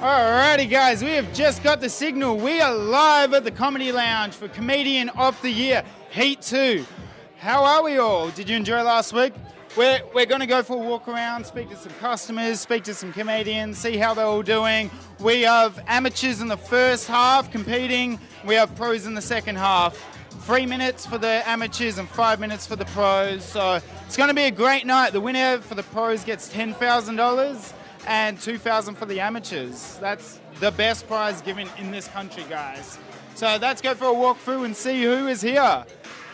Alrighty guys, we have just got the signal. We are live at the Comedy Lounge for Comedian of the Year, Heat 2. How are we all? Did you enjoy last week? We're going to go for a walk around, speak to some customers, speak to some comedians, see how they're all doing. We have amateurs in the first half competing. We have pros in the second half. 3 minutes for the amateurs and 5 minutes for the pros. So it's going to be a great night. The winner for the pros gets $10,000. And $2,000 for the amateurs. That's the best prize given in this country, guys. So let's go for a walk through and see who is here.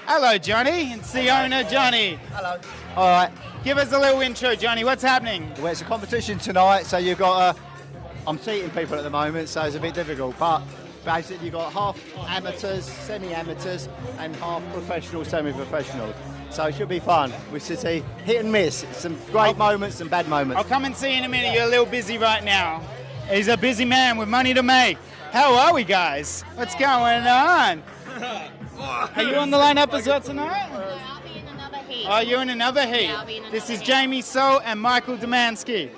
Hello, Johnny. It's the owner, Johnny. Hello. All right. Give us a little intro, Johnny. What's happening? Well, it's a competition tonight, so you've got I'm seating people at the moment, so it's a bit difficult. But basically, you've got half amateurs, semi-amateurs, and half professional, semi-professional. So it should be fun. We should see hit and miss. Some great moments and bad moments. I'll come and see you in a minute. You're a little busy right now. He's a busy man with money to make. How are we, guys? What's going on? Are you on the lineup as well tonight? I'll be in another heat. Oh, you're in another heat. Yeah, I'll be in another This is heat. Jamie So and Michael Demansky.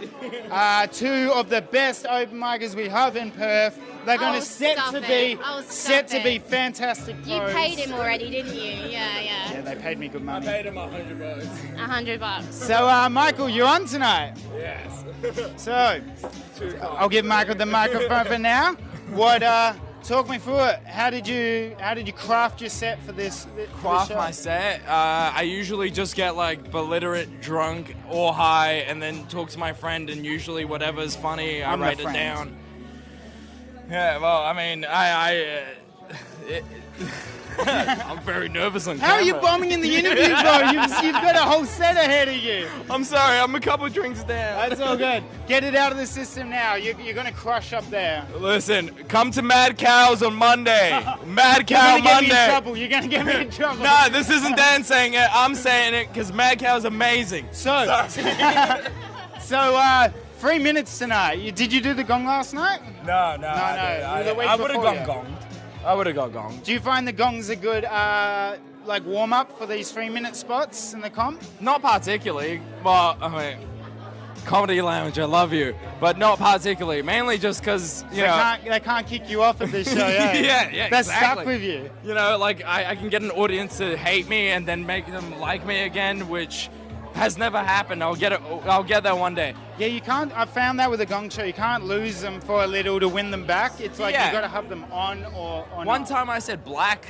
Two of the best open micers we have in Perth. They're going to set to be fantastic You pros. paid him already, didn't you? Yeah. Yeah, they paid me good money. I paid him $100. $100. So, Michael, you're on tonight. Yes. So, I'll give Michael the microphone for now. What? Talk me through it. How did you craft your set for this? Craft show? my set. I usually just get like belligerent, drunk, or high, and then talk to my friend. And usually, whatever's funny, I I'm write a it friend. down. Yeah. Well, I mean, I'm very nervous on camera. How are you bombing in the interview, bro? You've got a whole set ahead of you. I'm sorry. I'm a couple drinks down. That's all good. Get it out of the system now. You're going to crush up there. Listen, come to Mad Cows on Monday. Mad Cow You're going to get me in Monday. trouble. You're going to get me in trouble. Nah, this isn't Dan saying it. I'm saying it because Mad Cow's amazing. So, 3 minutes tonight. Did you do the gong last night? No. The week I would have before, gone gonged. I would have got gonged. Do you find the gongs a good warm up for these 3 minute spots in the comp? Not particularly. Well, I mean, Comedy Lounge, I love you, but not particularly. Mainly just because They can't kick you off at this show. Yeah, yeah, They're exactly. stuck with you. You know, like I can get an audience to hate me and then make them like me again, which has never happened. I'll get there one day. Yeah, you can't. I found that with a gong show. You can't lose them for a little to win them back. It's like Yeah. you got to have them on or One not. time I said black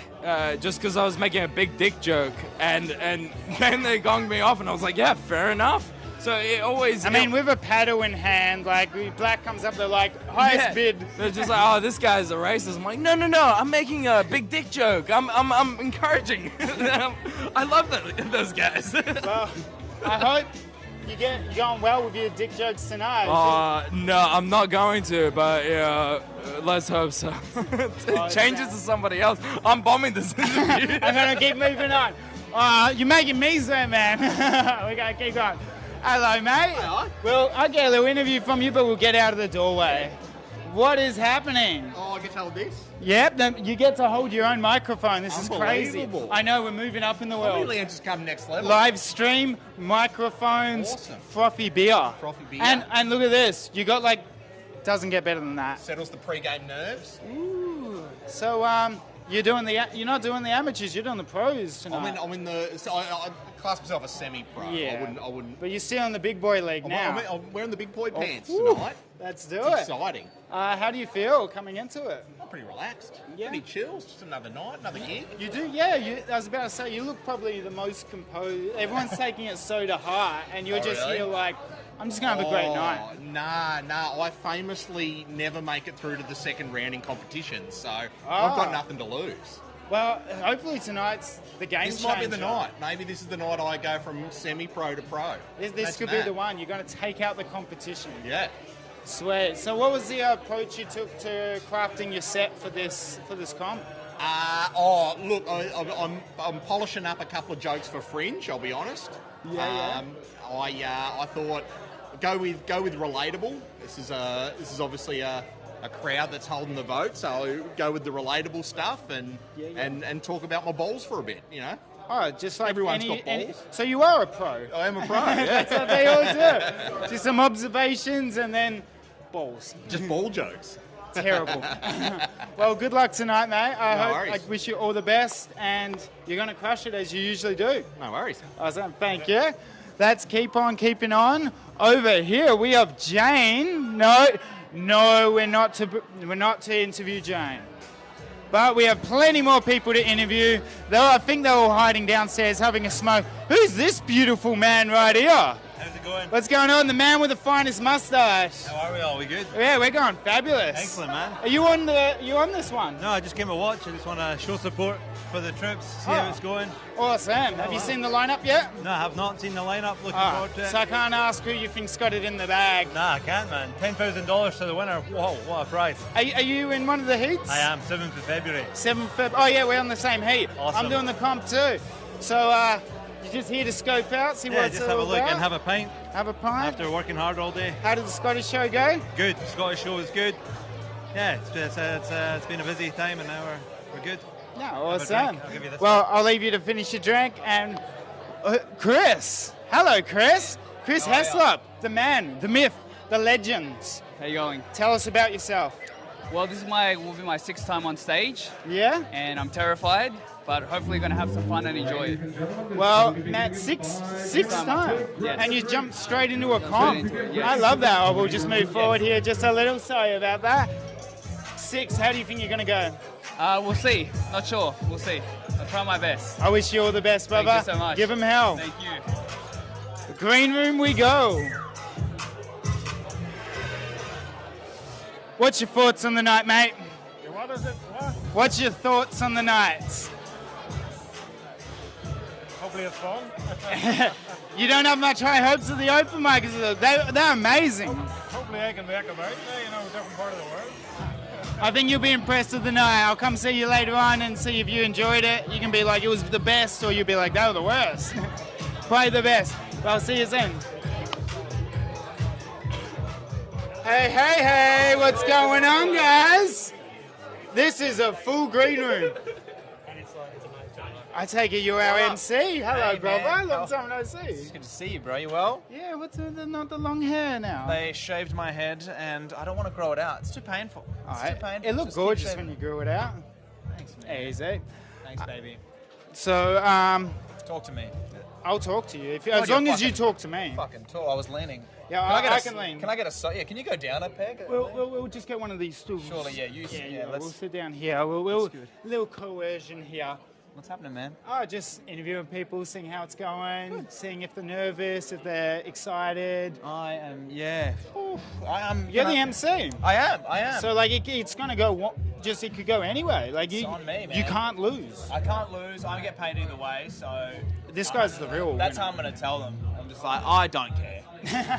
just because I was making a big dick joke, and then they gonged me off, and I was like, yeah, fair enough. So it always. I mean, with a paddle in hand, like black comes up, they're like highest bid. They're just like, oh, this guy's a racist. I'm like, no, I'm making a big dick joke. I'm encouraging. I love those guys. Well, I hope you're going well with your dick jokes tonight. No, I'm not going to, but yeah, let's hope so. Change it to somebody else. I'm bombing this interview. I'm gonna keep moving on. You're making me so, man. We gotta keep going. Hello, mate. Hello. Well, I'll get a little interview from you, but we'll get out of the doorway. What is happening? Oh, I can tell this. Yep, you get to hold your own microphone. This is crazy. Unbelievable. I know, we're moving up in the world. Just come next level. Live stream, microphones, Awesome. frothy beer. Frothy beer. And look at this. You got doesn't get better than that. Settles the pre-game nerves. So you're not doing the amateurs, you're doing the pros tonight. I'm in the. So I class myself a semi-pro. Yeah. I wouldn't. But you're still in the big boy league now. I'm wearing the big boy pants whew. tonight. Let's do It's it. exciting. How do you feel coming into it? I'm pretty relaxed. Yeah. Pretty chill. It's just another night, another gig. You do, yeah. I was about to say, you look probably the most composed. Everyone's taking it so to heart, and you're just really? here like, I'm just going to have a great night. Nah. I famously never make it through to the second round in competitions, so I've Ah. got nothing to lose. Well, hopefully tonight's the game This might be the changer. night. Maybe this is the night I go from semi-pro to pro. This Imagine could be that. the one. You're going to take out the competition. Yeah. Sweet. So what was the approach you took to crafting your set for this comp? Look, I'm polishing up a couple of jokes for Fringe. I'll be honest. Yeah. I thought go with relatable. This is obviously a crowd that's holding the vote, so I'll go with the relatable stuff and talk about my balls for a bit. You know. Oh, just like Everyone's got balls. So you are a pro. I am a pro. Yeah. That's what they all do. Just some observations and then balls. Just ball jokes. Terrible. Well, good luck tonight, mate. I worries. wish you all the best, and you're going to crush it as you usually do. No worries. Awesome. Thank you. Let's keep on keeping on. Over here, we have Jane. No, we're not to interview Jane. But we have plenty more people to interview. Though I think they're all hiding downstairs having a smoke. Who's this beautiful man right here? How's it going? What's going on? The man with the finest mustache. How are we all? We good? Yeah, we're going fabulous. Excellent, man. Are you on this one? No, I just came to watch. I just want to show support for the troops, see how it's going. Awesome. Have you seen the lineup yet? No, I have not seen the lineup. Looking forward to it. So I can't ask who you think's got it in the bag. Nah, I can't, man. $10,000 to the winner. Whoa, what a prize. Are you in one of the heats? I am, 7th of February. 7th Feb. Oh yeah, we're on the same heat. Awesome. I'm doing the comp too. So you're just here to scope out, see Yeah, what's just all have a look about? and have a pint Have a pint. after working hard all day. How did the Scottish show go? Good. Scottish show is good. Yeah, it's been a busy time and now we're good. Yeah, Have a awesome. drink. I'll give you this Well, I'll leave you to finish your drink. And Chris. Hello, Chris. Chris Heslop, the man, the myth, the legends. How you going? Tell us about yourself. Well, this will be my 6th time on stage, Yeah? and I'm terrified, but hopefully going to have some fun and enjoy it. Well, Matt, sixth time. Yes. And you jumped straight into a comp. into it, yes. I love that. Oh, we'll just move forward here just a little. Sorry about that. 6, how do you think you're going to go? We'll see. Not sure. We'll see. I'll try my best. I wish you all the best, Thank brother. you so much. Give him hell. Thank you. Green room we go. What's your thoughts on the night, mate? What is it? What? What's your thoughts on the night? Hopefully it's fun. You don't have much high hopes of the open mic. They're amazing. Hopefully I can make them out, different part of the world. I think you'll be impressed with the night. I'll come see you later on and see if you enjoyed it. You can be like, it was the best, or you'll be like, they were the worst. Probably the best. But I'll see you soon. Hey, what's going on, guys? This is a full green room. I take it you're our MC. Hello, Hey, brother. man. Long time no It's see. good to see you, bro. You well? Yeah, what's not the long hair now? They shaved my head, and I don't want to grow it out. It's too painful. All It's right. too painful. It looked Just keep gorgeous shaving. when you grew it out. Thanks, man. Easy. Thanks, baby. So, Talk to me. I'll talk to you as God, long you're as you fucking- talk to me. Fucking tall. I was leaning. Yeah, Can I get I a- can lean. Can I get a? Yeah. Can you go down a peg? We'll just get one of these stools. Surely, yeah. Yeah, let's. we'll sit down here. We'll good. little coercion here. What's happening, man? Oh, just interviewing people, seeing how it's going, seeing if they're nervous, if they're excited. I am. Yeah. I am. You're the MC. I am. So like it's gonna go. It could go anyway. Like It's on me, man. you can't lose. I can't lose. I get paid either way, so. This guy's the real. That's winner. how I'm going to tell them. I'm just like, I don't care.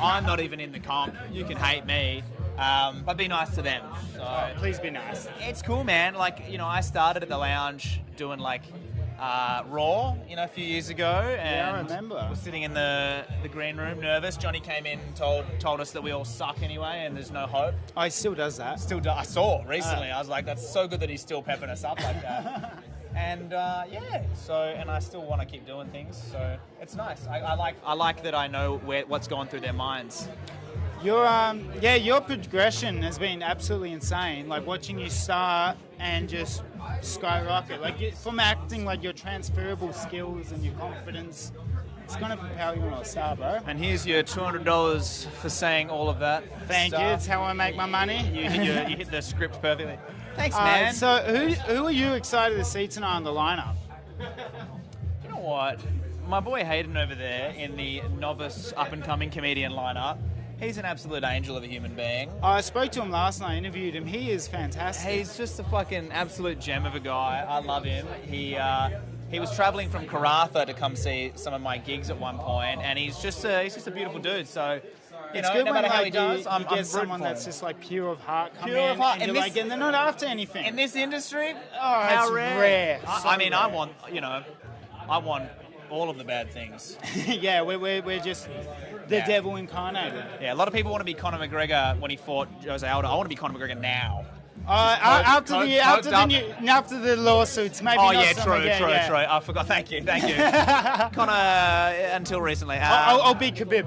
I'm not even in the comp. You can hate me, but be nice to them. So Please be nice. it's cool, man. Like, I started at the lounge doing like Raw, a few years ago, and Yeah, I remember. was sitting in the green room, nervous. Johnny came in and told us that we all suck anyway, and there's no hope. Oh, he still does that. Still, I saw recently. I was like, that's so good that he's still pepping us up like that. And and I still want to keep doing things. So it's nice. I like that I know what's going through their minds. Your progression has been absolutely insane. Like watching you start and just skyrocket. Like from acting, like your transferable skills and your confidence, it's gonna propel you on a star, bro. And here's your $200 for saying all of that. Thank you. It's how I make my money. You hit the script perfectly. Thanks, man. So who are you excited to see tonight on the lineup? You know what? My boy Hayden over there in the Novice up-and-coming comedian lineup, he's an absolute angel of a human being. I spoke to him last night, interviewed him. He is fantastic. He's just a fucking absolute gem of a guy. I love him. He was travelling from Karratha to come see some of my gigs at one point, and he's just a beautiful dude. So, it's no good when matter how he like, does, you I'm get rooting someone for that's him. just like pure of heart come Pure in, of heart. and And you're this- like, and they're not after anything. In this industry, it's how rare. So I mean, rare. I want all of the bad things. Yeah, we're just the Yeah. devil incarnated. Yeah, a lot of people want to be Conor McGregor when he fought Jose Aldo. I want to be Conor McGregor now. After the lawsuits, maybe. Oh not yeah, some true. again, yeah. I forgot. Thank you. Conor, until recently. I'll beat Khabib.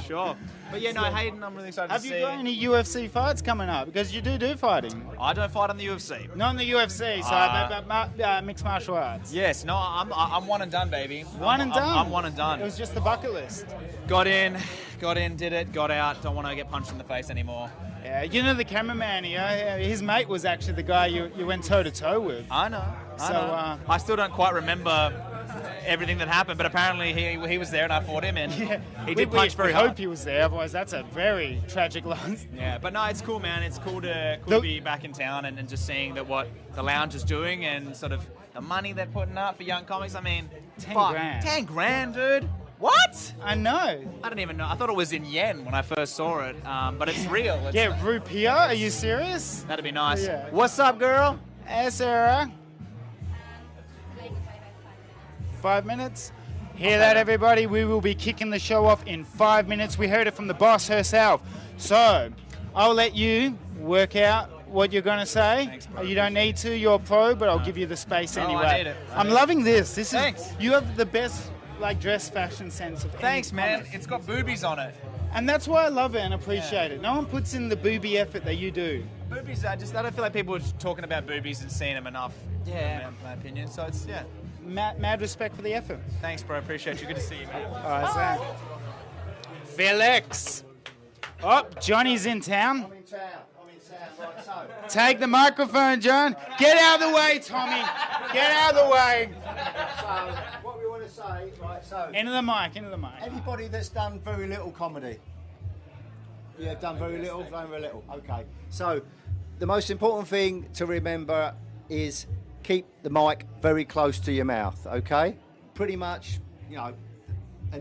Sure. But yeah, no, Hayden, I'm really excited Have to you see. got any UFC fights coming up? Because you do fighting. I don't fight on the UFC. Not in the UFC, so but mixed martial arts. Yes, no, I'm one and done, baby. One and done? I'm one and done. It was just the bucket list. Got in, did it, got out. Don't want to get punched in the face anymore. Yeah, you know the cameraman here, his mate was actually the guy you went toe-to-toe with. I know. So, I still don't quite remember everything that happened, but apparently he was there and I fought him, and he did punch very we hard. hope he was there, otherwise that's a very tragic loss. Yeah, but no, it's cool, man. It's cool to be back in town and just seeing that what the lounge is doing and sort of the money they're putting up for young comics. I mean, 10 grand. 10 grand, dude. What? I know. I don't even know. I thought it was in yen when I first saw it, but it's real. It's, Yeah, rupiah? Are you serious? That'd be nice. Yeah. What's up, girl? Hey, Sarah. 5 minutes. Hear that, everybody? We will be kicking the show off in 5 minutes. We heard it from the boss herself. So, I'll let you work out what you're going to say. Thanks, bro. You don't need to. You're a pro, but I'll give you the space No, I anyway. need it. I'm loving this. Thanks. You have the best dress fashion sense of any Thanks, man. comic. It's got boobies on it. And that's why I love it and appreciate it. No one puts in the booby effort that you do. Boobies, I don't feel like people are talking about boobies and seeing them enough. Yeah. In my opinion. So it's, yeah. Mad respect for the effort. Thanks, bro. Appreciate you. Good to see you, man. All right, Sam. Felix. Oh, Johnny's in town. I'm in town, right, so. Take the microphone, John. Get out of the way, Tommy. Get out of the way. So, what we want to say, right, so. Into the mic. Anybody that's done very little comedy? Yeah, done very little, Okay. So, the most important thing to remember is keep the mic very close to your mouth, okay? Pretty much, an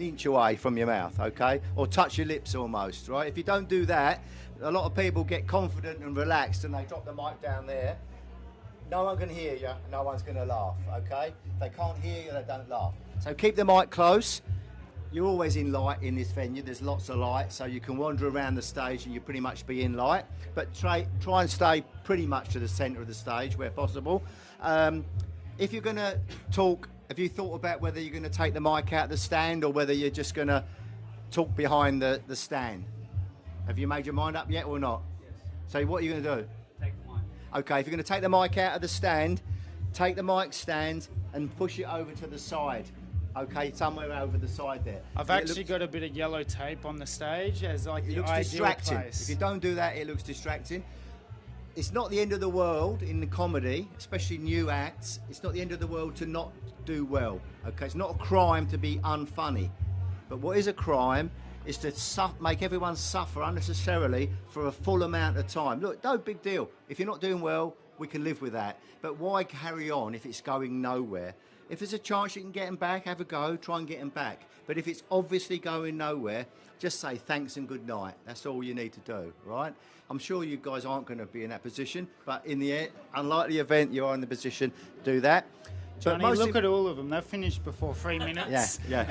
inch away from your mouth, okay? Or touch your lips almost, right? If you don't do that, a lot of people get confident and relaxed and they drop the mic down there. No one can hear you, no one's going to laugh, okay? If they can't hear you, they don't laugh. So keep the mic close. You're always in light in this venue. There's lots of light, so you can wander around the stage and you pretty much be in light. But try and stay pretty much to the centre of the stage where possible. If you're going to talk, have you thought about whether you're going to take the mic out of the stand or whether you're just going to talk behind the stand? Have you made your mind up yet or not? Yes. So what are you going to do? Take the mic. Okay, if you're going to take the mic out of the stand, take the mic stand and push it over to the side. Okay, somewhere over the side there. I've actually got a bit of yellow tape on the stage as like It the looks ideal distracting. place. If you don't do that, it looks distracting. It's not the end of the world in the comedy, especially new acts. It's not the end of the world to not do well. Okay, it's not a crime to be unfunny. But what is a crime is to make everyone suffer unnecessarily for a full amount of time. Look, no big deal. If you're not doing well, we can live with that. But why carry on if it's going nowhere? If there's a chance you can get them back, have a go, try and get them back. But if it's obviously going nowhere, just say thanks and good night. That's all you need to do, right? I'm sure you guys aren't going to be in that position, but in the unlikely event you are in the position, do that. Johnny, look at all of them. They've finished before 3 minutes. Yeah.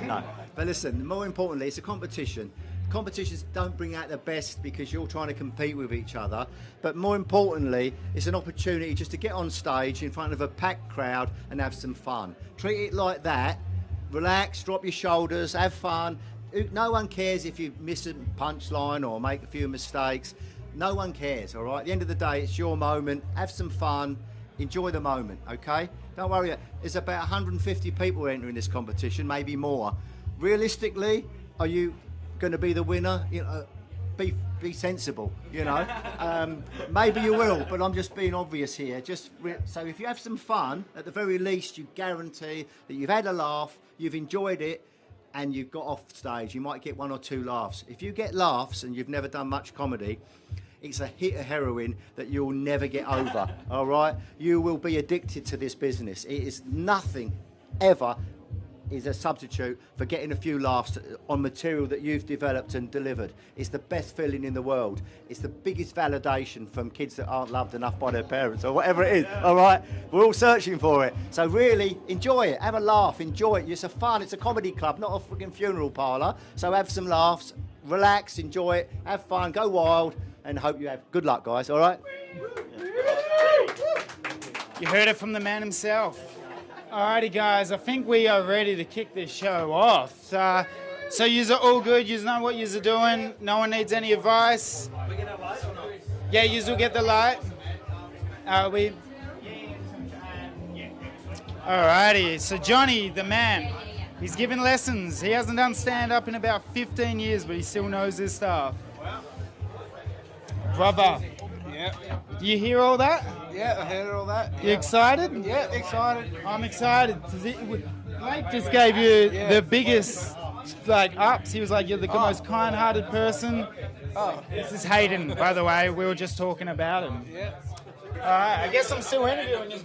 No. But listen, more importantly, it's a competition. Competitions don't bring out the best because you're trying to compete with each other. But more importantly, it's an opportunity just to get on stage in front of a packed crowd and have some fun. Treat it like that. Relax, drop your shoulders, have fun. No one cares if you miss a punchline or make a few mistakes. No one cares, all right? At the end of the day, it's your moment. Have some fun. Enjoy the moment, okay? Don't worry. There's about 150 people entering this competition, maybe more. Realistically, are you going to be the winner? Be sensible, maybe you will, but I'm just being obvious here. So if you have some fun, at the very least, you guarantee that you've had a laugh, you've enjoyed it, and you've got off stage. You might get 1 or 2 laughs. If you get laughs and you've never done much comedy, it's a hit of heroin that you'll never get over, all right? You will be addicted to this business. It is nothing ever is a substitute for getting a few laughs on material that you've developed and delivered. It's the best feeling in the world. It's the biggest validation from kids that aren't loved enough by their parents or whatever it is, all right? We're all searching for it. So really, enjoy it. Have a laugh. Enjoy it. It's a fun. It's a comedy club, not a freaking funeral parlour. So have some laughs. Relax. Enjoy it. Have fun. Go wild. And hope you have good luck, guys, all right? You heard it from the man himself. Alrighty, guys, I think we are ready to kick this show off. So yous are all good. Yous know what yous are doing. No one needs any advice. Yeah, yous will get the light. We. Alrighty. So Johnny, the man, he's giving lessons. He hasn't done stand-up in about 15 years, but he still knows his stuff. Brother, Yeah, do you hear all that? yeah, I heard all that. You excited? Yeah, excited. I'm excited. Blake just gave you the biggest ups. He was like, you're the most kind-hearted person. Oh, This is Hayden, by the way. We were just talking about him. yeah. Alright, I guess I'm still interviewing you.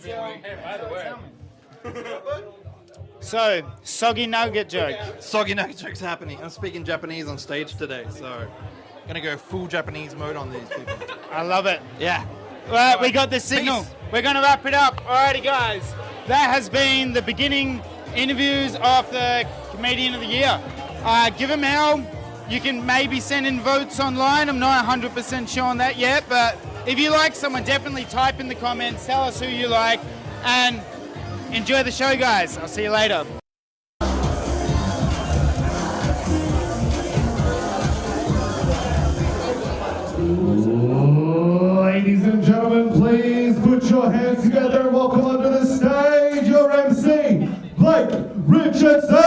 So, soggy nugget joke. Soggy nugget joke's happening. I'm speaking Japanese on stage today, so gonna go full Japanese mode on these people. I love it. Yeah. Alright, we got the signal. Peace. We're going to wrap it up. Alrighty, guys. That has been the beginning interviews of the Comedian of the Year. Give them hell. You can maybe send in votes online. I'm not 100% sure on that yet, but if you like someone, definitely type in the comments. Tell us who you like, and enjoy the show, guys. I'll see you later. Ladies and gentlemen, please put your hands together and welcome onto the stage your MC, Blake Richardson!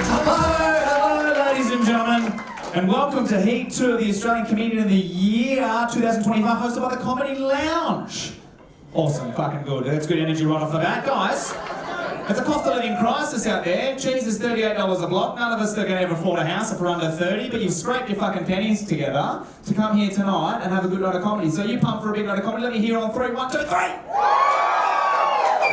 Hello, ladies and gentlemen, and welcome to Heat 2 of the Australian Comedian of the Year 2025, hosted by the Comedy Lounge. Awesome, fucking good. That's good energy right off the bat, guys. It's a cost of living crisis out there. Cheese is $38 a block. None of us are going to ever afford a house if we're under 30, but you've scraped your fucking pennies together to come here tonight and have a good night of comedy. So you pumped for a big night of comedy. Let me hear on 3. 1, 2, 3.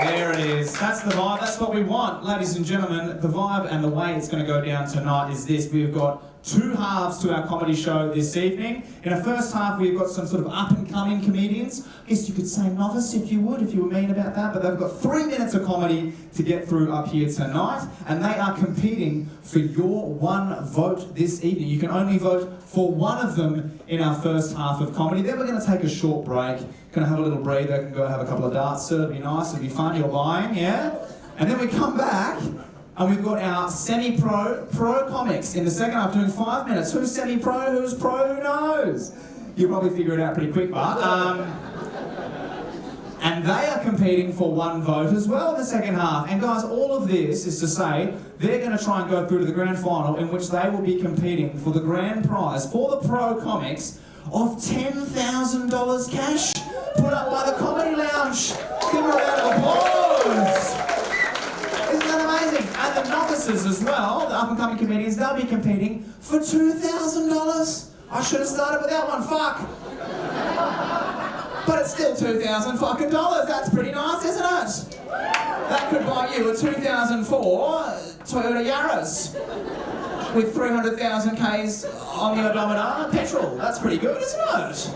There it is. That's the vibe. That's what we want. Ladies and gentlemen, the vibe and the way it's going to go down tonight is this. We've got 2 halves to our comedy show this evening. In the first half, we've got some sort of up-and-coming comedians. I guess you could say novice if you would, if you were mean about that, but they've got 3 minutes of comedy to get through up here tonight, and they are competing for your 1 vote this evening. You can only vote for 1 of them in our first half of comedy. Then we're going to take a short break. Going to have a little breather, can go have a couple of darts, so it'll be nice, it'll be fun, you're buying, yeah? And then we come back, and we've got our semi-pro, pro comics in the second half doing 5 minutes. Who's semi-pro, who's pro, who knows? You'll probably figure it out pretty quick, but... and they are competing for 1 vote as well in the second half. And guys, all of this is to say, they're going to try and go through to the grand final, in which they will be competing for the grand prize for the pro comics of $10,000 cash, put up by the Comedy Lounge. Give them a round of applause. Isn't that amazing? And the novices as well, the up-and-coming comedians, they'll be competing for $2,000. I should have started with that one, fuck. But it's still $2,000 fucking dollars. That's pretty nice, isn't it? That could buy you a 2004 Toyota Yaris with 300,000 Ks on the odometer, petrol. That's pretty good, isn't it?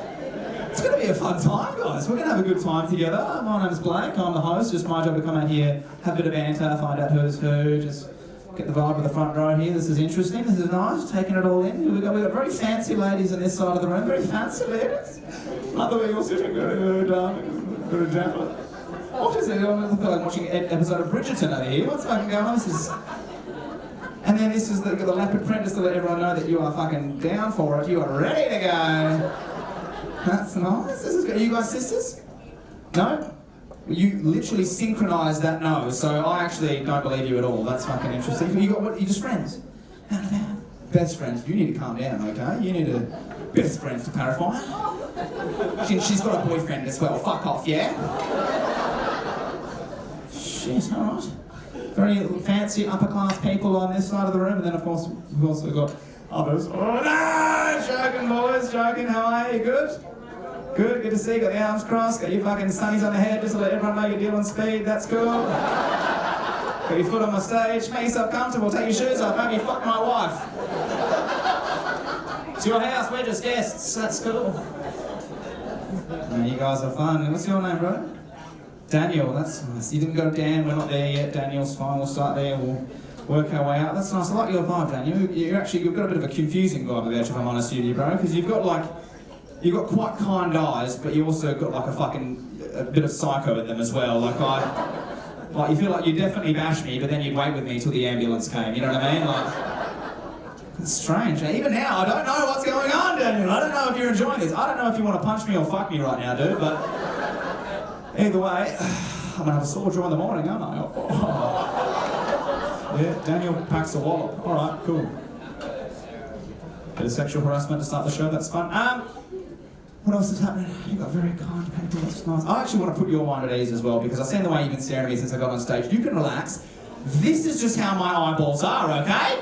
It's going to be a fun time, guys. We're going to have a good time together. My name's Blake. I'm the host. Just my job to come out here, have a bit of banter, find out who's who, just get the vibe of the front row here. This is interesting. This is nice. Taking it all in. We've got very fancy ladies on this side of the room. Very fancy ladies. Other way you're sitting very gentle. What is it? I feel like watching an episode of Bridgerton over here. What's fucking going on? This is... And then this is the Leopard Apprentice to let everyone know that you are fucking down for it. You are ready to go. That's nice. This is good. Are you guys sisters? No? You literally synchronised that no, so I actually don't believe you at all. That's fucking interesting. You got what? You just friends? Best friends. You need to calm down, okay? You need to... Best friends, to clarify. She's got a boyfriend as well. Fuck off, yeah? Shit, alright. Very fancy upper-class people on this side of the room, and then of course we've also got others. Oh no! Joking, boys, joking. How are you? Good? Good to see you. Got the arms crossed, got your fucking sunnies on the head, just to let everyone know you're dealing speed. That's cool. Got your foot on my stage. Make yourself comfortable. Take your shoes off. Maybe fuck my wife. It's your house. We're just guests. That's cool. Oh, you guys are fun. What's your name, bro? Daniel. That's nice. You didn't go to Dan. We're not there yet. Daniel's fine. We'll start there. We'll work our way out. That's nice. I like your vibe, Daniel. You've got a bit of a confusing vibe about you, if I'm honest with you, bro. Because you've got quite kind eyes, but you also got like a bit of psycho in them as well. Like, you feel like you'd definitely bash me, but then you'd wait with me till the ambulance came, you know what I mean? Like, it's strange. Even now, I don't know what's going on, Daniel. I don't know if you're enjoying this. I don't know if you want to punch me or fuck me right now, dude, but either way, I'm gonna have a sore jaw in the morning, aren't I? Yeah, Daniel packs a wallop. All right, cool. Bit of sexual harassment to start the show, that's fun. What else is happening? You've got very kind people, that's nice. I actually want to put your mind at ease as well, because I've seen the way you've been staring at me since I got on stage. You can relax. This is just how my eyeballs are, okay?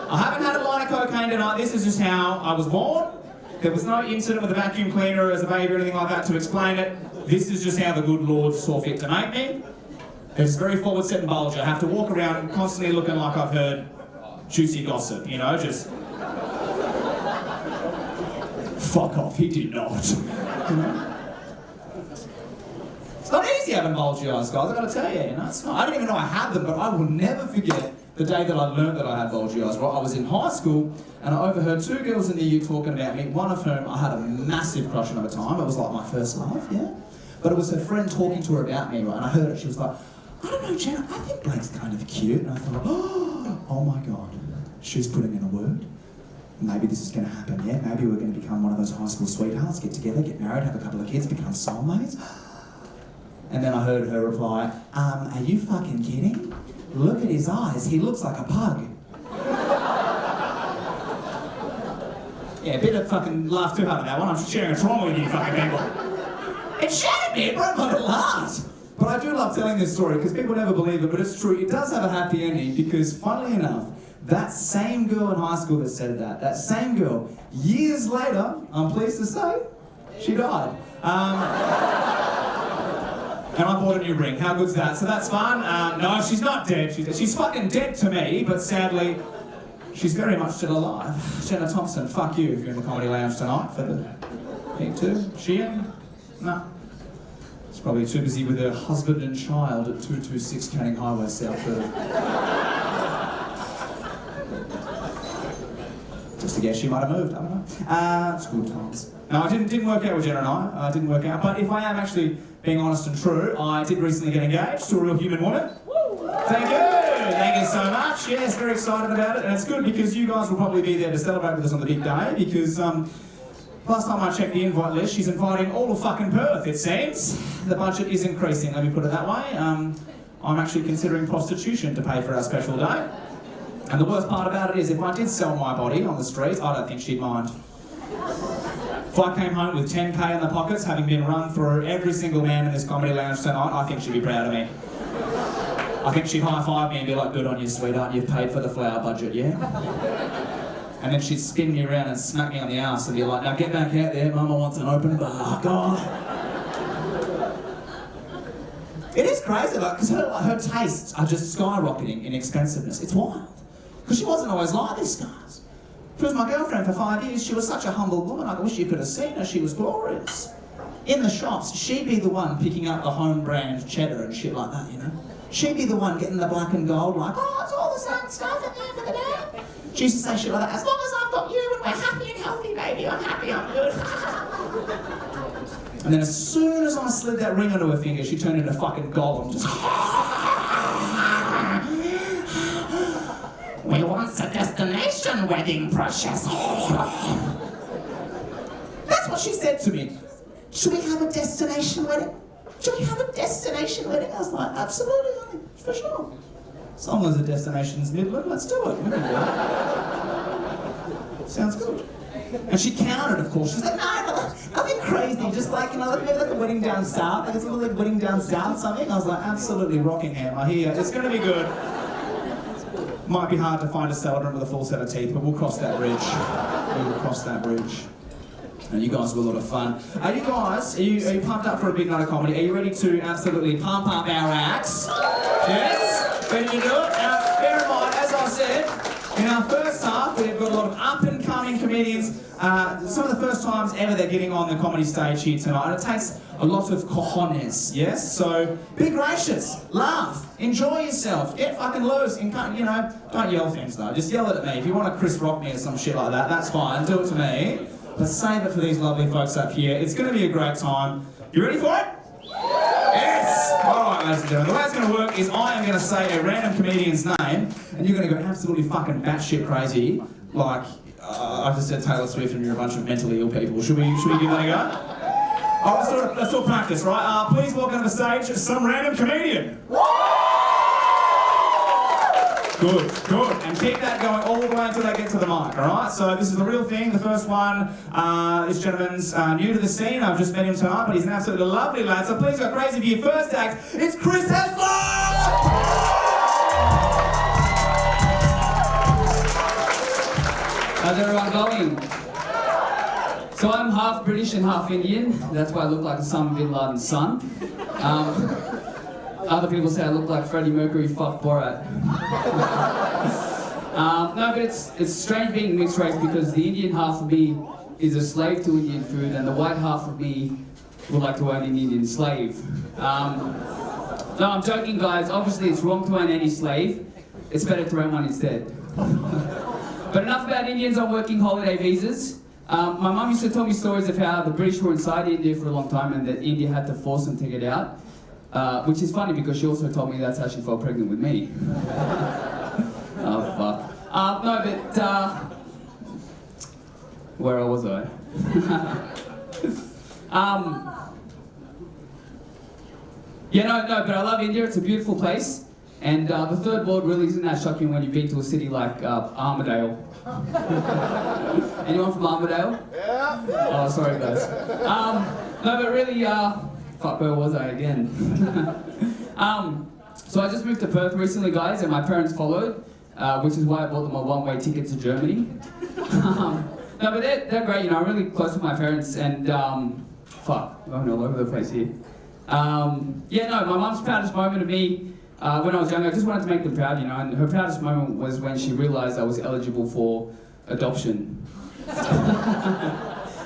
I haven't had a line of cocaine tonight. This is just how I was born. There was no incident with a vacuum cleaner as a baby or anything like that to explain it. This is just how the good Lord saw fit to make me. It's very forward set and bulgy. I have to walk around constantly looking like I've heard juicy gossip, you know, just... Fuck off, he did not. It's not easy having bulgy eyes, guys, I've got to tell you, you know, it's not. I didn't even know I had them, but I will never forget the day that I learned that I had bulgy eyes. Well, I was in high school, and I overheard two girls in the U talking about me, one of whom I had a massive crush on at the time. It was like my first love, yeah? But it was her friend talking to her about me, right? And I heard it, she was like, I don't know, Jenna, I think Blake's kind of cute. And I thought, oh my God, she's putting in a word. Maybe this is going to happen, yeah? Maybe we're going to become one of those high school sweethearts, get together, get married, have a couple of kids, become soulmates. And then I heard her reply, are you fucking kidding? Look at his eyes, he looks like a pug. Yeah, a bit of fucking laugh too hard at that one. I'm just sharing a trauma with you fucking people. It shattered me, it broke my little heart. But I do love telling this story because people never believe it, but it's true. It does have a happy ending because, funnily enough, that same girl in high school that said that same girl, years later, I'm pleased to say, she died. And I bought a new ring. How good's that? So that's fun. No, she's not dead. She's fucking dead to me, but sadly, she's very much still alive. Jenna Thompson, fuck you if you're in the Comedy Lounge tonight for the Peak 2. She in? No. She's probably too busy with her husband and child at 226 Canning Highway, South Perth. Just to guess, she might have moved, I don't know. It's good times. No, it didn't work out with Jenna and I. Didn't work out. But if I am actually being honest and true, I did recently get engaged to a real human woman. Thank you! Thank you so much. Yes, very excited about it. And it's good because you guys will probably be there to celebrate with us on the big day because last time I checked the invite list, she's inviting all of fucking Perth, it seems. The budget is increasing, let me put it that way. I'm actually considering prostitution to pay for our special day. And the worst part about it is if I did sell my body on the streets, I don't think she'd mind. If I came home with 10k in the pockets, having been run through every single man in this Comedy Lounge tonight, I think she'd be proud of me. I think she'd high-five me and be like, good on you, sweetheart, you've paid for the flower budget, yeah? And then she'd spin me around and smack me on the ass and be like, now get back out there, Mama wants an open bar, God. It is crazy, like, because her tastes are just skyrocketing in expensiveness. It's wild. Because she wasn't always like this, guys. She was my girlfriend for 5 years. She was such a humble woman. I wish you could have seen her. She was glorious. In the shops, she'd be the one picking up the home brand cheddar and shit like that, you know? She'd be the one getting the black and gold, like, oh, it's all the same stuff at the end of the day. She used to say shit like that, as long as I've got you and we're happy and healthy, baby, I'm happy, I'm good. And then as soon as I slid that ring onto her finger, she turned into fucking Gollum, just... We want a destination wedding, precious. That's what she said to me. Should we have a destination wedding? Should we have a destination wedding? I was like, absolutely, honey, for sure. As long as the destination's Midland, let's do it. Sounds good. And she counted, of course. She's like, no, nothing crazy. Just like, you know, like a wedding down south. Like it's a little like wedding down south something. I was like, absolutely Rockingham. I hear it's going to be good. Might be hard to find a celebrant with a full set of teeth, but we'll cross that bridge. We will cross that bridge. And you guys were a lot of fun. Are you guys, are you pumped up for a big night of comedy? Are you ready to absolutely pump up our acts? Yes? Ready to do it? Now, bear in mind, as I said, in our first half, we've got a lot of up-and-coming comedians. Some of the first times ever they're getting on the comedy stage here tonight. And it takes a lot of cojones, yes? So, be gracious, laugh, enjoy yourself, get fucking loose, and, you know, don't yell things though. Just yell it at me. If you want to Chris Rock me or some shit like that, that's fine, do it to me. But save it for these lovely folks up here. It's going to be a great time. You ready for it? Yes! Alright. Alright, ladies and gentlemen, the way it's going to work is I am going to say a random comedian's name, and you're going to go absolutely fucking batshit crazy, like I just said Taylor Swift and you're a bunch of mentally ill people. Should we give that a go? Alright, let's all practice, right? Please welcome to the stage some random comedian. Good, good. And keep that going all the way until they get to the mic, alright? So this is the real thing. The first one, this gentleman's new to the scene. I've just met him tonight, but he's an absolutely lovely lad. So please go crazy for your first act. It's Chris Hessler! How's everyone going? So I'm half British and half Indian. That's why I look like Osama bin Laden's son. Other people say I look like Freddie Mercury fucked Borat. No, but it's strange being mixed race because the Indian half of me is a slave to Indian food and the white half of me would like to own an Indian slave. No, I'm joking, guys. Obviously, it's wrong to own any slave. It's better to own one instead. But enough about Indians on working holiday visas. My mum used to tell me stories of how the British were inside India for a long time and that India had to force them to get out. Which is funny because she also told me that's how she fell pregnant with me. Oh, fuck. No, but, where was I? Yeah, no, but I love India. It's a beautiful place. And the third world really isn't that shocking when you've been to a city like Armadale. Anyone from Armadale? Yeah. Oh, sorry, guys. No, but really, fuck, where was I again? So I just moved to Perth recently, guys, and my parents followed, which is why I bought them a one-way ticket to Germany. No, but they're great, you know, I'm really close with my parents, and fuck, I'm going all over the place here. Yeah, no, my mum's proudest moment of me when I was younger, I just wanted to make them proud, you know, and her proudest moment was when she realised I was eligible for adoption.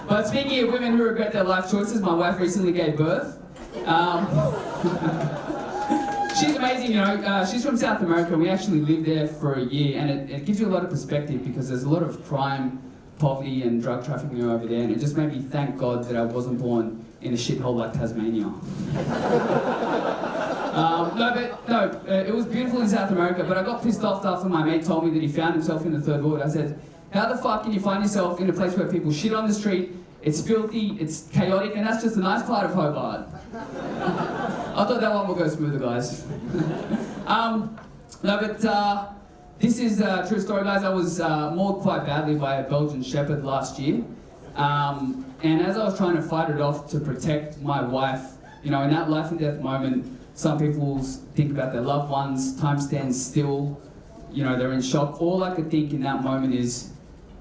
But speaking of women who regret their life choices, my wife recently gave birth. She's amazing, you know, she's from South America. We actually lived there for a year, and it gives you a lot of perspective because there's a lot of crime, poverty, and drug trafficking over there, and it just made me thank God that I wasn't born in a shithole like Tasmania. It was beautiful in South America, but I got pissed off after my mate told me that he found himself in the third world. I said, how the fuck can you find yourself in a place where people shit on the street, it's filthy, it's chaotic, and that's just a nice part of Hobart. I thought that one would go smoother, guys. This is a true story, guys. I was mauled quite badly by a Belgian Shepherd last year. And as I was trying to fight it off to protect my wife, you know, in that life and death moment, some people think about their loved ones, time stands still, you know, they're in shock. All I could think in that moment is,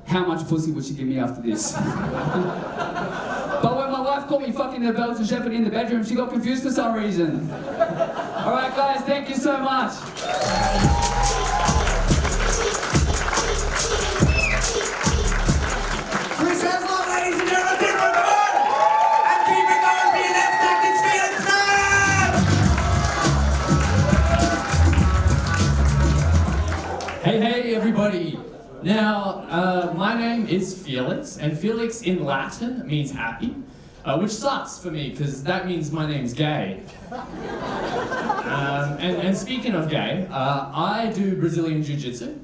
how much pussy would she give me after this? But when my wife called me fucking the Belgian Shepherd in the bedroom, she got confused for some reason. All right, guys, thank you so much. Chris Hessler, ladies and gentlemen, keep it going! And keep it going for your next act, it's Felix Sam! Hey, everybody. Now, my name is Felix, and Felix in Latin means happy, which sucks for me, because that means my name's gay. And speaking of gay, I do Brazilian Jiu-Jitsu.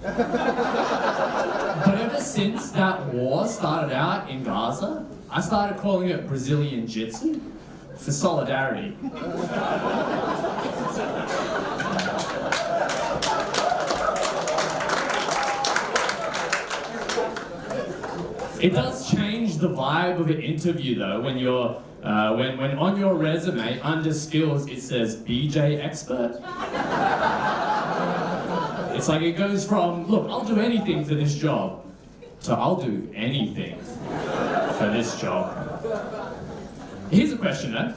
But ever since that war started out in Gaza, I started calling it Brazilian Jitsu for solidarity. It does change the vibe of an interview though when you're when on your resume under skills it says BJ expert. It's like it goes from, look, I'll do anything for this job to I'll do anything for this job. Here's a question though.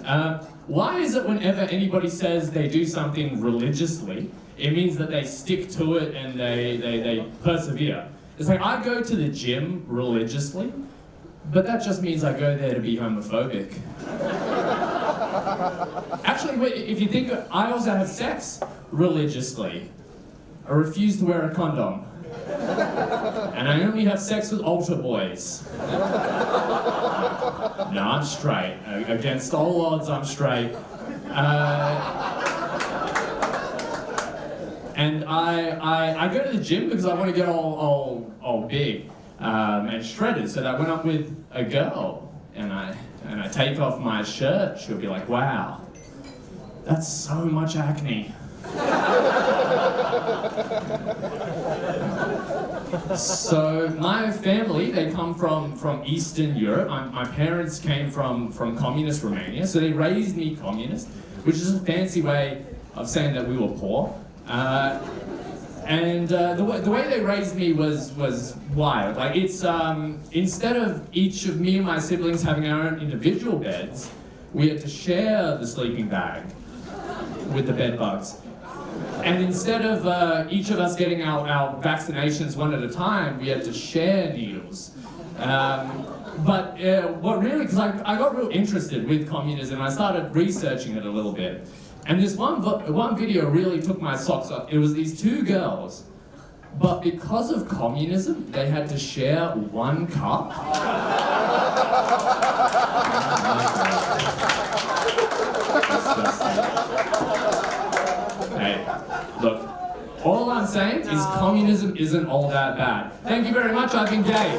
Why is it whenever anybody says they do something religiously, it means that they stick to it and they persevere? It's like, I go to the gym religiously, but that just means I go there to be homophobic. Actually, if you think, I also have sex religiously. I refuse to wear a condom. And I only have sex with altar boys. No, I'm straight. Against all odds, I'm straight. And I go to the gym because I want to get all big and shredded. So I went up with a girl, and I take off my shirt. She'll be like, "Wow, that's so much acne." So my family, they come from Eastern Europe. My parents came from communist Romania, so they raised me communist, which is a fancy way of saying that we were poor. And the way they raised me was wild. Like it's instead of each of me and my siblings having our own individual beds, we had to share the sleeping bag with the bed bugs. And instead of each of us getting our vaccinations one at a time, we had to share needles. But what really, because I got real interested with communism, I started researching it a little bit. And this one video really took my socks off. It was these two girls, but because of communism, they had to share one cup. Hey, look, all I'm saying is communism isn't all that bad. Thank you very much, I've been gay.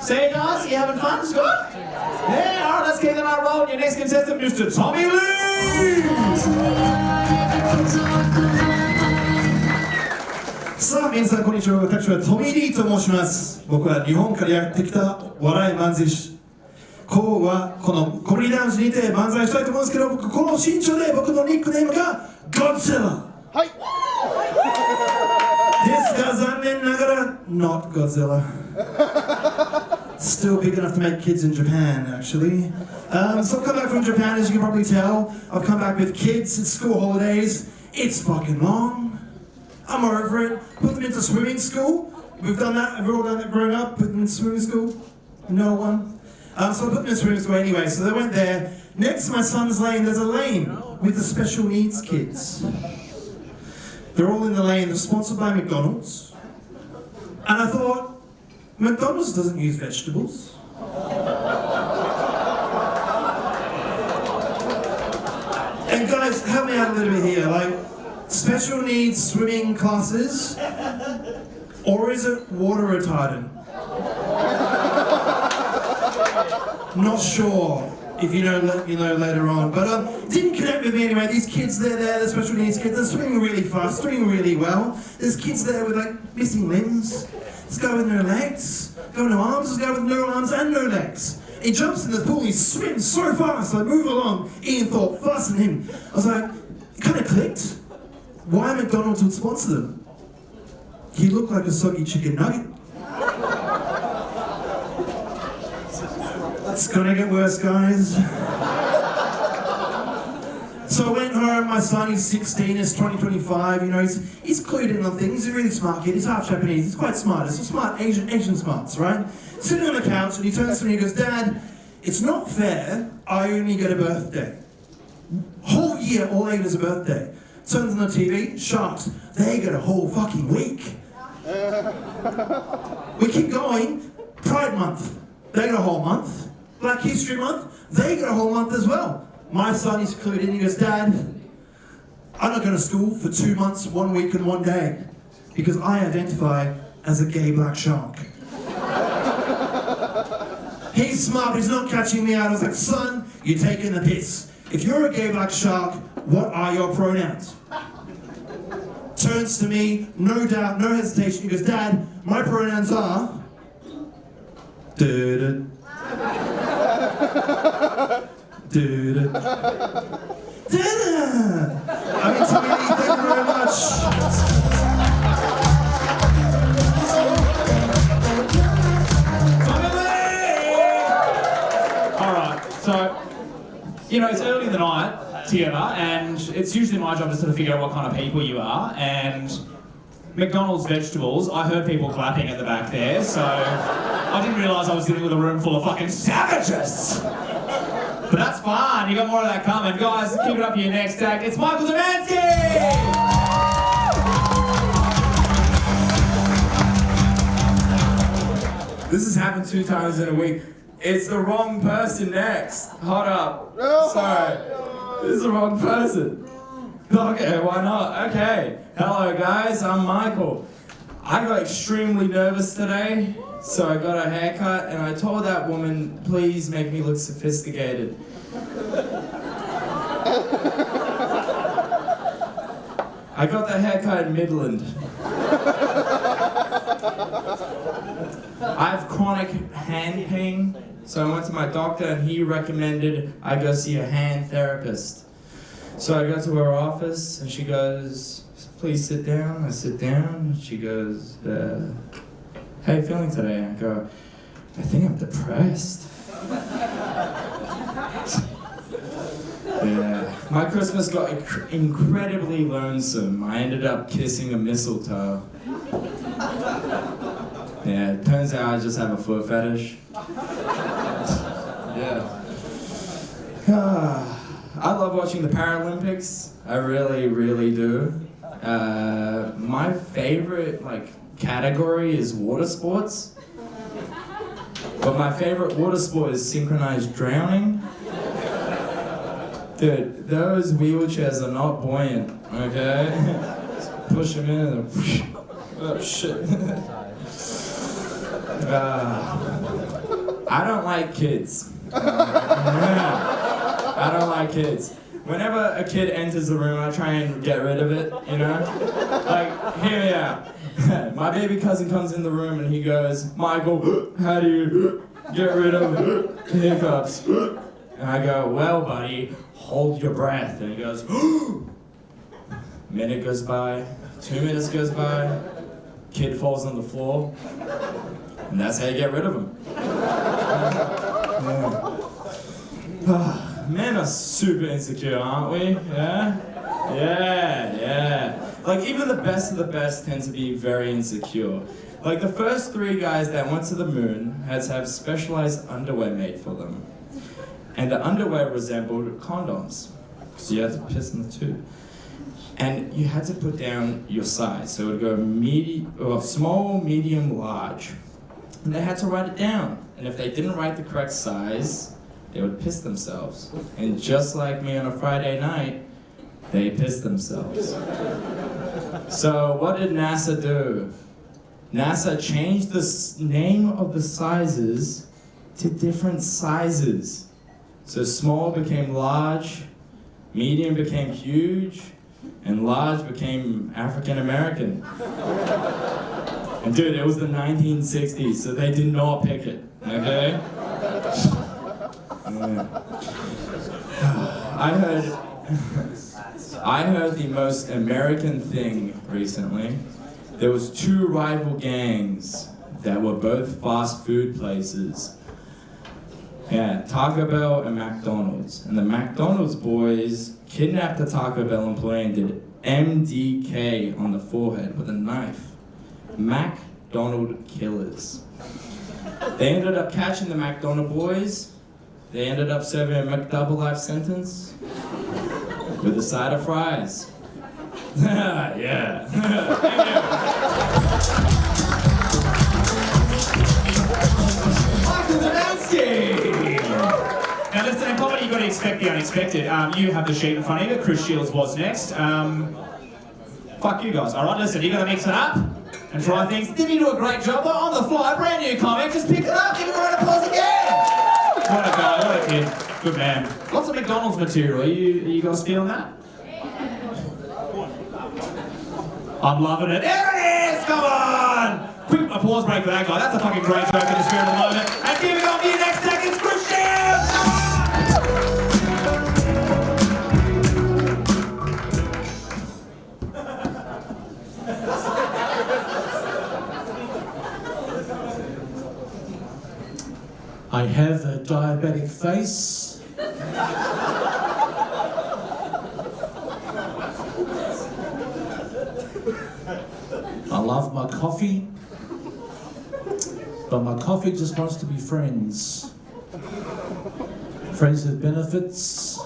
See guys, you having fun? It's good? Yeah, alright, let's keep the night rolling. Your next contestant, Mr. Tommy Lee! さあ皆さんこんにちは、私はトミー・リーと申します。僕は日本からやってきた笑い漫才師。今日はこのコメディラウンジにて漫才したいと思うんですけど、僕この身長で僕のニックネームがゴッツィラ。はい。ですが残念ながら not Godzilla. Still big enough to make kids in Japan, actually. So I've come back from Japan, as you can probably tell. I've come back with kids. It's school holidays. It's fucking long. I'm over it. Put them into swimming school. We've done that. Have we all done that growing up? Put them in swimming school? No one. So I put them in swimming school anyway. So they went there. Next to my son's lane, there's a lane with the special needs kids. They're all in the lane. They're sponsored by McDonald's. And I thought, McDonald's doesn't use vegetables. And guys, help me out a little bit here. Like, special needs swimming classes, or is it water retardant? Not sure. If you know, let me know later on. But didn't connect with me anyway. These kids, they're there, the special needs kids, they're swimming really fast, swimming really well. There's kids there with like missing limbs. This guy with no legs, guy with no arms, this guy with no arms and no legs. He jumps in the pool, he swims so fast, I move along. Ian thought, fasten him. I was like, it kind of clicked. Why McDonald's would sponsor them? He looked like a soggy chicken nugget. It's gonna get worse, guys. So I went home, my son, he's 16, it's 2025, you know, he's clued in on things, he's a really smart kid, he's half Japanese, he's quite smart, he's a smart Asian smarts, right? Sitting on the couch and he turns to me and he goes, Dad, it's not fair, I only get a birthday. Whole year, all I get is a birthday. Turns on the TV, sharks, they get a whole fucking week. We keep going, Pride Month, they get a whole month. Black History Month, they get a whole month as well. My son is clued in, he goes, Dad, I'm not going to school for 2 months, 1 week and 1 day because I identify as a gay black shark. He's smart, but he's not catching me out. I was like, son, you're taking the piss. If you're a gay black shark, what are your pronouns? Turns to me, no doubt, no hesitation, he goes, Dad, my pronouns are... Dude. Dude. Dada! I mean, Tommy Lee, thank you very much. Tommy Lee! Alright, so, you know, it's early in the night together, and it's usually my job to sort of figure out what kind of people you are, and McDonald's vegetables, I heard people clapping at the back there, so I didn't realise I was dealing with a room full of fucking savages! But that's fine, you got more of that coming. Guys, keep it up for your next act. It's Michael Demansky! This has happened 2 times in a week. It's the wrong person next. Hold up. Sorry. This is the wrong person. Okay, why not? Okay. Hello guys, I'm Michael. I got extremely nervous today, so I got a haircut and I told that woman, please make me look sophisticated. I got the haircut in Midland. I have chronic hand pain, so I went to my doctor and he recommended I go see a hand therapist. So I go to her office and she goes, please sit down. I sit down and she goes, how you feeling today? I go, I think I'm depressed. Yeah, my Christmas got incredibly lonesome. I ended up kissing a mistletoe. Yeah, it turns out I just have a foot fetish. Yeah. I love watching the Paralympics. I really, really do. My favorite category is water sports. But my favorite water sport is synchronized drowning. Dude, those wheelchairs are not buoyant, okay? Just push them in and oh shit. I don't like kids. I don't like kids. Whenever a kid enters the room, I try and get rid of it, you know? Like, hear me out. My baby cousin comes in the room and he goes, Michael, how do you get rid of hiccups? And I go, well, buddy, hold your breath. And he goes, minute goes by, 2 minutes goes by, kid falls on the floor, and that's how you get rid of him. Men are super insecure, aren't we? Yeah? Yeah. Like, even the best of the best tend to be very insecure. Like, the first 3 guys that went to the moon had to have specialized underwear made for them. And the underwear resembled condoms. So you had to piss in the tube. And you had to put down your size. So it would go small, medium, large. And they had to write it down. And if they didn't write the correct size, they would piss themselves. And just like me on a Friday night, they pissed themselves. So what did NASA do? NASA changed the name of the sizes to different sizes. So small became large, medium became huge, and large became African American. And dude, it was the 1960s, so they did not pick it, okay? Yeah. I heard the most American thing recently. There was 2 rival gangs that were both fast food places. Yeah, Taco Bell and McDonald's. And the McDonald's boys kidnapped the Taco Bell employee and did MDK on the forehead with a knife. McDonald killers. They ended up catching the McDonald boys. They ended up serving a McDouble life sentence with a side of fries. Yeah. Now listen, in comedy you've got to expect the unexpected. You have the sheet in front of you. Chris Shields was next. Fuck you guys. Alright, listen, you got to mix it up and try things. Didn't you do a great job though? On the fly, brand new comic. Just pick it up, give him a round of applause again. What a guy, what a kid. Good man. Lots of McDonald's material. Are you guys feeling that? I'm loving it. There it is! Come on! Quick applause break for that guy. That's a fucking great joke in the spirit of the moment. And here we go, for your next seconds, Chris Shields! I have a diabetic face. I love my coffee, but my coffee just wants to be friends. Friends with benefits,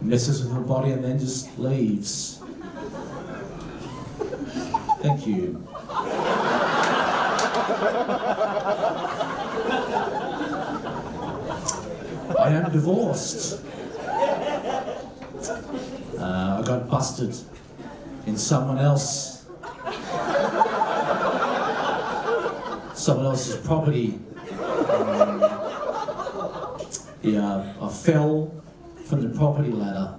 messes with my body and then just leaves. Thank you. I am divorced. I got busted in someone else's property. I fell from the property ladder,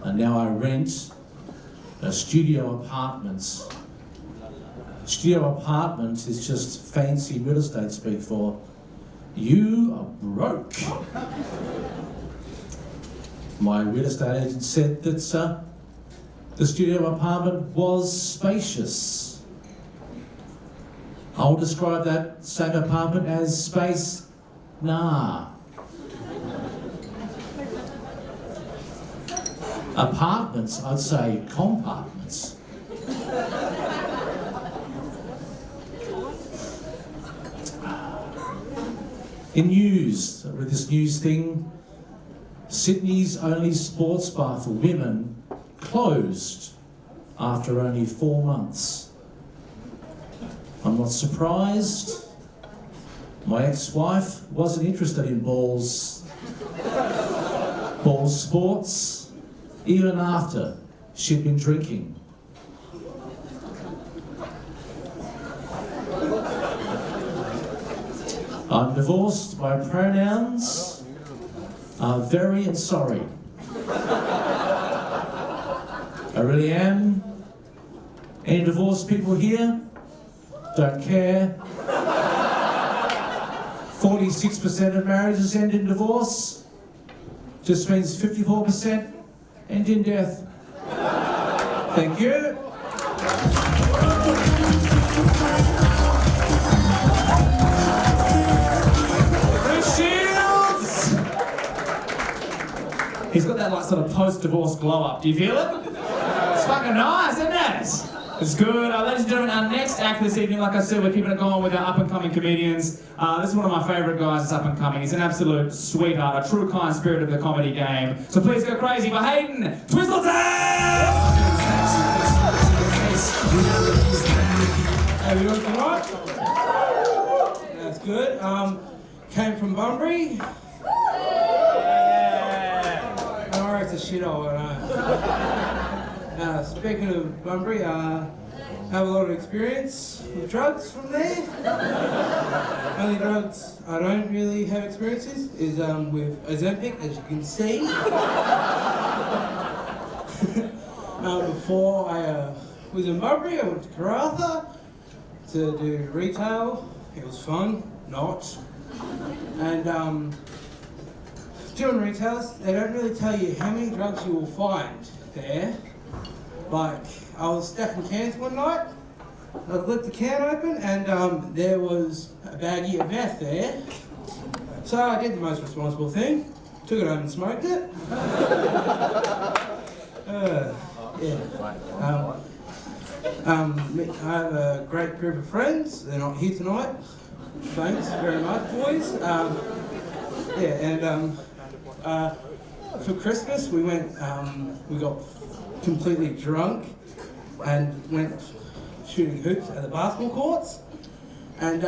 and now I rent a studio apartment. Studio apartment is just fancy real estate speak for you are broke. My real estate agent said that the studio apartment was spacious. I'll describe that same apartment as space. Nah. Apartments, I'd say compartments. In news, with this news thing, Sydney's only sports bar for women closed after only 4 months. I'm not surprised. My ex-wife wasn't interested in ball sports, even after she'd been drinking. I'm divorced. My pronouns are very and sorry. I really am. Any divorced people here? Don't care. 46% of marriages end in divorce. Just means 54% end in death. Thank you. He's got that like sort of post-divorce glow up. Do you feel it? It's fucking nice, isn't it? It's good. Ladies and gentlemen, our next act this evening, like I said, we're keeping it going with our up-and-coming comedians. This is one of my favourite guys that's up-and-coming. He's an absolute sweetheart, a true kind spirit of the comedy game. So please go crazy for Hayden Twistleton! How you doing tonight? That's good. Came from Bunbury. It's a shithole, I know. Speaking of Bunbury, I have a lot of experience with drugs from there. Only drugs I don't really have experiences is with Ozempic, as you can see. Before I was in Bunbury, I went to Karratha to do retail. It was fun, not. And doing retailers, they don't really tell you how many drugs you will find there. Like, I was stacking cans one night, I lit the can open, and there was a baggie of meth there. So I did the most responsible thing, took it home and smoked it. I have a great group of friends, they're not here tonight. Thanks very much, boys. For Christmas we went, we got completely drunk and went shooting hoops at the basketball courts. And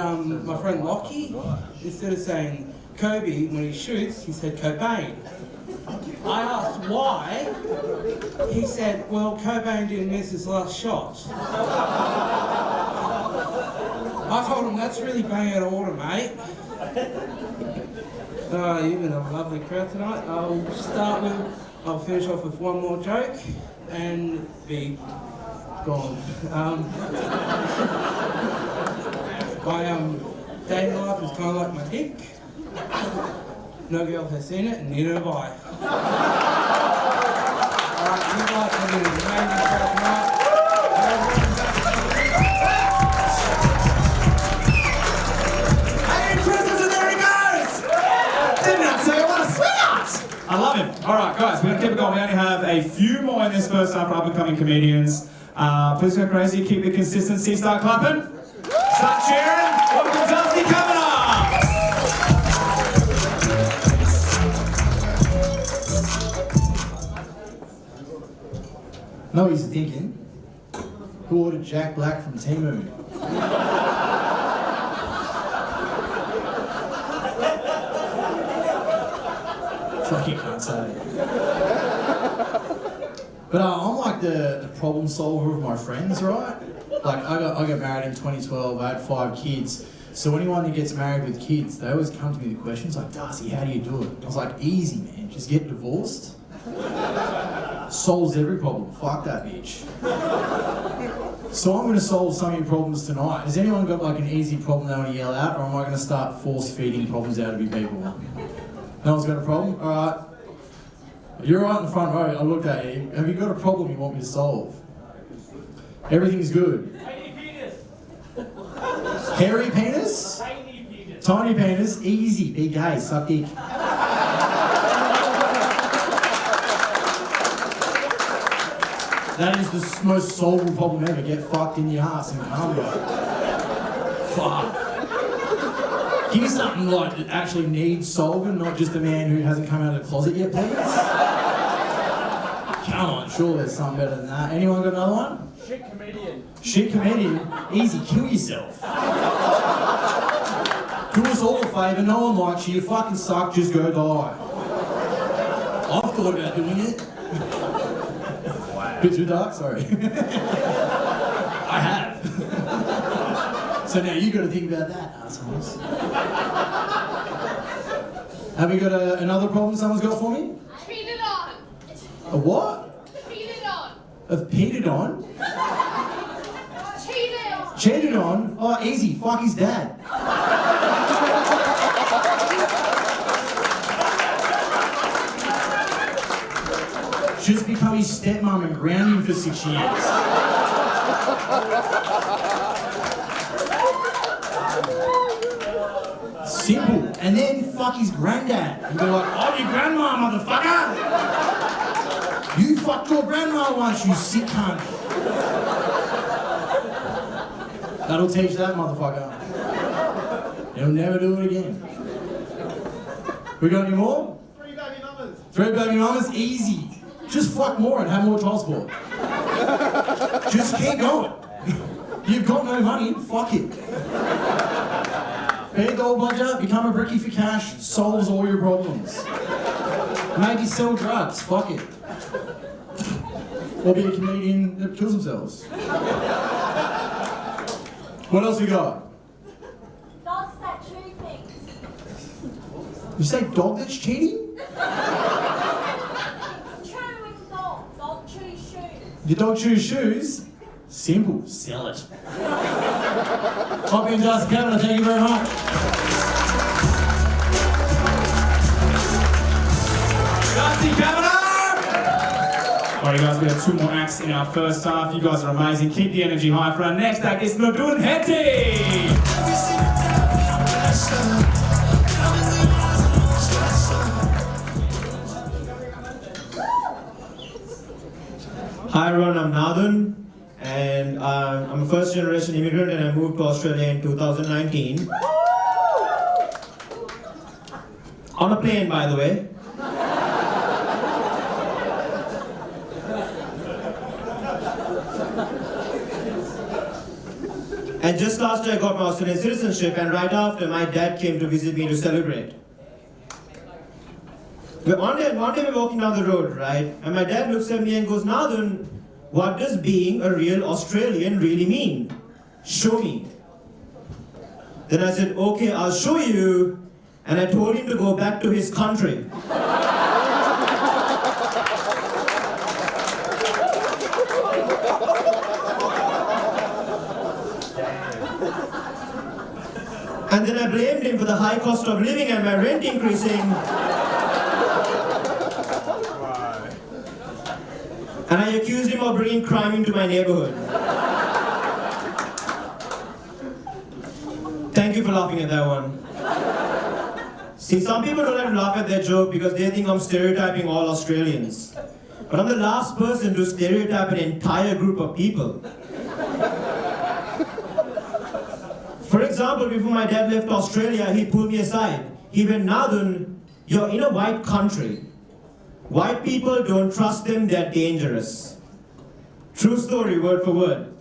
my friend Lockie, instead of saying Kobe when he shoots, he said Cobain. I asked why. He said, well, Cobain didn't miss his last shot. I told him, that's really bang out of order, mate. You've been a lovely crowd tonight. I'll finish off with one more joke and be gone. My dating life is kind of like my dick. No girl has seen it, and neither have I. Alright, you guys have been an amazing crowd tonight. I love him. All right, guys, we're going to keep it going. We only have a few more in this first half for up-and-coming comedians. Please go crazy, keep the consistency, start clapping, start cheering. Welcome to Dusty coming up. Know what you're thinking? Who ordered Jack Black from Temu? Fuck, you can't say. But I'm like the problem solver of my friends, right? Like I got married in 2012. I had 5 kids. So anyone who gets married with kids, they always come to me with questions like, Darcy, how do you do it? I was like, easy, man. Just get divorced. Solves every problem. Fuck that bitch. So I'm going to solve some of your problems tonight. Has anyone got like an easy problem they want to yell out, or am I going to start force-feeding problems out of you people? No one's got a problem? All right. You're right in the front row. I looked at you. Have you got a problem you want me to solve? Everything's good. Hairy penis? Tiny penis? Easy. Big gay. Suck dick. That is the most solvable problem ever. Get fucked in your ass and come back. Fuck. Give me something like that actually needs solving, not just a man who hasn't come out of the closet yet, please. Come on, sure there's something better than that. Anyone got another one? Shit comedian. Shit comedian? Easy, kill yourself. Do us all a favour, no one likes you, fucking suck, just go die. I've thought about doing it. Bit too dark, sorry. I have. So now you got to think about that, assholes. Have we got another problem someone's got for me? Cheated on. A what? Cheated on. Of peated on? Cheated. Cheated on? Oh, easy. Fuck his dad. Just become his stepmom and ground him for 6 years. Simple. And then fuck his granddad. And go like, I'm your grandma, motherfucker! You fucked your grandma once, you sick cunt. That'll teach that motherfucker. He'll never do it again. We got any more? 3 baby mamas. 3 baby mamas? Easy. Just fuck more and have more child support. Just keep going. You've got no money, fuck it. Pay the old budget, become a brickie for cash, solves all your problems. Maybe sell drugs, fuck it. Or be a comedian that kills themselves. What else we got? Dogs that chew things. You say dog that's cheating? Dog chews shoes. Your dog chews shoes? Simple, sell it. Copy and Darcy Kavanagh, thank you very much. Darcy Kavanagh! Alright guys, we have 2 more acts in our first half. You guys are amazing. Keep the energy high for our next act. It's Nadun Hetty! Hi everyone, I'm Nadun, and I'm a first generation immigrant and I moved to Australia in 2019. On a plane, by the way. And just last year I got my Australian citizenship, and right after my dad came to visit me to celebrate. One day we're walking down the road, right? And my dad looks at me and goes, Nadun, what does being a real Australian really mean? Show me. Then I said, okay, I'll show you. And I told him to go back to his country. And then I blamed him for the high cost of living and my rent increasing. And I accused him of bringing crime into my neighborhood. Thank you for laughing at that one. See, some people don't have to laugh at that joke because they think I'm stereotyping all Australians. But I'm the last person to stereotype an entire group of people. For example, before my dad left Australia, he pulled me aside. He went, Nadun, you're in a white country. White people don't trust them, they're dangerous. True story, word for word.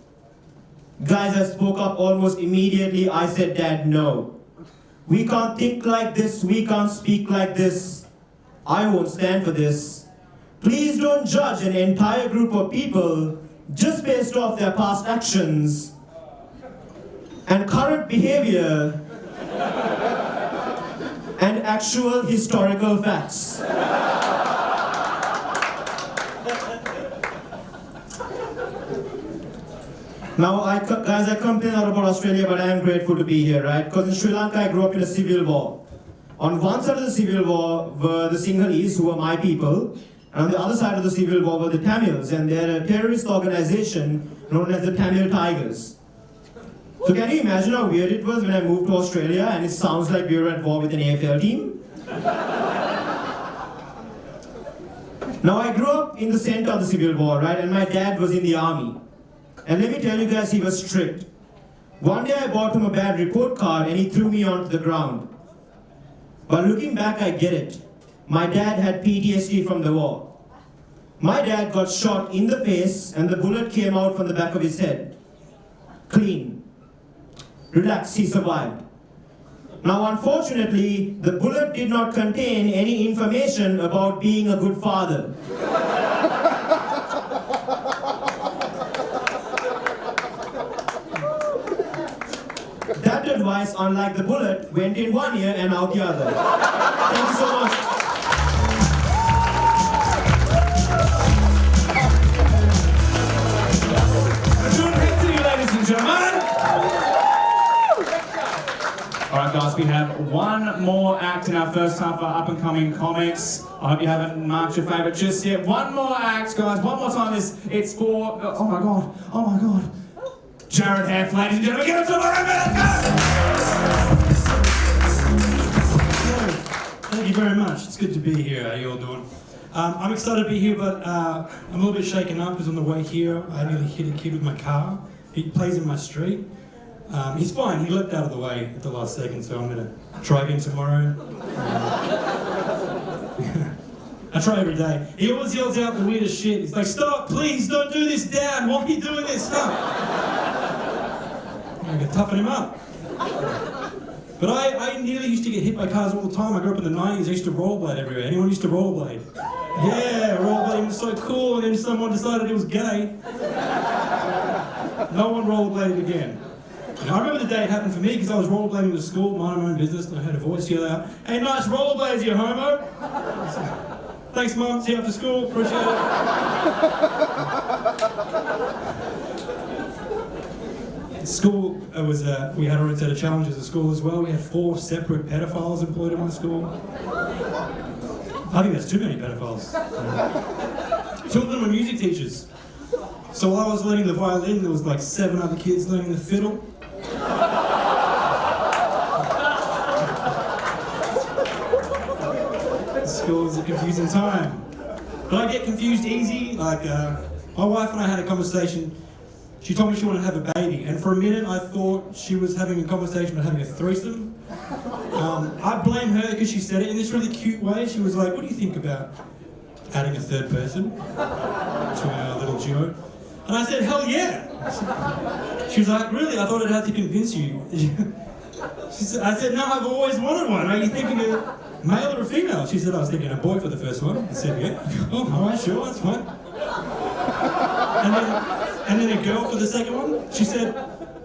Guys, I spoke up almost immediately. I said, Dad, no. We can't think like this, we can't speak like this. I won't stand for this. Please don't judge an entire group of people just based off their past actions and current behavior and actual historical facts. Now, guys, I complain a lot about Australia, but I am grateful to be here, right? Because in Sri Lanka, I grew up in a civil war. On one side of the civil war were the Sinhalese, who were my people, and on the other side of the civil war were the Tamils, and they're a terrorist organization known as the Tamil Tigers. So can you imagine how weird it was when I moved to Australia and it sounds like we were at war with an AFL team? Now, I grew up in the center of the civil war, right? And my dad was in the army. And let me tell you guys, he was strict. One day I bought him a bad report card and he threw me onto the ground. But looking back, I get it. My dad had PTSD from the war. My dad got shot in the face and the bullet came out from the back of his head. Clean. Relax, he survived. Now, unfortunately, the bullet did not contain any information about being a good father. That advice, unlike the bullet, went in one ear and out the other. Thank you so much. Ladies and gentlemen. Alright guys, we have one more act in our first half of our up-and-coming comics. I hope you haven't marked your favourite just yet. One more act, guys, one more time. It's for, oh my god. Jared Heff, ladies and gentlemen, give it to him, let's go! Thank you very much. It's good to be here. How you all doing? I'm excited to be here, but I'm a little bit shaken up because on the way here, I nearly hit a kid with my car. He plays in my street. He's fine. He leapt out of the way at the last second, so I'm going to try again tomorrow. I try every day. He always yells out the weirdest shit. He's like, stop, please, don't do this, Dad. Why are you doing this? Stop. I can toughen him up. But I nearly used to get hit by cars all the time. I grew up in the 90s. I used to rollerblade everywhere. Anyone used to rollerblade? Yeah, rollerblading was so cool, and then someone decided it was gay. No one rollerbladed again. And I remember the day it happened for me because I was rollerblading to school, minding my own business, and I heard a voice yell out, "Hey, nice rollerblades, you homo!" Thanks, Mum. See you after school. Appreciate it. At school, we had our own set of challenges at school as well. We had 4 separate pedophiles employed in my school. I think that's too many pedophiles. 2 of them were music teachers. So while I was learning the violin, there was like 7 other kids learning the fiddle. School is a confusing time. But I get confused easy. Like, my wife and I had a conversation. She told me she wanted to have a baby, and for a minute I thought she was having a conversation about having a threesome. I blame her because she said it in this really cute way. She was like, "What do you think about adding a third person to our little duo?" And I said, "Hell yeah!" She was like, "Really? I thought I'd have to convince you." I said, "No, I've always wanted one. Are you thinking a male or a female?" She said, "I was thinking a boy for the first one." I said, "Yeah." "Oh, all right, sure, that's fine." And then a girl for the second one. She said,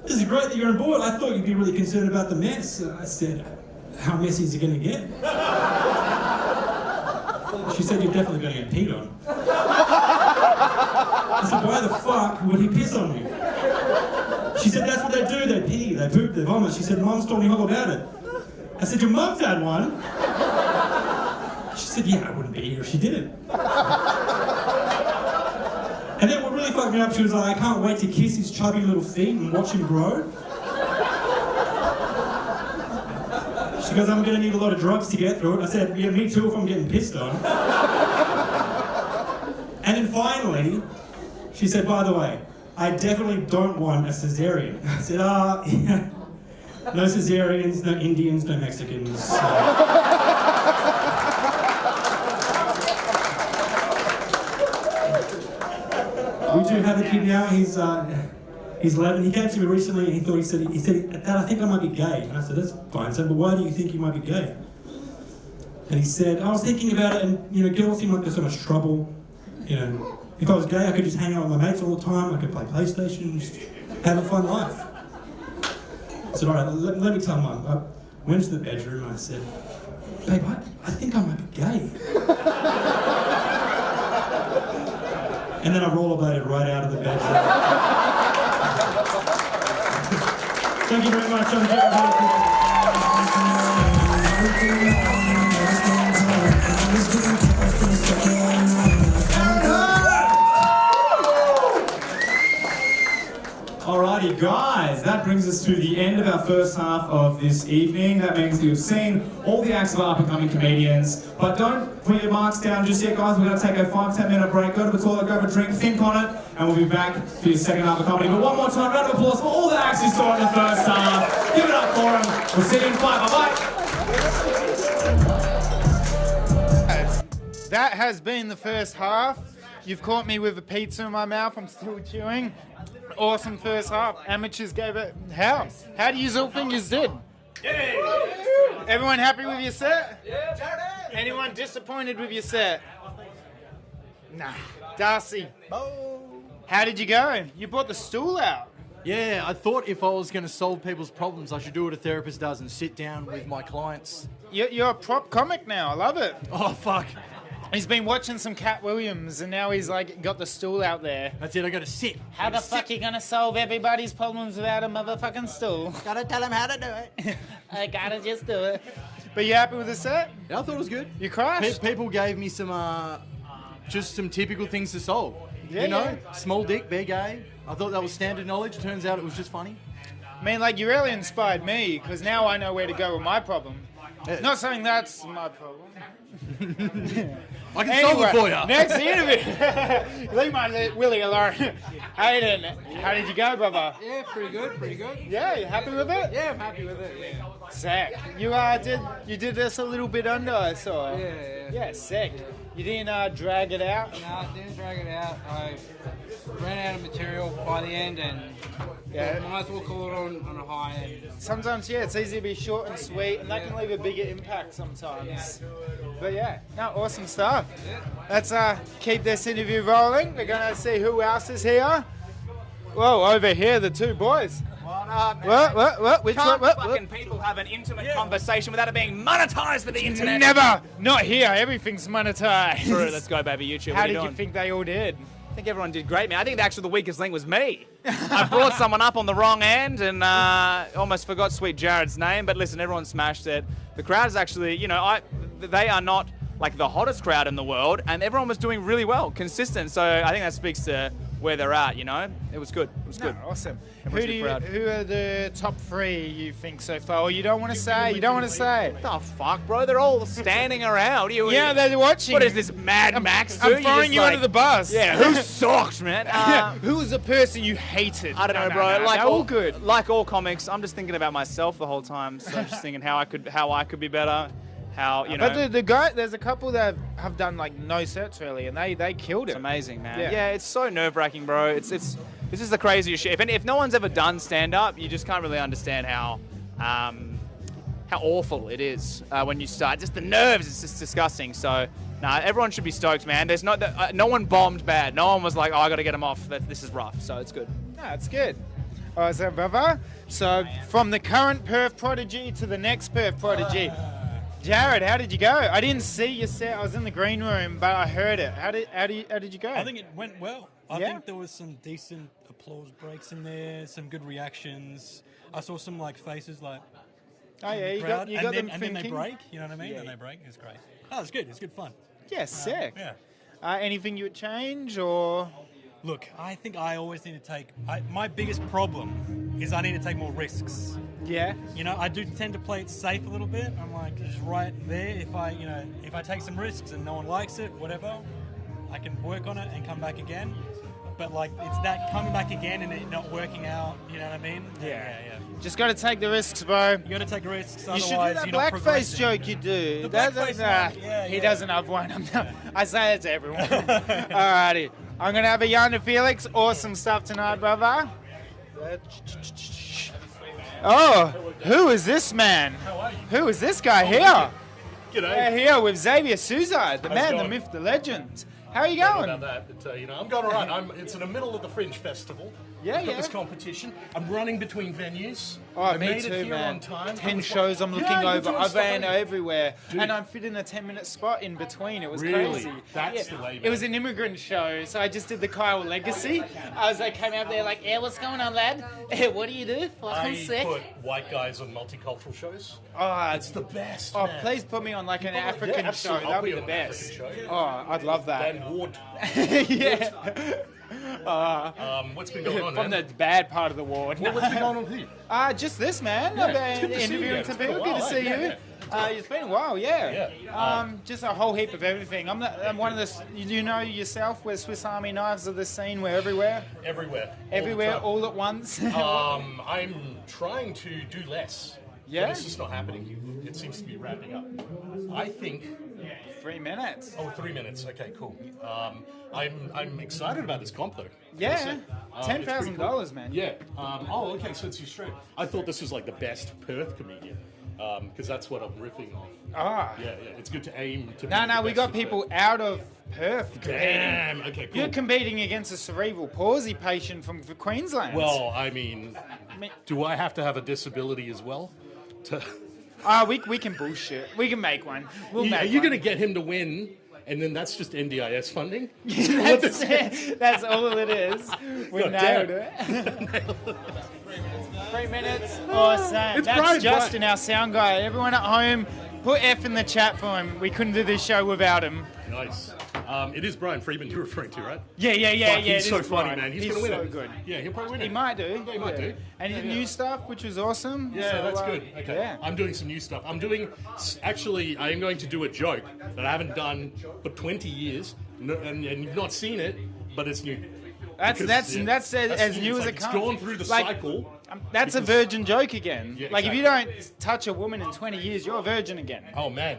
"This is great that you're on board. I thought you'd be really concerned about the mess." I said, "How messy is it going to get?" She said, "You're definitely going to get peed on." I said, "Why the fuck would he piss on me?" She said, "That's what they do. They pee, they poop, they vomit." She said, "Mum's told me all about it." I said, "Your mum's had one?" She said, "Yeah, I wouldn't be here if she didn't." And then what really fucked me up, she was like, "I can't wait to kiss his chubby little feet and watch him grow." She goes, "I'm gonna need a lot of drugs to get through it." I said, "Yeah, me too if I'm getting pissed on." And then finally, she said, "By the way, I definitely don't want a cesarean." I said, yeah. No cesareans, no Indians, no Mexicans. We do have a kid now. He's 11. He came to me recently and he said, "Dad, I think I might be gay." And I said, "That's fine, son, but why do you think you might be gay?" And he said, I was thinking about it, and girls seem like there's so much trouble. If I was gay, I could just hang out with my mates all the time. I could play PlayStation, just have a fun life. I said, all right, let me tell Mum. I went to the bedroom and I said, babe, I think I might be gay. And then I rollerbladed right out of the bedroom. Thank you very much. Alrighty guys, that brings us to the end of our first half of this evening. That means we've seen all the acts of our up-and-coming comedians. But don't put your marks down just yet, guys. We're going to take a 5-10 minute break, go to the toilet, grab a drink, think on it, and we'll be back for your second half of comedy. But one more time, round of applause for all the acts you saw in the first half. Give it up for them. We'll see you in 5. Bye-bye. That has been the first half. You've caught me with a pizza in my mouth. I'm still chewing. Awesome first half. Amateurs gave it. How do you all think you did? Yeah. Everyone happy with your set? Yeah. Anyone disappointed with your set? Nah. Darcy. How did you go? You brought the stool out. Yeah, I thought if I was going to solve people's problems, I should do what a therapist does and sit down with my clients. You're a prop comic now. I love it. Oh, fuck. He's been watching some Cat Williams and now he's like got the stool out there. That's it, I gotta sit. How the fuck you gonna solve everybody's problems without a motherfucking stool? Gotta tell him how to do it. I gotta just do it. But you happy with the set? Yeah, I thought it was good. You crashed? People gave me some, just some typical things to solve. Yeah, small dick, big gay. I thought that was standard knowledge. Turns out it was just funny. I mean, like, you really inspired me because now I know where to go with my problem. Yeah. Not saying that's my problem. I can solve it for you. Next interview. Leave my Willie alone. Hayden, how did you go, brother? Yeah, pretty good. Yeah, you happy with it? Yeah, I'm happy with it, yeah. Sick. You did this a little bit under, I saw. Yeah. Yeah, sick. You didn't drag it out? No, I didn't drag it out. I ran out of material by the end and might as well call it on a high end. Sometimes, it's easy to be short and sweet, and that can leave a bigger impact sometimes. But awesome stuff. Let's keep this interview rolling. We're going to see who else is here. Whoa, over here, the two boys. What up, man? What? Which Can't what? fucking people have an intimate conversation without it being monetized for the internet? Never. Not here. Everything's monetized. True, let's go, baby. YouTube. How did you think they all did? I think everyone did great, man. I think actually the weakest link was me. I brought someone up on the wrong end and almost forgot Sweet Jared's name. But listen, everyone smashed it. The crowd is actually, they are not like the hottest crowd in the world, and everyone was doing really well, consistent. So I think that speaks to where they're at. It was good. It was good. Awesome. Who Everyone's proud. are the top 3 you think so far? Or you don't want to say? You don't want to say? What the fuck, bro? They're all standing around. They're watching. What is this, Mad Max? I'm throwing you under the bus. Yeah, who sucks, man? Who was the person you hated? I don't know, bro. Like all good. Like all comics, I'm just thinking about myself the whole time. So I'm just thinking how I could be better. But the guy, there's a couple that have done like no sets really, and they killed it. It's amazing, man. Yeah, it's so nerve-wracking, bro. This is the craziest shit. If no one's ever done stand-up, you just can't really understand how awful it is when you start. Just the nerves, it's just disgusting. So, everyone should be stoked, man. There's no one bombed bad. No one was like, I got to get them off. This is rough. So it's good. No, it's good. All right, so brother. So from the current Perth prodigy to the next Perth prodigy. Jared, how did you go? I didn't see your set. I was in the green room, but I heard it. How did you go? I think it went well. I think there was some decent applause breaks in there, some good reactions. I saw some faces Oh yeah, you crowd, got them and thinking. then they break. You know what I mean? Yeah. And they break. It's great. Oh, it's good. It's good fun. Yeah, sick. Yeah. Anything you would change or? Look, I think I always need to take. My biggest problem is I need to take more risks. Yeah. I do tend to play it safe a little bit. I'm like just right there. If I take some risks and no one likes it, whatever, I can work on it and come back again. But it's that coming back again and it not working out. You know what I mean? Yeah. Just got to take the risks, bro. You got to take risks. You should do that blackface joke you do. The blackface one. He doesn't have one. I say it to everyone. Alrighty. I'm going to have a yarn to Felix. Awesome stuff tonight, brother. Oh, who is this man? Who is this guy here? We're here with Xavier Suzard, the man, the myth, the legend. How are you going? About that, but I'm going all right. It's in the middle of the Fringe Festival. Yeah, I've got this competition. I'm running between venues. Oh, I me made too, it here man. on time. 10 shows I'm looking you're over. doing I've stuff, ran aren't you? everywhere. Dude. And I'm fit in a 10-minute spot in between. It was Really? crazy. That's the way, It man. was an immigrant show, so I just did the Kyle Legacy. I was like, came out there like, yeah, what's going on, lad? What do you do? Fucking I sick. put white guys on multicultural shows. Oh, it's the best. Oh, man. please put me on like an Yeah, African show. absolutely. That I'll would be put the you on an best. African show. Oh, I'd love that. Dan Ward. Yeah. What's been going on, From man? the bad part of the ward. Well, what's been going on here? Just this, man. Yeah, I've it's good been to see you interviewing again. some It's been a people. Good to while, see yeah, you. It's been a while, yeah. Yeah. Just a whole heap of everything. I'm one of the. You know yourself, we're Swiss Army knives of the scene. We're everywhere. Everywhere. Everywhere, All all at once. the time. I'm trying to do less. Yeah? But it's just not happening. It seems to be ramping up. I think 3 minutes. Oh, 3 minutes. Okay, cool. I'm excited about this comp though. Yeah. $10,000, $10,000, man. Yeah. Okay, so it's Australia. I thought this was like the best Perth comedian because that's what I'm riffing off. Ah. Yeah. It's good to aim to. No, be the we best got of people Perth. out of Perth competing. Damn. Okay, cool. You're competing against a cerebral palsy patient from Queensland. Well, I mean, do I have to have a disability as well? We can bullshit. We can make one. We'll Are make you one. going to get him to win? And then that's just NDIS funding? That's all it is. We God nailed damn. it. 3 minutes. Awesome. It's That's Brian, Justin, our sound guy. Everyone at home, put F in the chat for him. We couldn't do this show without him. Nice. It is Brian Friedman you're referring to, right? Yeah. Fuck, It he's so is funny, Brian. man. He's going to win so it. good. Yeah, he'll probably win it. He might do. Yeah, he might do. And he did Yeah. new stuff, which was awesome. Yeah, So, that's good. Okay. Yeah. I'm doing some new stuff. Actually, I am going to do a joke that I haven't done for 20 years, and you've not seen it, but it's new. That's as new It's as it it's comes. gone through the cycle. That's a because- virgin joke again. Yeah, like if you exactly. don't touch a woman in 20 years, you're a virgin again. Oh, man.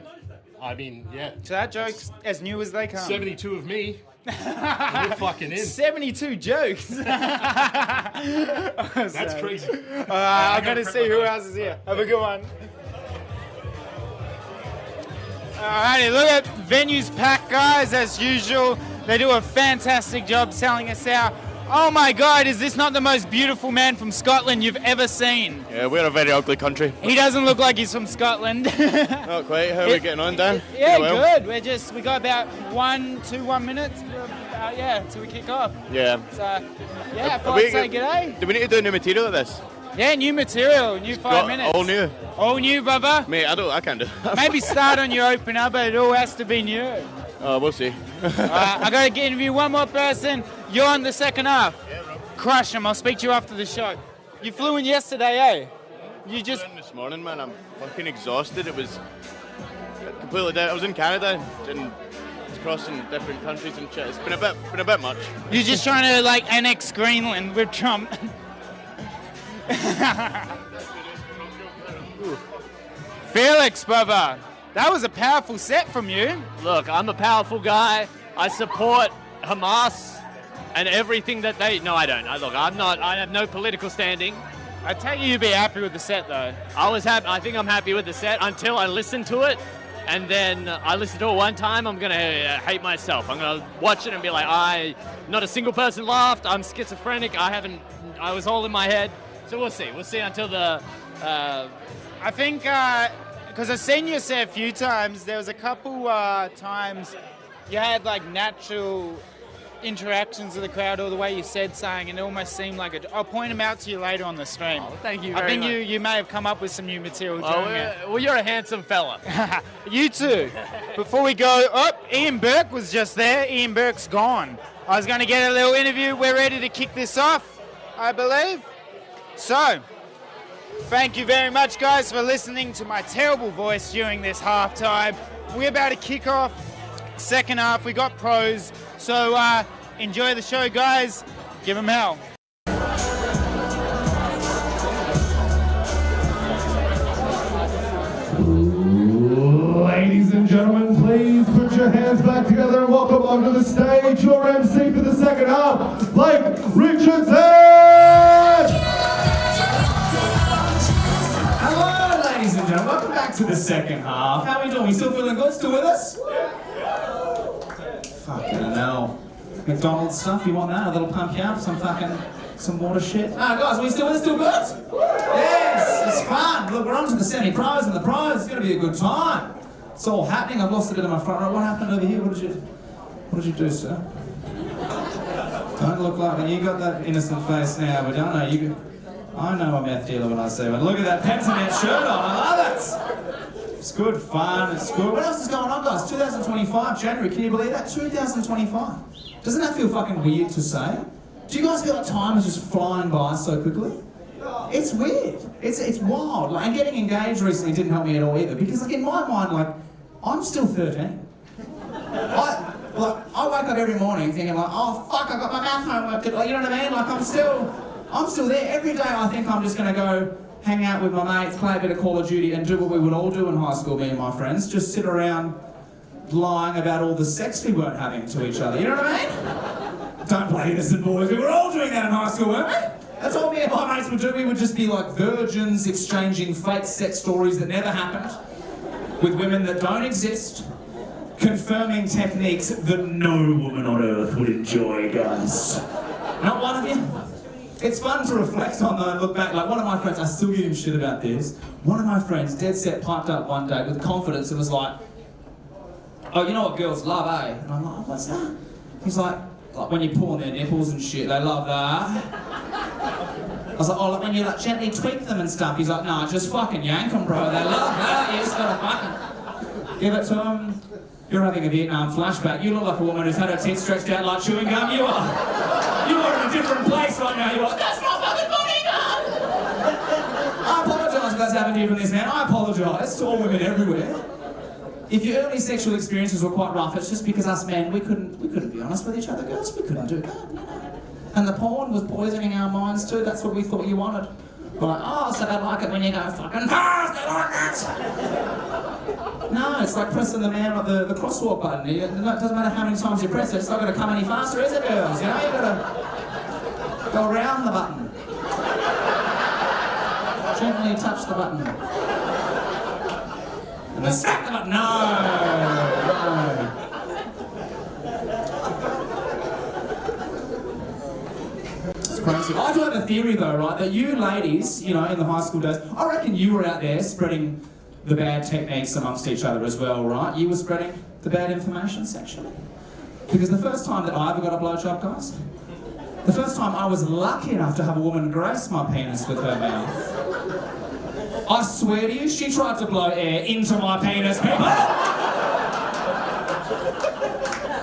I mean, yeah. So that joke's as new as they come. 72 of me. We're fucking in. 72 jokes. That's crazy. I gotta see who else is here. Have a good one. Alrighty, look at venues packed, guys, as usual. They do a fantastic job selling us out. Oh my God, is this not the most beautiful man from Scotland you've ever seen? Yeah, we're a very ugly country. He doesn't look like he's from Scotland. Not quite. How are we getting on, Dan? Yeah, Doing well? good. We got about 1 minutes. Till we kick off. Yeah. So, yeah, I Are thought we I'd say go- g'day. Do we need to do new material at this? Yeah, new material, new 5 Got minutes. all new. All new, brother. Mate, I can't do that. Maybe start on your opener, but it all has to be new. We'll see. I got to interview one more person. You're on the second half. Crush him. I'll speak to you after the show. You flew in yesterday, eh? You just... This morning, man, I'm fucking exhausted. It was completely dead. I was in Canada and crossing different countries and shit. It's been a bit much. You're just trying to like annex Greenland with Trump. Felix, brother, that was a powerful set from you. Look, I'm a powerful guy. I support Hamas and everything that they... No, I don't. I have no political standing. I take you'd be happy with the set, though. I think I'm happy with the set until I listen to it. And then I listened to it one time, I'm going to hate myself. I'm going to watch it and be like, not a single person laughed. I'm schizophrenic. I was all in my head. So we'll see. We'll see until the... I think, because I've seen you say a few times, there was a couple times you had like natural interactions with the crowd or the way you said something, and it almost seemed like I'll point them out to you later on the stream. Oh, thank you I very think much. you may have come up with some new material during it. Well, you're a handsome fella. You too. Before we go, Ian Burke was just there. Ian Burke's gone. I was going to get a little interview. We're ready to kick this off, I believe. So, thank you very much, guys, for listening to my terrible voice during this halftime. We're about to kick off second half. We got pros. So, enjoy the show, guys. Give them hell. Ladies and gentlemen, please put your hands back together and welcome onto the stage your MC for the second half, Blake Richardson! Hello, ladies and gentlemen. Welcome back to the second half. How are we doing? We still feeling good? Still with us? Fucking hell. McDonald's stuff, you want that? A little pump you up? Some water shit? Ah, guys, are we still with us? Still good? Yes, it's fun. Look, we're on to the semi-pros and the pros. It's going to be a good time. It's all happening. I've lost a bit of my front row. What happened over here? What did you do, sir? Don't look like it. You got that innocent face now, but don't know. I know a meth dealer when I see one. Look at that Pentanet shirt on. I love it. It's good fun. It's good. What else is going on, guys? 2025, January. Can you believe that? 2025. Doesn't that feel fucking weird to say? Do you guys feel like time is just flying by so quickly? It's weird. It's wild. Like, and getting engaged recently didn't help me at all either, because like in my mind, like, I'm still 13. I wake up every morning thinking like, oh fuck, I got my math homework to do. You know what I mean? Like I'm still there. Every day I think I'm just gonna go hang out with my mates, play a bit of Call of Duty, and do what we would all do in high school, me and my friends. Just sit around lying about all the sex we weren't having to each other. You know what I mean? Don't play innocent boys. We were all doing that in high school, weren't we? That's all me and my mates would do. We would just be like virgins exchanging fake sex stories that never happened with women that don't exist, confirming techniques that no woman on earth would enjoy, guys. Not one of you? It's fun to reflect on though and look back. Like one of my friends, I still give him shit about this. One of my friends, dead set, piped up one day with confidence and was like, oh, you know what girls love, eh? And I'm like, oh, what's that? He's like when you pull on their nipples and shit, they love that. I was like, oh, like when you like gently tweak them and stuff. He's like, no, just fucking yank them, bro. They love that. You just gotta fucking give it to them. You're having a Vietnam flashback. You look like a woman who's had her teeth stretched out like chewing gum. You are in a different place right now. You are, that's not fucking funny, man. I apologise if that's happened to you from this man. I apologise to all women everywhere. If your early sexual experiences were quite rough, it's just because us men, we couldn't be honest with each other, girls. We couldn't do that, you know. And the porn was poisoning our minds too. That's what we thought you wanted. We're like, oh, so they like it when you go fucking fast. They like that. No, it's like pressing the man on the crosswalk button. It doesn't matter how many times you press it. It's not going to come any faster, is it, girls? You know, you got to go around the button. Gently touch the button. And then smack the button. No. Crazy. I do have a theory though, right, that you ladies, you know, in the high school days, I reckon you were out there spreading the bad techniques amongst each other as well, right? You were spreading the bad information sexually. Because the first time that I ever got a blowjob, guys, the first time I was lucky enough to have a woman grace my penis with her mouth, I swear to you, she tried to blow air into my penis, people!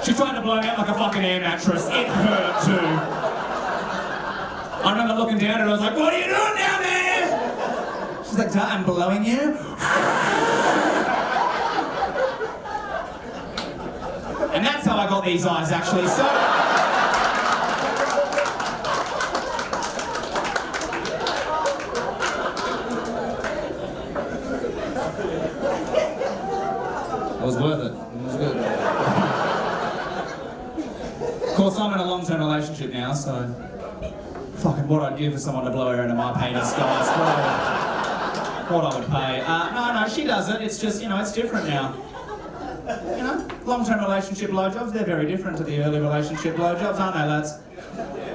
She tried to blow me out like a fucking air mattress. It hurt too. I remember looking down at her, I was like, what are you doing down there? She's like, I'm blowing you. And that's how I got these eyes, actually, so... It was worth it. It was good. Of course, I'm in a long-term relationship now, so... Fucking what I'd give for someone to blow air into my penis, guys. What I would pay. No, she doesn't. It's just, you know, it's different now. You know, long-term relationship blowjobs, they're very different to the early relationship blowjobs, aren't they, lads?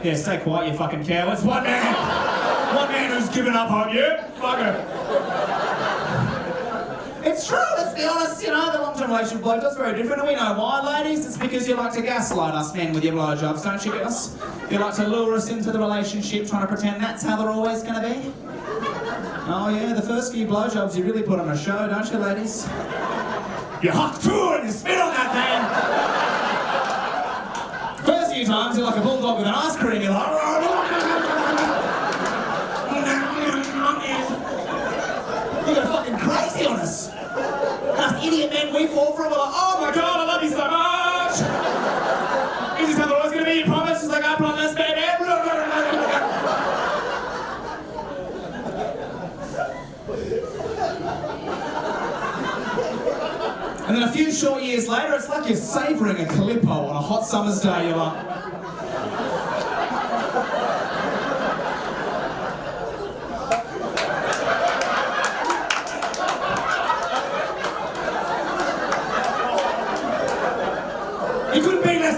Yeah, stay quiet, you fucking cowards. One man who's given up on you. Fucker. It's true, let's be honest, you know, the long-term relationship blowjob's very different, and we know why, ladies. It's because you like to gaslight us men with your blowjobs, don't you, girls? You like to lure us into the relationship, trying to pretend that's how they're always going to be. Oh yeah, the first few blowjobs you really put on a show, don't you, ladies? You huck through and you spit on that thing. First few times you're like a bulldog with an ice cream, you're like... You go fucking crazy on us. Us idiot men we fall for, we're like, oh my god, I love you so much. Is this how they're always going to be? You promise? She's like, I promise, baby. And then a few short years later, it's like you're savouring a Calippo on a hot summer's day. You're like...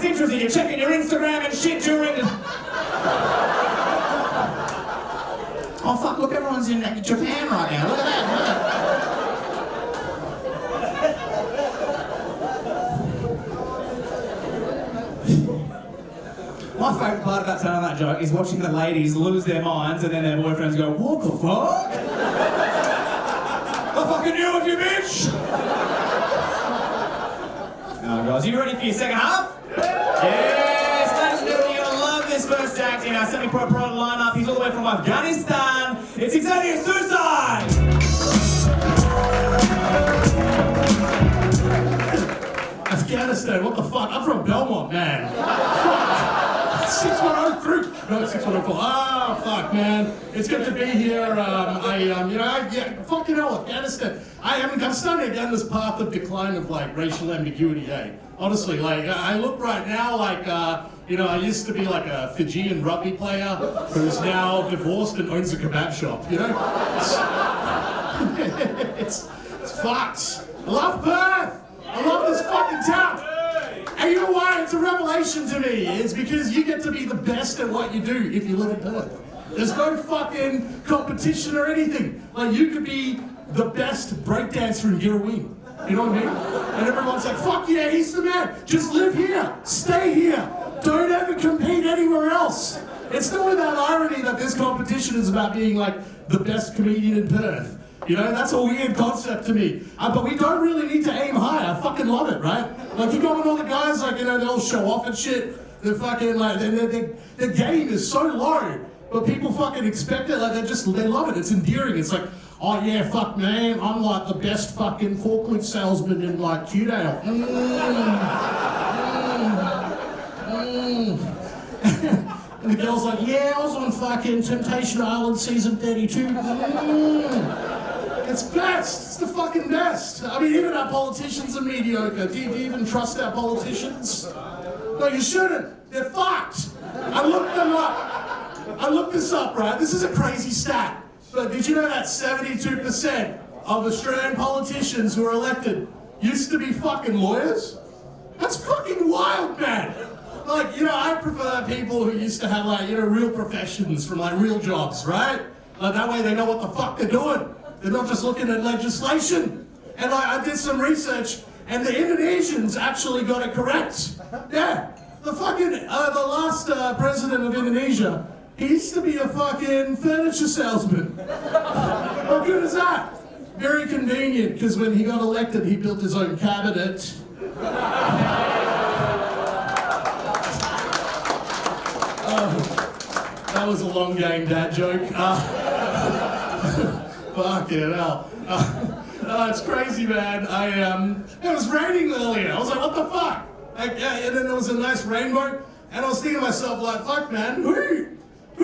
best interest in you checking your Instagram and shit during the... Oh fuck, look, everyone's in Japan right now. Look at that, look at that. My favourite part about telling that joke is watching the ladies lose their minds and then their boyfriends go, what the fuck? I fucking knew it, you bitch! Now, guys, you ready for your second half? Yes, ladies and gentlemen, you're gonna love this first act in our semi-pro pro lineup. He's all the way from Afghanistan. It's Xavier Suicide! Afghanistan, what the fuck? I'm from Belmont, man. Fuck. 6103. No, 6104. Ah, fuck, man. It's good to be here. Fucking hell, Afghanistan. I'm starting to get on this path of decline of like racial ambiguity, eh? Honestly, like I look right now like I used to be like a Fijian rugby player who's now divorced and owns a kebab shop. You know, it's fucked. I love Perth. I love this fucking town. And you know why? It's a revelation to me. It's because you get to be the best at what you do if you live in Perth. There's no fucking competition or anything. Like, you could be the best breakdancer in Girraween. You know what I mean? And everyone's like, fuck yeah, he's the man. Just live here. Stay here. Don't ever compete anywhere else. It's not without irony that this competition is about being like the best comedian in Perth. You know, that's a weird concept to me. But we don't really need to aim high. I fucking love it, right? Like, you go with all the guys, like, you know, they all show off and shit. They're fucking, like, their game is so low, but people fucking expect it. Like, they love it. It's endearing. It's like, oh yeah, fuck man, I'm like the best fucking forklift salesman in, like, Showdown. And the girl's like, yeah, I was on fucking Temptation Island season 32. It's best. It's the fucking best. I mean, even our politicians are mediocre. Do you even trust our politicians? No, you shouldn't. They're fucked. I looked them up. I looked this up, right? This is a crazy stat. But did you know that 72% of Australian politicians who are elected used to be fucking lawyers? That's fucking wild, man. Like, you know, I prefer people who used to have, like, you know, real professions from, like, real jobs, right? Like, that way they know what the fuck they're doing. They're not just looking at legislation. And I did some research, and the Indonesians actually got it correct. Yeah, the fucking, the last president of Indonesia, he used to be a fucking furniture salesman. How good is that? Very convenient, because when he got elected, he built his own cabinet. That was a long game, dad joke. Fucking hell. It's crazy, man. It was raining earlier. I was like, what the fuck? And then there was a nice rainbow, and I was thinking to myself, like, fuck, man, who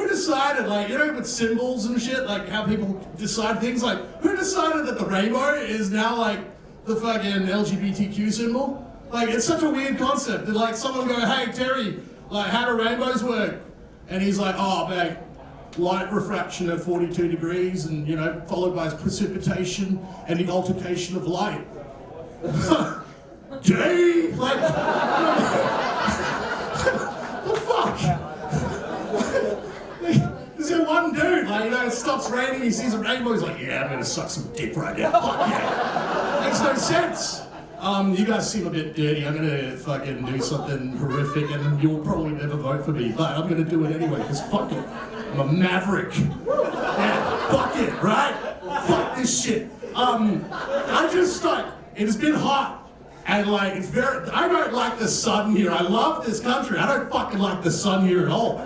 decided, like, you know, with symbols and shit, like how people decide things, like, who decided that the rainbow is now, like, the fucking LGBTQ symbol? Like, it's such a weird concept that, like, someone go, hey, Terry, like, how do rainbows work? And he's like, oh, mate, light refraction at 42 degrees and, you know, followed by precipitation and the altercation of light. Gay? Like, what the fuck? There's that one dude, like, you know, it stops raining, he sees a rainbow, he's like, yeah, I'm gonna suck some dick right now. Fuck yeah. Makes no sense. You guys seem a bit dirty. I'm gonna fucking do something horrific and you'll probably never vote for me, but I'm gonna do it anyway, because fuck it. I'm a maverick. Yeah, fuck it, right? Fuck this shit. I just like, it has been hot and like, it's very, I don't like the sun here. I love this country. I don't fucking like the sun here at all.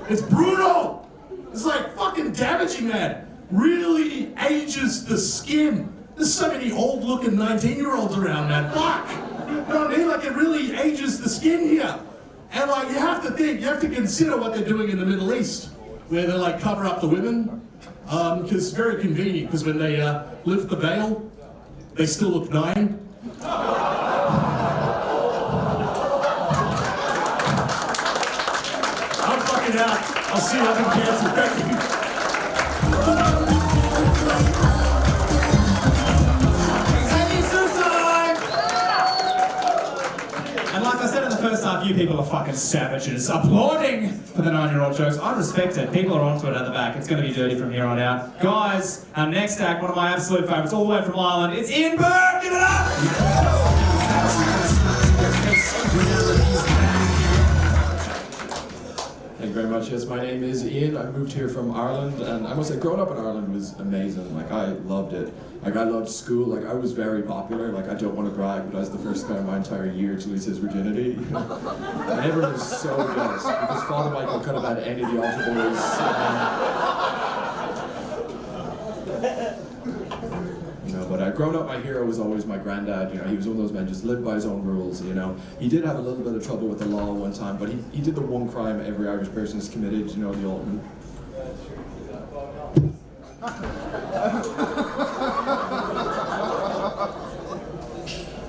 It's brutal. It's like fucking damaging, man. Really ages the skin. There's so many old-looking 19-year-olds around, man. Fuck! You know what I mean? Like, it really ages the skin here. And, like, you have to think, you have to consider what they're doing in the Middle East, where they, like, cover up the women. Because it's very convenient, because when they lift the veil, they still look 9. I'm fucking out. I'll see you up in Cancer. Thank you. And like I said in the first half, you people are fucking savages. Applauding for the 9-year-old jokes. I respect it. People are onto it at the back. It's going to be dirty from here on out. Guys, our next act, one of my absolute favourites, all the way from Ireland, it's Ian Burke. Give it up! Thank you very much. Yes, my name is Ian. I moved here from Ireland, and I must say, growing up in Ireland was amazing. Like, I loved it. Like, I loved school. Like, I was very popular. Like, I don't want to brag, but I was the first guy in my entire year to lose his virginity. And everyone was so jealous, because Father Michael could have had any of the altar boys. You know, but growing up, my hero was always my granddad. You know, he was one of those men just lived by his own rules. You know, he did have a little bit of trouble with the law one time, but he did the one crime every Irish person has committed. You know, the ultimate.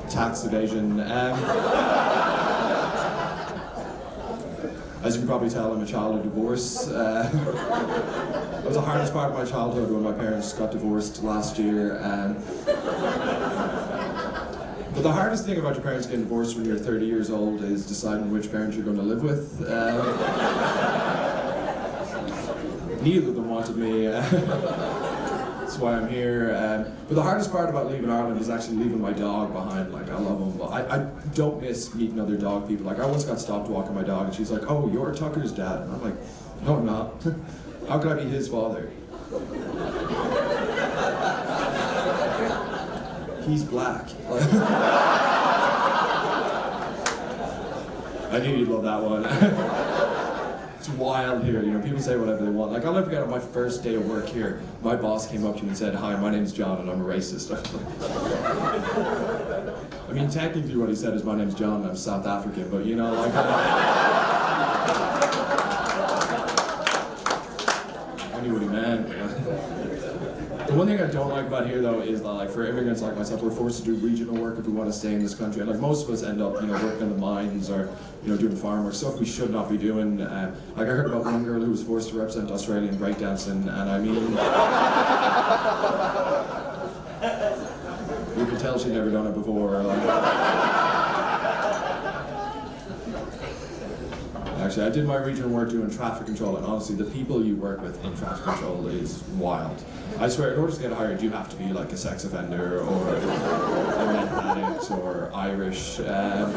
Tax evasion. As you can probably tell, I'm a child of divorce. It was the hardest part of my childhood when my parents got divorced last year. But the hardest thing about your parents getting divorced when you're 30 years old is deciding which parent you're going to live with. Neither of them wanted me. That's why I'm here. But the hardest part about leaving Ireland is actually leaving my dog behind. Like, I love him, but I don't miss meeting other dog people. Like, I once got stopped walking my dog, and she's like, "Oh, you're Tucker's dad." And I'm like, "No, I'm not. How could I be his father?" He's black. I knew you'd love that one. It's wild here, you know, people say whatever they want. Like, I'll never forget on my first day of work here, my boss came up to me and said, "Hi, my name's John and I'm a racist." I mean, technically what he said is, "My name's John and I'm South African," but you know, like... I knew what he meant. The one thing I don't like about here, though, is that, like, for immigrants like myself, we're forced to do regional work if we want to stay in this country. And, like, most of us end up, you know, working in the mines or, you know, doing farm work, stuff we should not be doing. Like, I heard about one girl who was forced to represent Australian breakdancing, and I mean... you could tell she'd never done it before. Like... Actually, I did my regional work doing traffic control, and honestly, the people you work with in traffic control is wild. I swear, in order to get hired, you have to be like a sex offender, or a meth addict, or Irish. You know,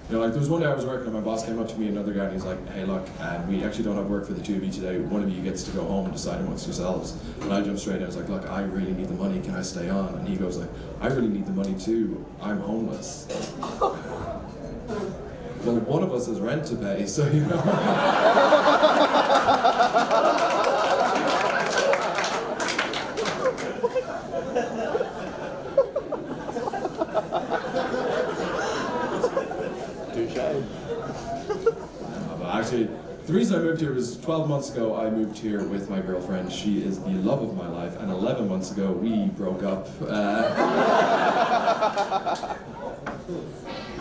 like, there was one day I was working, and my boss came up to me, another guy, and he's like, "Hey, look, we actually don't have work for the two of you today. One of you gets to go home and decide amongst yourselves." And I jumped straight in. I was like, "Look, I really need the money. Can I stay on?" And he goes like, "I really need the money too. I'm homeless." Well, one of us has rent to pay, so you know. But actually, the reason I moved here was 12 months ago. I moved here with my girlfriend. She is the love of my life, and 11 months ago we broke up.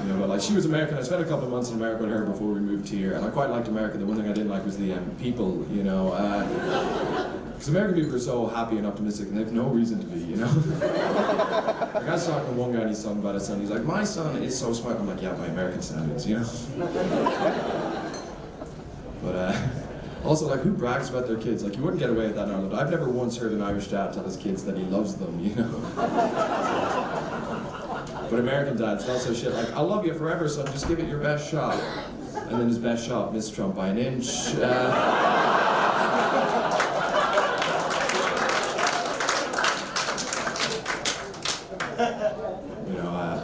You know, but like, she was American. I spent a couple of months in America with her before we moved here, and I quite liked America. The one thing I didn't like was the people, you know, because American people are so happy and optimistic, and they have no reason to be, you know. Like, I was talking to one guy, and he's talking about his son. He's like, "My son is so smart." I'm like, "Yeah, by American standards, you know." But also, like, who brags about their kids? Like, you wouldn't get away with that in Ireland. I've never once heard an Irish dad tell his kids that he loves them, you know. But American dads, they'll say shit like, "I love you forever, son, just give it your best shot." And then his best shot missed Trump by an inch. You know,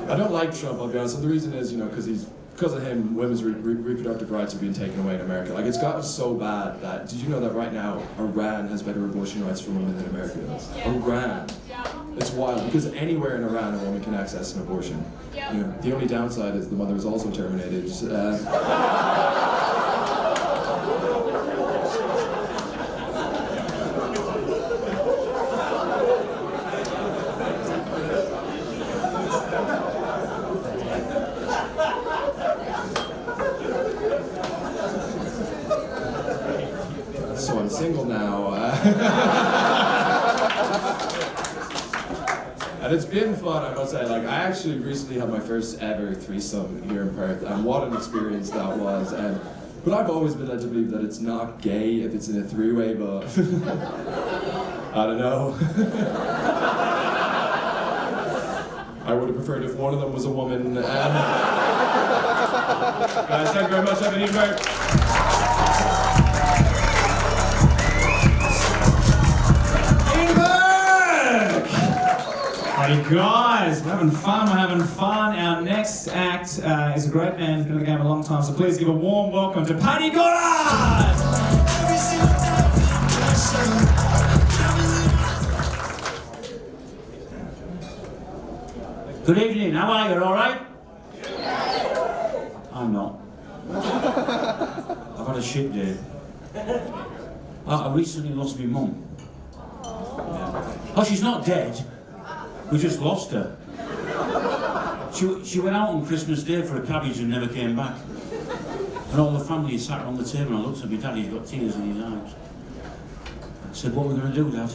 I don't like Trump, I'll be honest. And the reason is, you know, because of him, women's reproductive rights are being taken away in America. Like, it's gotten so bad that, did you know that right now, Iran has better abortion rights for women than America does? Iran. It's wild, because anywhere in Iran a woman can access an abortion. You know, the only downside is the mother is also terminated. So I'm single now. And And it's been fun, I must say. Like, I actually recently had my first ever threesome here in Perth, and what an experience that was. But I've always been led to believe that it's not gay if it's in a three-way, but I don't know. I would have preferred if one of them was a woman. Guys, thank you very much. Have a good night. Hey guys, we're having fun, Our next act is a great man who's been in the game a long time, so please give a warm welcome to Paddy Goddard! Good evening, how are you? All right? I'm not. I've had a shit day. I recently lost my mum. Oh, she's not dead. We just lost her. She went out on Christmas Day for a cabbage and never came back. And all the family sat around the table and I looked at my dad, he's got tears in his eyes. I said, what are we going to do, Dad?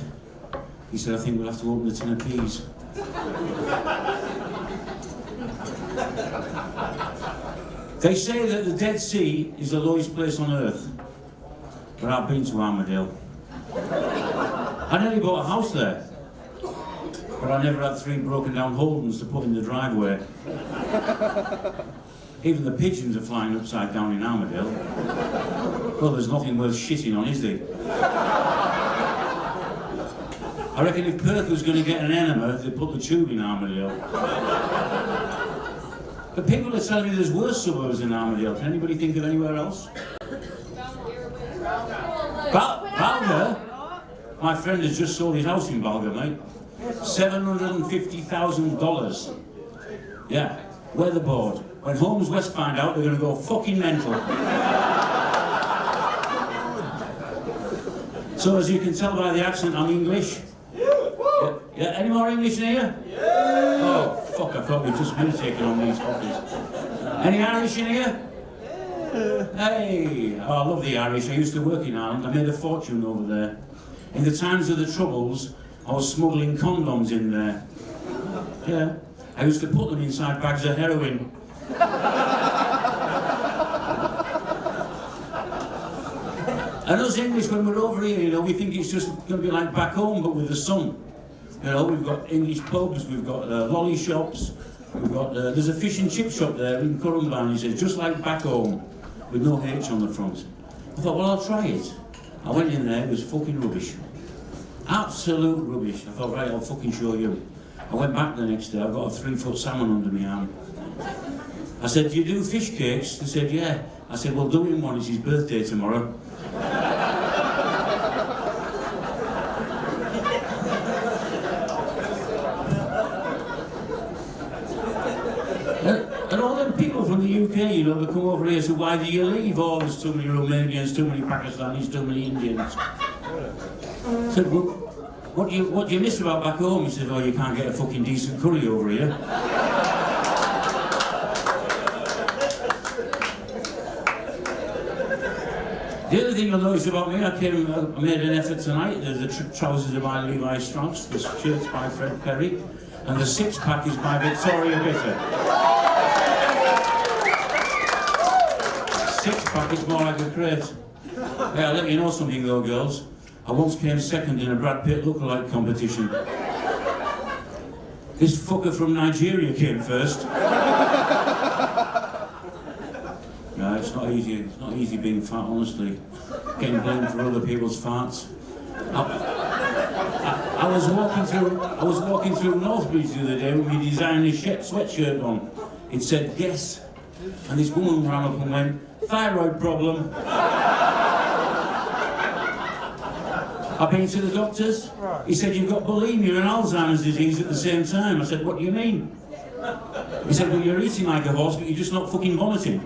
He said, I think we'll have to open a tin of peas. They say that the Dead Sea is the lowest place on earth. But I've been to Armadale. I nearly bought a house there. But I never had 3 broken down Holdens to put in the driveway. Even the pigeons are flying upside down in Armadale. Well, there's nothing worth shitting on, is there? I reckon if Perth was going to get an enema, they'd put the tube in Armadale. But people are telling me there's worse suburbs in Armadale. Can anybody think of anywhere else? Balga? My friend has just sold his house in Balga, mate. $750,000. Yeah, weatherboard. When Holmes West find out, they're going to go fucking mental. So as you can tell by the accent, I'm English. Yeah, any more English in here? Oh, fuck, I thought we'd just been taking on these fuckers. Any Irish in here? Hey, oh, I love the Irish. I used to work in Ireland. I made a fortune over there. In the times of the Troubles, I was smuggling condoms in there. Yeah. I used to put them inside bags of heroin. And us English, when we're over here, you know, we think it's just going to be like back home, but with the sun. You know, we've got English pubs, we've got lolly shops, we've got, there's a fish and chip shop there in Currumbine, he says, just like back home, with no H on the front. I thought, well, I'll try it. I went in there, it was fucking rubbish. Absolute rubbish. I thought, right, I'll fucking show you. I went back the next day, I've got a 3-foot salmon under my arm. I said, do you do fish cakes? They said, yeah. I said, well, do him one, it's his birthday tomorrow. And all them people from the UK, you know, they come over here and say, why do you leave? Oh, there's too many Romanians, too many Pakistanis, too many Indians. I said, well, what do you miss about back home? He said, oh, you can't get a fucking decent curry over here. The other thing you'll notice about me, I made an effort tonight. The trousers are by Levi Strauss, the shirts by Fred Perry, and the 6-pack is by Victoria Bitter. 6-pack is more like a crate. Hey, I'll let you know something though, girls. I once came second in a Brad Pitt lookalike competition. This fucker from Nigeria came first. No, it's not easy. It's not easy being fat, honestly. Getting blamed for other people's farts. I was walking through Northbridge the other day with my designer sweatshirt on. It said guess, and this woman ran up and went, thyroid problem. I've been to the doctors. He said, you've got bulimia and Alzheimer's disease at the same time. I said, what do you mean? He said, well, you're eating like a horse, but you're just not fucking vomiting.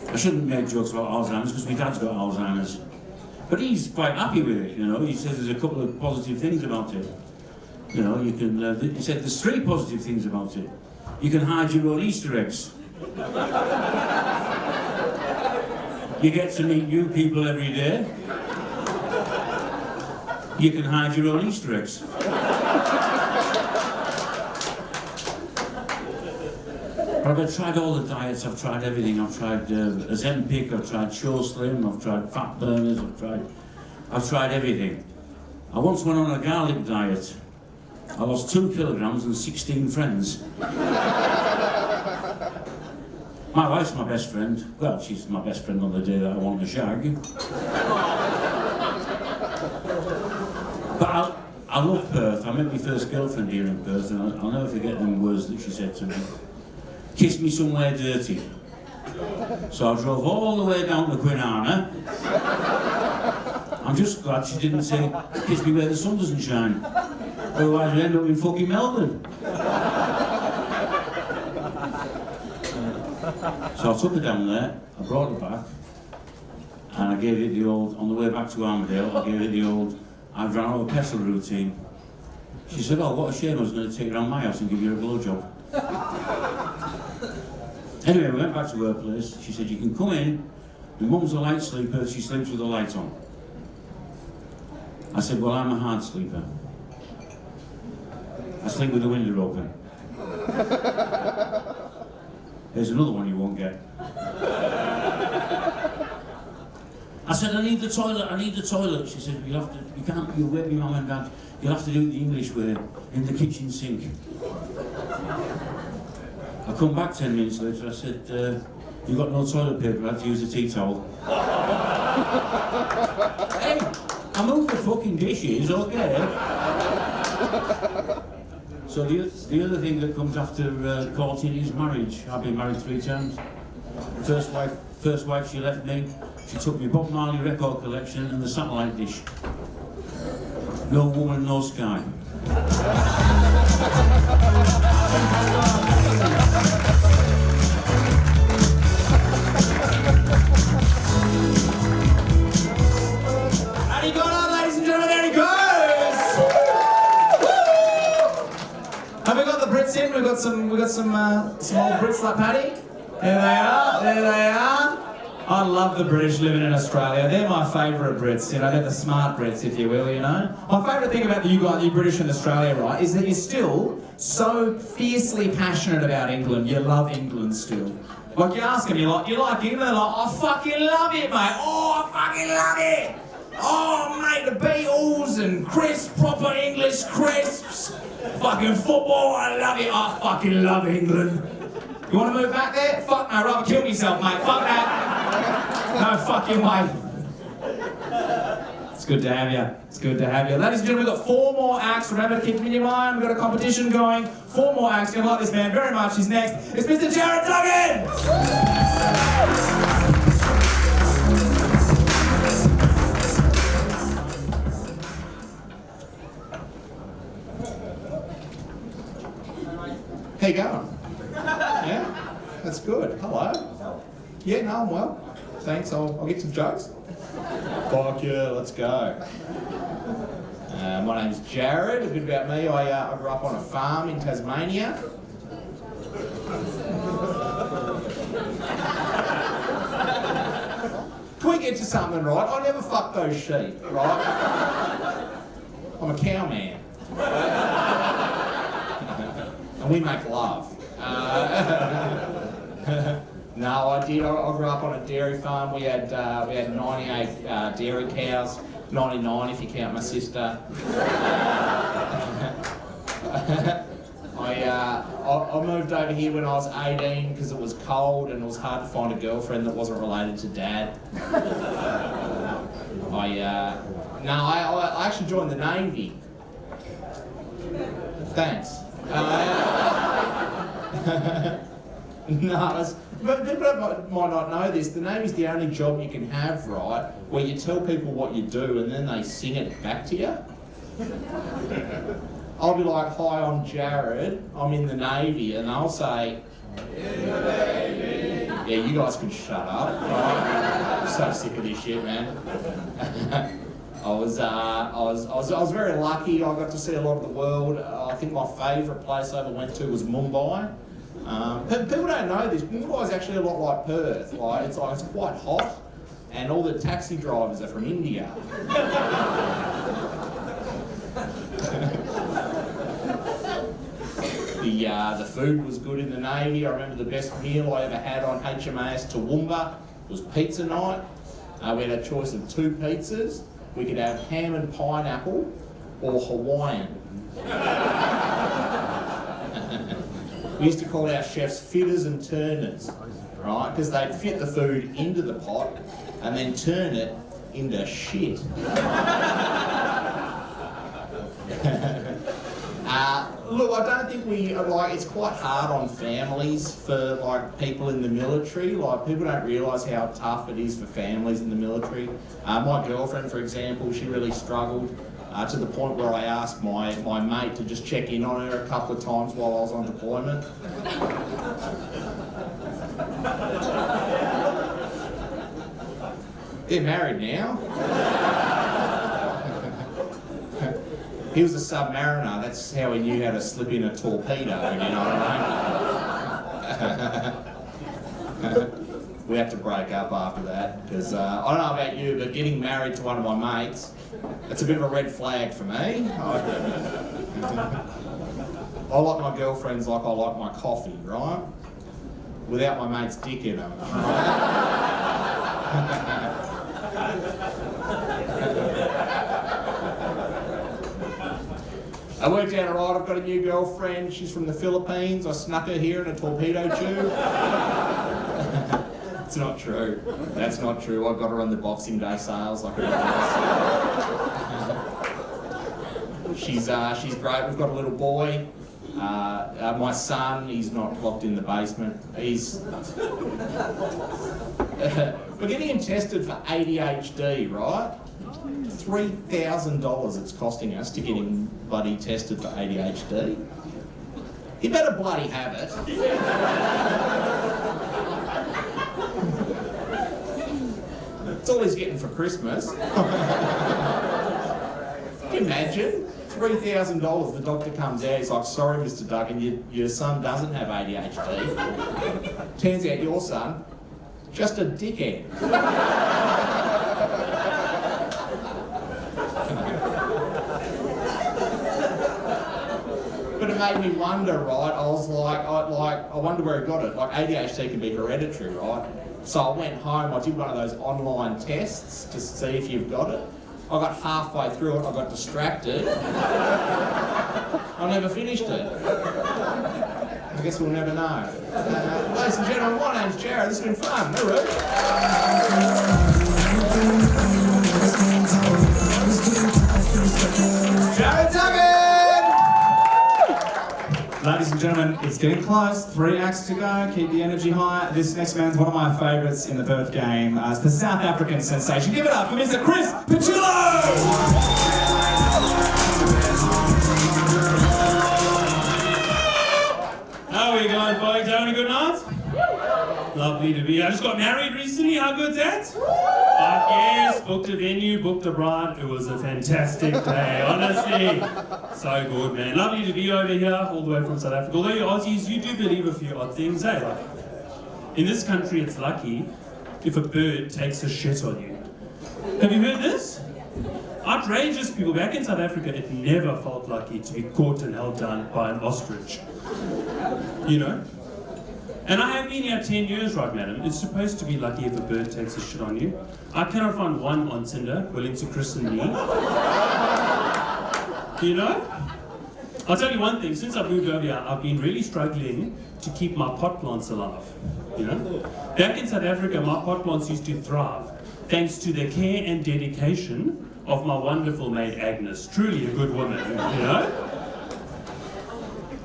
I shouldn't make jokes about Alzheimer's because my dad's got Alzheimer's. But he's quite happy with it, you know. He says there's a couple of positive things about it. You know, you can, he said there's 3 positive things about it. You can hide your own Easter eggs. You get to meet new people every day. You can hide your own Easter eggs. But I've tried all the diets, I've tried everything. I've tried Ozempic, I've tried Show Slim, I've tried fat burners, I've tried everything. I once went on a garlic diet. I lost 2 kilograms and 16 friends. My wife's my best friend. Well, she's my best friend on the day that I want to shag. But I love Perth. I met my first girlfriend here in Perth, and I'll never forget them words that she said to me. Kiss me somewhere dirty. So I drove all the way down to Kwinana. I'm just glad she didn't say, kiss me where the sun doesn't shine. Otherwise I'd end up in fucking Melbourne. So I took her down there, I brought her back, and I gave it the old, on the way back to Armadale, I gave it the old, I've run out of petrol routine. She said, oh, what a shame, I was going to take her around my house and give you a blowjob. Anyway, we went back to her place. She said, you can come in. My mum's a light sleeper, she sleeps with the light on. I said, well, I'm a hard sleeper. I sleep with the window open. There's another one you won't get. I said, I need the toilet, I need the toilet. She said, you can't, you'll wake me mum and dad. You'll have to do it the English way, in the kitchen sink. I come back 10 minutes later, I said, you've got no toilet paper, I had to use a tea towel. Hey, I moved the fucking dishes, okay? So the other thing that comes after courting is marriage. I've been married 3 times. First wife, she left me. She took me Bob Marley record collection and the satellite dish. No woman, no sky. And he got on, ladies and gentlemen, there he goes! Have we got the Brits in? We've got some old Brits like Paddy. There they are, there they are. I love the British living in Australia. They're my favourite Brits, you know, they're the smart Brits, if you will, you know. My favourite thing about you guys, you British in Australia, right, is that you're still so fiercely passionate about England. You love England still. Like, you ask them, you like England? They're like, I fucking love it, mate. Oh, I fucking love it. Oh, mate, the Beatles and crisps, proper English crisps. Fucking football, I love it. I fucking love England. You want to move back there? Fuck no, I'd rather kill myself, mate. Fuck that. No fucking way. It's good to have you. It's good to have you. Ladies and gentlemen, we've got 4 more acts. Remember to keep them in your mind. We've got a competition going. 4 more acts. You're going to like this man very much. He's next. It's Mr. Jared Duggan! How you going? Yeah? That's good. Hello. Yeah, no, I'm well. Thanks, I'll get some jokes. Fuck yeah, let's go. My name's Jared. A bit about me, I grew up on a farm in Tasmania. Can we get to something, right? I never fucked those sheep, right? I'm a cowman. And we make love. No, I did. I grew up on a dairy farm. We had 98 dairy cows, 99 if you count my sister. I moved over here when I was 18 because it was cold and it was hard to find a girlfriend that wasn't related to Dad. I actually joined the Navy. Thanks. No, but people might not know this. The Navy's the only job you can have, right, where you tell people what you do and then they sing it back to you. I'll be like, hi, I'm Jared, I'm in the Navy, and they'll say, in the Navy. Yeah, you guys can shut up, right? I'm so sick of this shit, man. I was very lucky. I got to see a lot of the world. I think my favourite place I ever went to was Mumbai. People don't know this. Mumbai is actually a lot like Perth. It's quite hot, and all the taxi drivers are from India. The food was good in the Navy. I remember the best meal I ever had on HMAS Toowoomba was pizza night. We had a choice of 2 pizzas. We could have ham and pineapple or Hawaiian. We used to call our chefs fitters and turners, right? Because they'd fit the food into the pot and then turn it into shit. Look, I don't think it's quite hard on families for people in the military. People don't realise how tough it is for families in the military. My girlfriend, for example, she really struggled to the point where I asked my mate to just check in on her a couple of times while I was on deployment. They're married now. He was a submariner, that's how he knew how to slip in a torpedo, you know what I mean? We had to break up after that, because I don't know about you, but getting married to one of my mates, it's a bit of a red flag for me. I like my girlfriends like I like my coffee, right? Without my mate's dick in them. I worked out alright, I've got a new girlfriend, she's from the Philippines, I snuck her here in a torpedo tube. It's not true, that's not true, I got her on the Boxing Day sales like everyone else. She's great, we've got a little boy. My son, he's not locked in the basement. We're getting him tested for ADHD, right? $3,000 it's costing us to get him bloody tested for ADHD. He better bloody have it. That's all he's getting for Christmas. Can you imagine? $3,000, the doctor comes out, he's like, sorry Mr. Duggan, your son doesn't have ADHD. Turns out your son, just a dickhead. But it made me wonder, right? I was like, I wonder where he got it. Like ADHD can be hereditary, right? So I went home, I did one of those online tests to see if you've got it. I got halfway through it, I got distracted. I never finished it. I guess we'll never know. Ladies and gentlemen, my name's Jared, this has been fun. Hooroo. Jared Duggan! Ladies and gentlemen, it's getting close. 3 acts to go. Keep the energy high. This next man's one of my favourites in the Perth game. It's the South African sensation. Give it up for Mr. Chris Pachillo! How are we going, folks? Having a good night? Lovely to be here. I just got married recently. How good's that? Yes, booked a venue, booked a bride. It was a fantastic day, honestly. So good, man. Lovely to be over here, all the way from South Africa. Although you Aussies, you do believe a few odd things, eh? Like, in this country, it's lucky if a bird takes a shit on you. Have you heard this? Outrageous people. Back in South Africa, it never felt lucky to be caught and held down by an ostrich. You know? And I have been here 10 years, right, madam? It's supposed to be lucky if a bird takes a shit on you. I cannot find one on Tinder willing to christen me. You know? I'll tell you one thing, since I've moved over here, I've been really struggling to keep my pot plants alive. You know? Back in South Africa, my pot plants used to thrive thanks to the care and dedication of my wonderful maid Agnes. Truly a good woman, you know?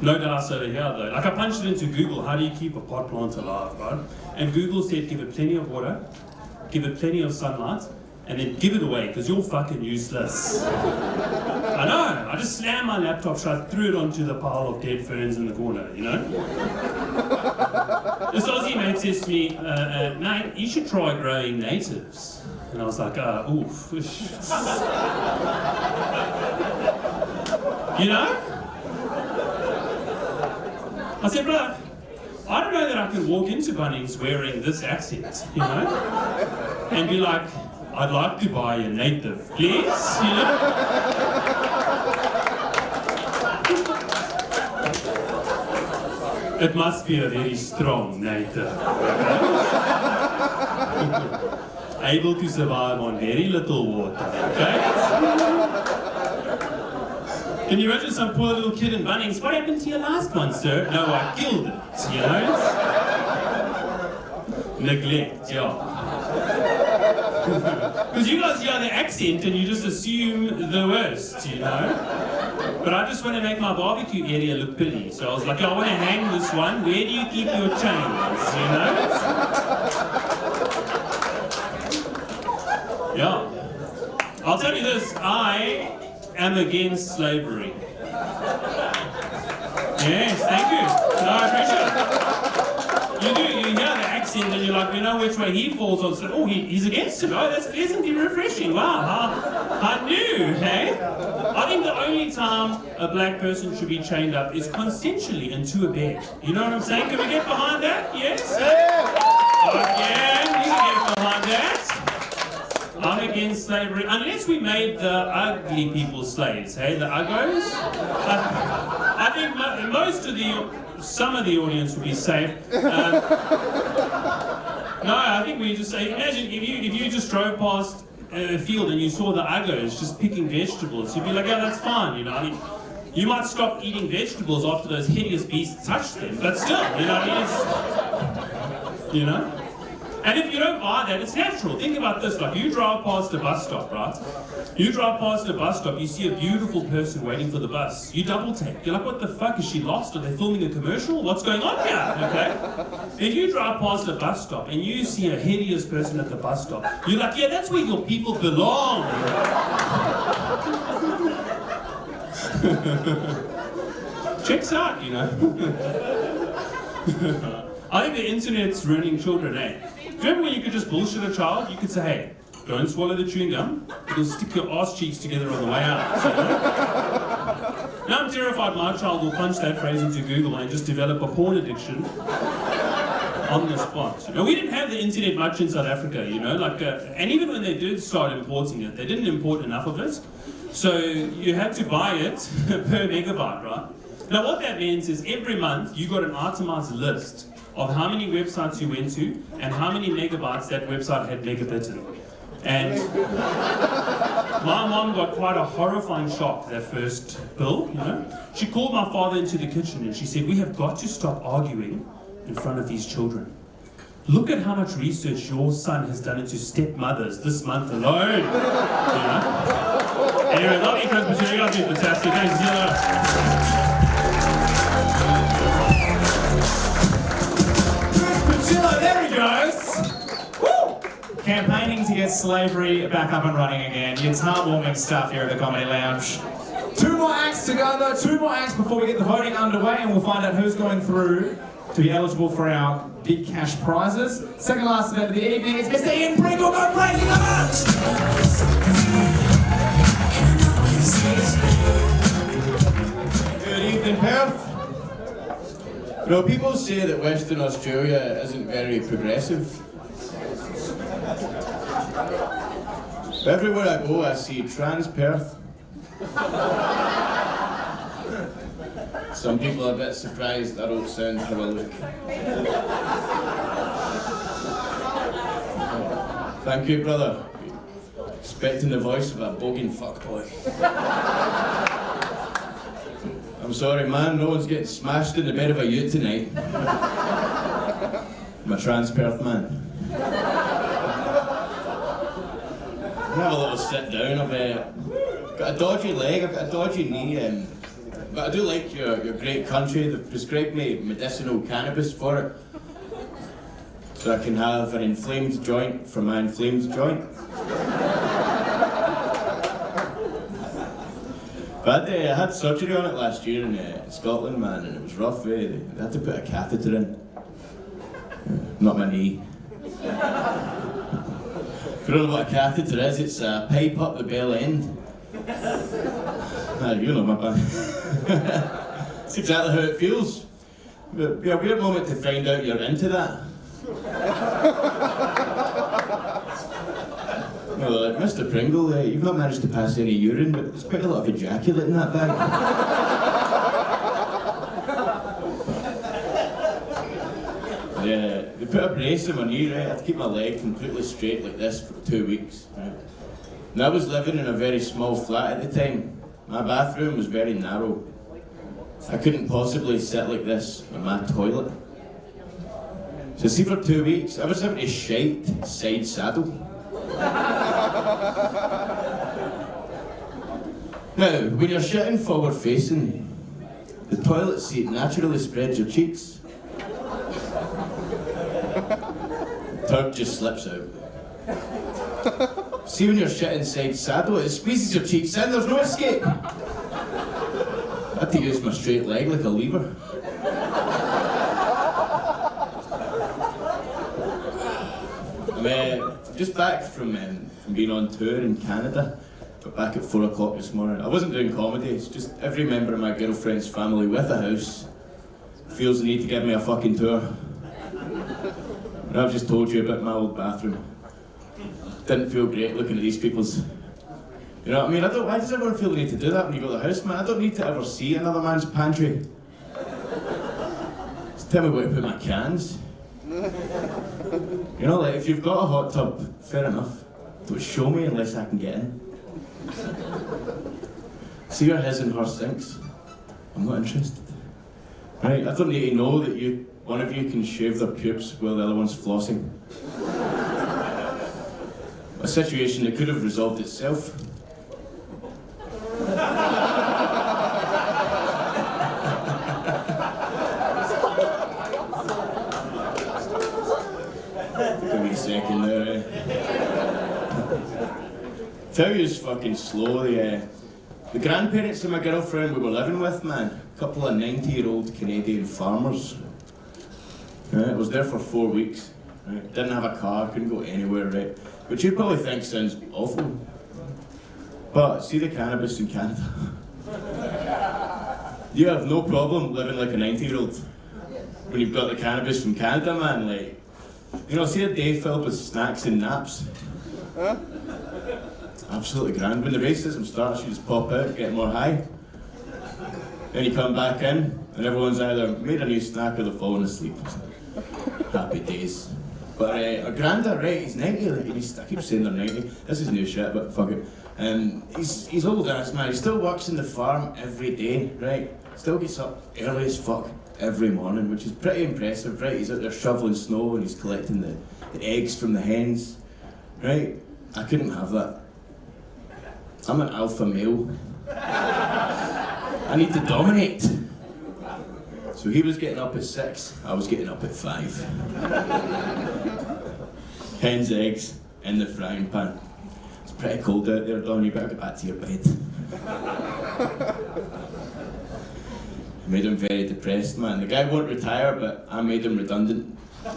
No dice over here though. Like I punched it into Google, how do you keep a pot plant alive, right? And Google said give it plenty of water, give it plenty of sunlight, and then give it away, because you're fucking useless. I know, I just slammed my laptop shut, threw it onto the pile of dead ferns in the corner, you know? This Aussie mate says to me, mate, you should try growing natives. And I was like, oof. You know? I said, bro, I don't know that I can walk into Bunnings wearing this accent, you know? And be like, I'd like to buy a native, please, you know? It must be a very strong native. Able to survive on very little water, okay? Can you imagine some poor little kid in Bunnings? What happened to your last one, sir? No, I killed it, you know? Neglect, yeah. Because you guys hear the accent and you just assume the worst, you know? But I just want to make my barbecue area look pretty. So I was like, I want to hang this one. Where do you keep your chains, you know? Yeah. I'll tell you this, I am against slavery. Yes, thank you. No, I appreciate it. You do, you hear the accent and you're like, you know which way he falls on. So, oh, he's against it. Oh, that's pleasantly refreshing. Wow, how new, hey? I think the only time a black person should be chained up is consensually into a bed. You know what I'm saying? Can we get behind that? Yes? Yeah, we can get behind that. I'm against slavery, unless we made the ugly people slaves, hey, the uggos. I think some of the audience would be safe. No, I think we just say, imagine if you just drove past a field and you saw the uggos just picking vegetables, you'd be like, yeah, that's fine, you know. I mean, you might stop eating vegetables after those hideous beasts touch them, but still, you know, it's, you know. And if you don't buy that, it's natural. Think about this, like you drive past a bus stop, right? You drive past a bus stop, you see a beautiful person waiting for the bus. You double take. You're like, what the fuck, is she lost? Are they filming a commercial? What's going on here, okay? If you drive past a bus stop and you see a hideous person at the bus stop, you're like, yeah, that's where your people belong. Checks out, you know. I think the internet's ruining children, eh? Do you remember when you could just bullshit a child? You could say, hey, don't swallow the chewing gum. It'll stick your ass cheeks together on the way out. You know? Now I'm terrified my child will punch that phrase into Google and just develop a porn addiction on the spot. You know, we didn't have the internet much in South Africa, you know, like, and even when they did start importing it, they didn't import enough of it. So you had to buy it per megabyte, right? Now what that means is every month you got an itemized list of how many websites you went to and how many megabytes that website had megabitten. And my mom got quite a horrifying shock that first bill, you know. She called my father into the kitchen and she said, we have got to stop arguing in front of these children. Look at how much research your son has done into stepmothers this month alone. You know? Anyway, lovely Christmas, you guys did fantastic. Thanks, see you later. There he goes! Woo! Campaigning to get slavery back up and running again. It's heartwarming stuff here at the Comedy Lounge. 2 more acts to go though, 2 more acts before we get the voting underway, and we'll find out who's going through to be eligible for our big cash prizes. Second last event of the evening is Mr. Ian Pringle, go crazy, come on! Good evening, Perth. You know, people say that Western Australia isn't very progressive. But everywhere I go, I see trans Perth. Some people are a bit surprised I don't sound how I look. Thank you, brother. Expecting the voice of a bogging fuckboy. I'm sorry, man, no one's getting smashed in the bed of a ute tonight. I'm a trans Perth man. Have a little sit down. I've got a dodgy leg, I've got a dodgy knee, but I do like your great country. They've prescribed me medicinal cannabis for it, so I can have an inflamed joint for my inflamed joint. But I had surgery on it last year in Scotland, man, and it was rough. They had to put a catheter in. Not my knee. If you don't know what a catheter is, it's a pipe up the bell end. You know my man. That's exactly how it feels. It'll be a weird moment to find out you're into that. Well, Mr. Pringle, you've not managed to pass any urine, but there's quite a lot of ejaculate in that bag. They put a brace in my knee, right? I had to keep my leg completely straight like this for 2 weeks, right? And I was living in a very small flat at the time. My bathroom was very narrow. I couldn't possibly sit like this in my toilet. So see, for 2 weeks, I was having to shite side saddle. Now, when you're shitting forward facing, the toilet seat naturally spreads your cheeks. Turd just slips out. See, when you're shitting side saddle, it squeezes your cheeks in, there's no escape. I had to use my straight leg like a lever. I'm just back from being on tour in Canada. Got back at 4 o'clock this morning. I wasn't doing comedy, it's just every member of my girlfriend's family with a house feels the need to give me a fucking tour. And I've just told you about my old bathroom. Didn't feel great looking at these people's. You know what I mean? Why does everyone feel the need to do that when you go to the house, man? I don't need to ever see another man's pantry. Just tell me where to put my cans. You know, like, if you've got a hot tub, fair enough. Don't show me unless I can get in. See where his and her sinks? I'm not interested. Right, I don't need to know that one of you can shave their pubes while the other one's flossing. A situation that could have resolved itself. Give me a second there. Tell you it's fucking slow. The grandparents of my girlfriend we were living with, man, a couple of 90-year-old Canadian farmers. Right, I was there for 4 weeks. Right, didn't have a car, couldn't go anywhere, right? Which you'd probably think sounds awful. But see the cannabis in Canada. You have no problem living like a 90-year-old when you've got the cannabis from Canada, man. Like, you know, see a day filled with snacks and naps. Huh? Absolutely grand. When the racism starts, you just pop out, get more high. Then you come back in, and everyone's either made a new snack or they're falling asleep. Happy days. But our granda, right, he's 90, like, I keep saying they're 90. This is new shit, but fuck it. He's old ass, man. He still works in the farm every day, right? Still gets up early as fuck every morning, which is pretty impressive, right? He's out there shoveling snow and he's collecting the eggs from the hens, right? I couldn't have that. I'm an alpha male. I need to dominate. So he was getting up at 6, I was getting up at 5. Hens, eggs, in the frying pan. It's pretty cold out there, Don, you better get back to your bed. I made him very depressed, man. The guy won't retire, but I made him redundant. Right,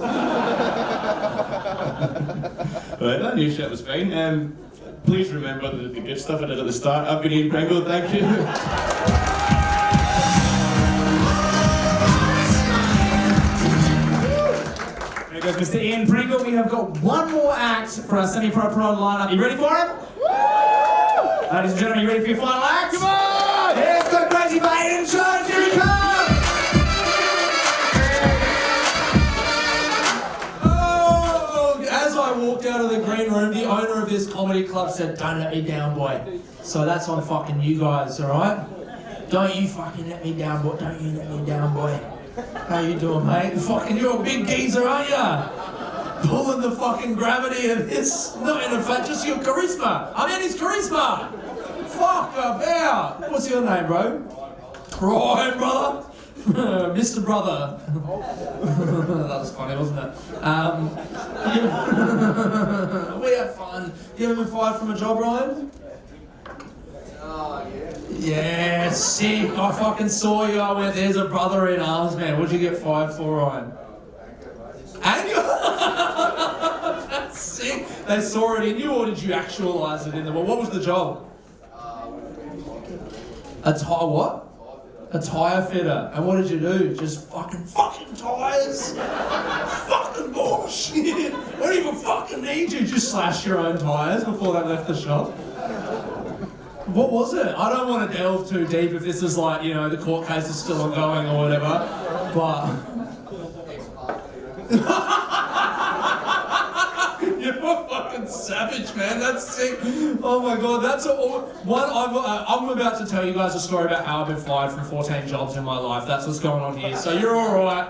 that new shit was fine. Please remember the good stuff I did at the start. I've been Ian Pringle, thank you. There goes Mr. Ian Pringle. We have got one more act for our semi-pro lineup. You ready for him? Ladies and gentlemen, you ready for your final act? Come on! Here's the crazy bait insurance. Here he comes! As I walked out of the green room, the owner of this comedy club said, "Don't let me down, boy." So that's on fucking you guys, alright? Don't you fucking let me down, boy. Don't you let me down, boy. How you doing, mate? Fucking, you're a big geezer, aren't ya? Pulling the fucking gravity of this. Not in a fact, just your charisma. I mean, his charisma. Fuck about. What's your name, bro? Ryan, brother. Mr. Brother. That was funny, wasn't it? We had fun. You ever been fired from a job, Ryan? Yeah, sick. I fucking saw you. I went, there's a brother in arms, man. What'd you get fired for, Ryan? Anger? That's sick. They saw it in you, or did you actualise it in them? Well, what was the job? A tire what? A tyre fitter. And what did you do? Just fucking tyres? Fucking bullshit. I don't even fucking need you. Just slash your own tyres before they left the shop. What was it? I don't want to delve too deep if this is like, you know, the court case is still ongoing or whatever, but... You're a fucking savage, man. That's sick. Oh my god, that's one. I'm about to tell you guys a story about how I've been fired from 14 jobs in my life. That's what's going on here. So you're all right.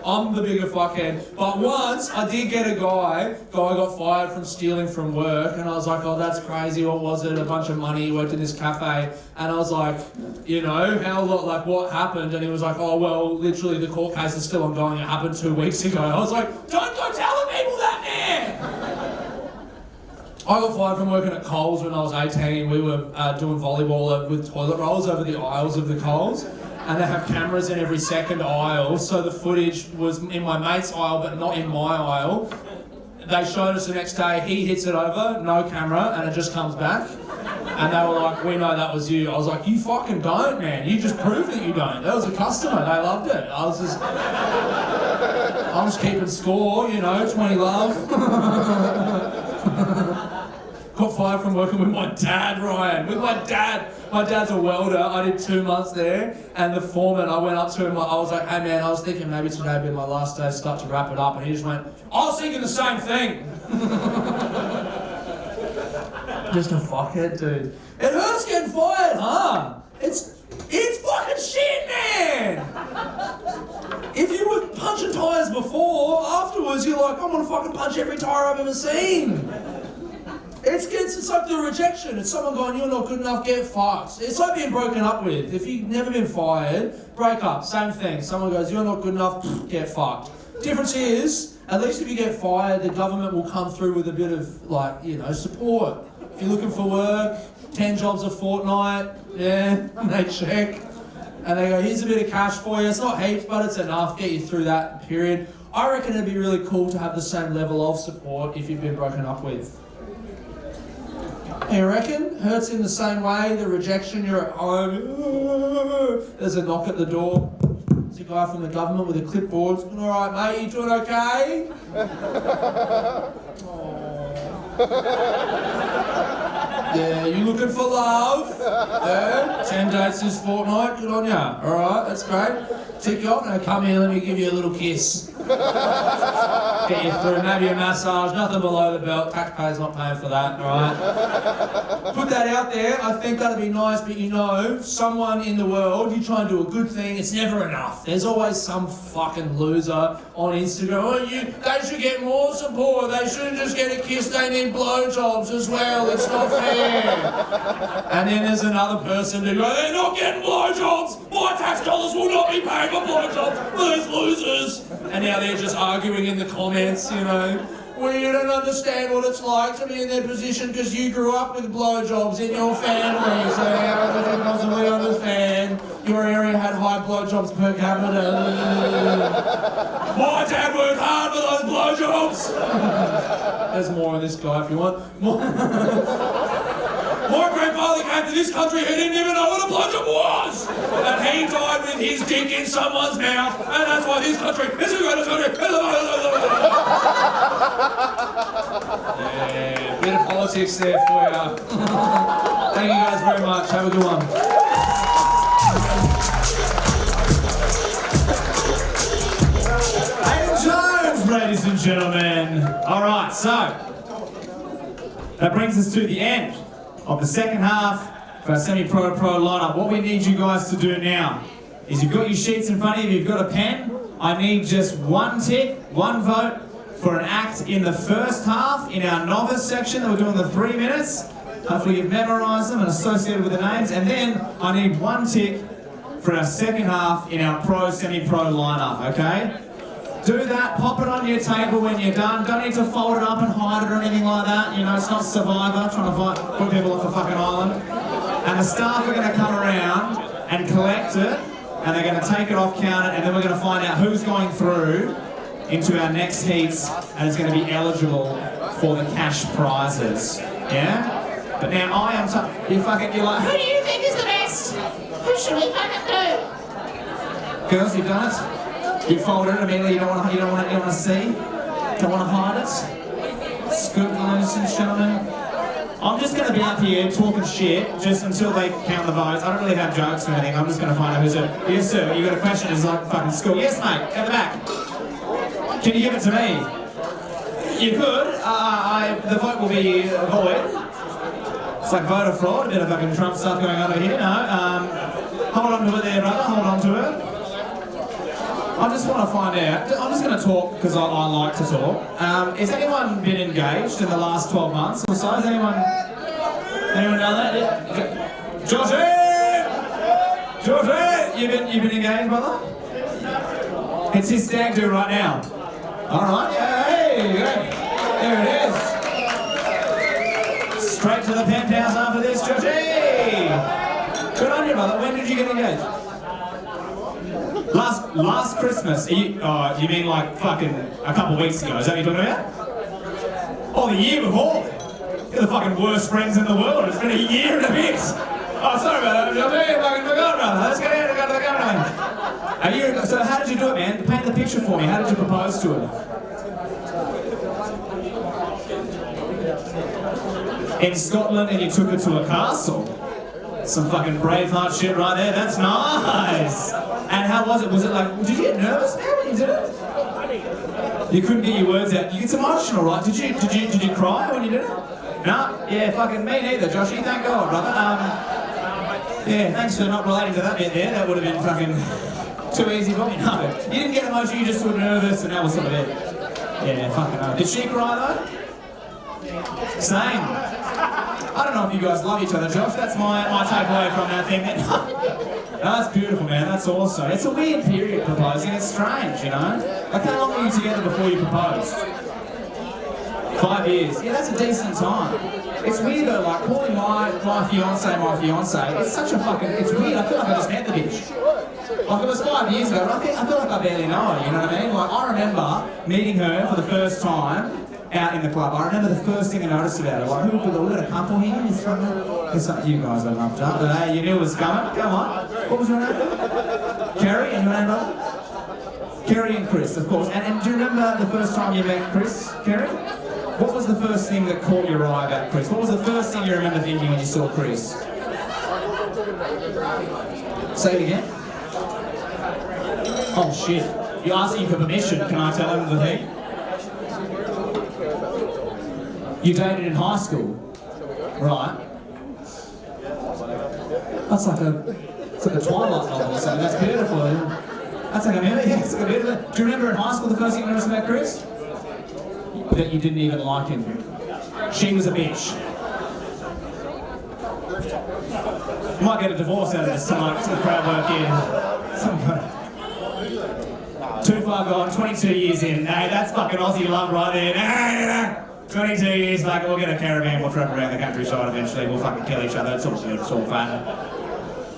I'm the bigger fuckhead. But once I did get a guy got fired from stealing from work, and I was like, oh, that's crazy. What was it? A bunch of money. He worked in this cafe, and I was like, you know, what happened? And he was like, oh well, literally the court case is still ongoing. It happened 2 weeks ago. I was like, don't go telling people that, man. I got fired from working at Coles when I was 18. We were doing volleyball with toilet rolls over the aisles of the Coles. And they have cameras in every second aisle, so the footage was in my mate's aisle but not in my aisle. They showed us the next day, he hits it over, no camera, and it just comes back. And they were like, we know that was you. I was like, you fucking don't, man. You just proved that you don't. That was a customer, they loved it. I'm just keeping score, you know, 20 love. Got fired from working with my dad, Ryan. With my dad. My dad's a welder. I did 2 months there, and the foreman, I went up to him, I was like, hey man, I was thinking maybe today would be my last day, start to wrap it up, and he just went, I was thinking the same thing. Just a fuckhead, dude. It hurts getting fired, huh? It's fucking shit, man! If you were punching tyres before, afterwards you're like, I'm gonna fucking punch every tyre I've ever seen. It's like the rejection. It's someone going, you're not good enough, get fucked. It's like being broken up with. If you've never been fired, break up, same thing. Someone goes, you're not good enough, get fucked. Difference is, at least if you get fired, the government will come through with a bit of, like, you know, support. If you're looking for work, 10 jobs a fortnight, yeah, they check. And they go, here's a bit of cash for you. It's not heaps, but it's enough, get you through that period. I reckon it'd be really cool to have the same level of support if you've been broken up with. You reckon? Hurts in the same way, the rejection, you're at home, there's a knock at the door. There's a guy from the government with a clipboard. All right, mate, you doing okay? Yeah, you looking for love? Yeah, 10 dates this fortnight, good on ya. All right, that's great. Tick you off, now come here, let me give you a little kiss. Get you through, maybe a massage, nothing below the belt, taxpayers not paying for that, alright? Put that out there, I think that'd be nice, but you know, someone in the world, you try and do a good thing, it's never enough. There's always some fucking loser on Instagram, oh, they should get more support, they shouldn't just get a kiss, they need blowjobs as well, it's not fair. And then there's another person who goes, they're not getting blowjobs, my tax dollars will not be paid for blowjobs for these losers. And now they're just arguing in the comments, you know. Well, you don't understand what it's like to be in their position because you grew up with blowjobs in your family, so how could you possibly understand? Your area had high blowjobs per capita. My dad worked hard for those blowjobs. There's more on this guy if you want. My grandfather came to this country, he didn't even know what a blowjob was! And he died with his dick in someone's mouth, and that's why this country is the greatest country. Yeah, bit of politics there for you. Thank you guys very much, have a good one. Jones, ladies and gentlemen. Alright, so that brings us to the end of the second half of our semi-pro lineup. What we need you guys to do now is you've got your sheets in front of you, you've got a pen. I need just one tick, one vote for an act in the first half in our novice section that we're doing the 3 minutes. Hopefully you've memorised them and associated with the names. And then I need one tick for our second half in our pro, semi-pro lineup, okay? Do that, pop it on your table when you're done. Don't need to fold it up and hide it or anything like that. You know, it's not Survivor trying to put people off the fucking island. And the staff are going to come around and collect it, and they're going to take it off, count it, and then we're going to find out who's going through into our next heats and is going to be eligible for the cash prizes. Yeah? But now I am you're like, who do you think is the best? Who should we fucking do? Girls, you've done it? You fold it immediately, you don't want to see? Don't want to hide it? Scoop, ladies and gentlemen. I'm just going to be up here talking shit just until they count the votes. I don't really have jokes or anything. I'm just going to find out who's it. Yes, sir. You got a question? It's like fucking school. Yes, mate. At the back. Can you give it to me? You could. The vote will be void. It's like voter fraud, a bit of fucking Trump stuff going on over here. No. Hold on to it there, brother. Hold on to it. I just want to find out. I'm just going to talk because I like to talk. Has anyone been engaged in the last 12 months or so? Has anyone done that? Yeah. Georgie, you've been engaged, brother? It's his stag do right now. All right. Hey, there it is. Straight to the penthouse after this, Georgie. Good on you, brother. When did you get engaged? Last Christmas. You mean like fucking a couple of weeks ago? Is that what you're talking about? Oh, the year before. You're the fucking worst friends in the world. It's been a year and a bit. Oh, sorry about that. I fucking forgot, brother. Let's get in and go to the camera. A year ago. So how did you do it, man? Paint the picture for me. How did you propose to her? In Scotland, and you took her to a castle. Some fucking Braveheart shit right there. That's nice. And how was it? Was it like? Did you get nervous, man, when you did it? You couldn't get your words out. It's emotional, right? Did you cry when you did it? No. Yeah, fucking me neither, Joshy. Thank God, brother. Yeah, thanks for not relating to that bit there. That would have been fucking too easy for me. No, you didn't get emotional. You just were nervous, and that was sort of it. Yeah, fucking hell. Did she cry though? Same. I don't know if you guys love each other, Josh. That's my takeaway from that thing. No, that's beautiful, man. That's awesome. It's a weird period proposing. It's strange, you know? Like, how long were you together before you proposed? 5 years. Yeah, that's a decent time. It's weird though, like calling my fiance. It's such a fucking. It's weird. I feel like I just met the bitch. Like it was 5 years ago, but I feel like I barely know her. You know what I mean? Like I remember meeting her for the first time out in the club. I remember the first thing I noticed about her. Like, we got a couple here. It's something you guys are loved up. You knew it was coming. Come on. What was your name? Kerry, and your name, brother? Kerry and Chris, of course. And do you remember the first time you met Chris, Kerry? What was the first thing that caught your eye about Chris? What was the first thing you remember thinking when you saw Chris? Say it again. Oh shit. You're asking for permission. Can I tell him the thing? You dated in high school, right? That's like a Twilight novel or something. That's beautiful. That's like a movie. Yeah, it's like a beautiful. Do you remember in high school the first thing you noticed about Chris? That you didn't even like him. She was a bitch. You might get a divorce out of this tonight. It's a crowd work here. Too far gone. 22 years in. Hey, that's fucking Aussie love right there. Hey, 22 years, like, we'll get a caravan, we'll travel around the countryside eventually, we'll fucking kill each other, it's all good, it's all fun.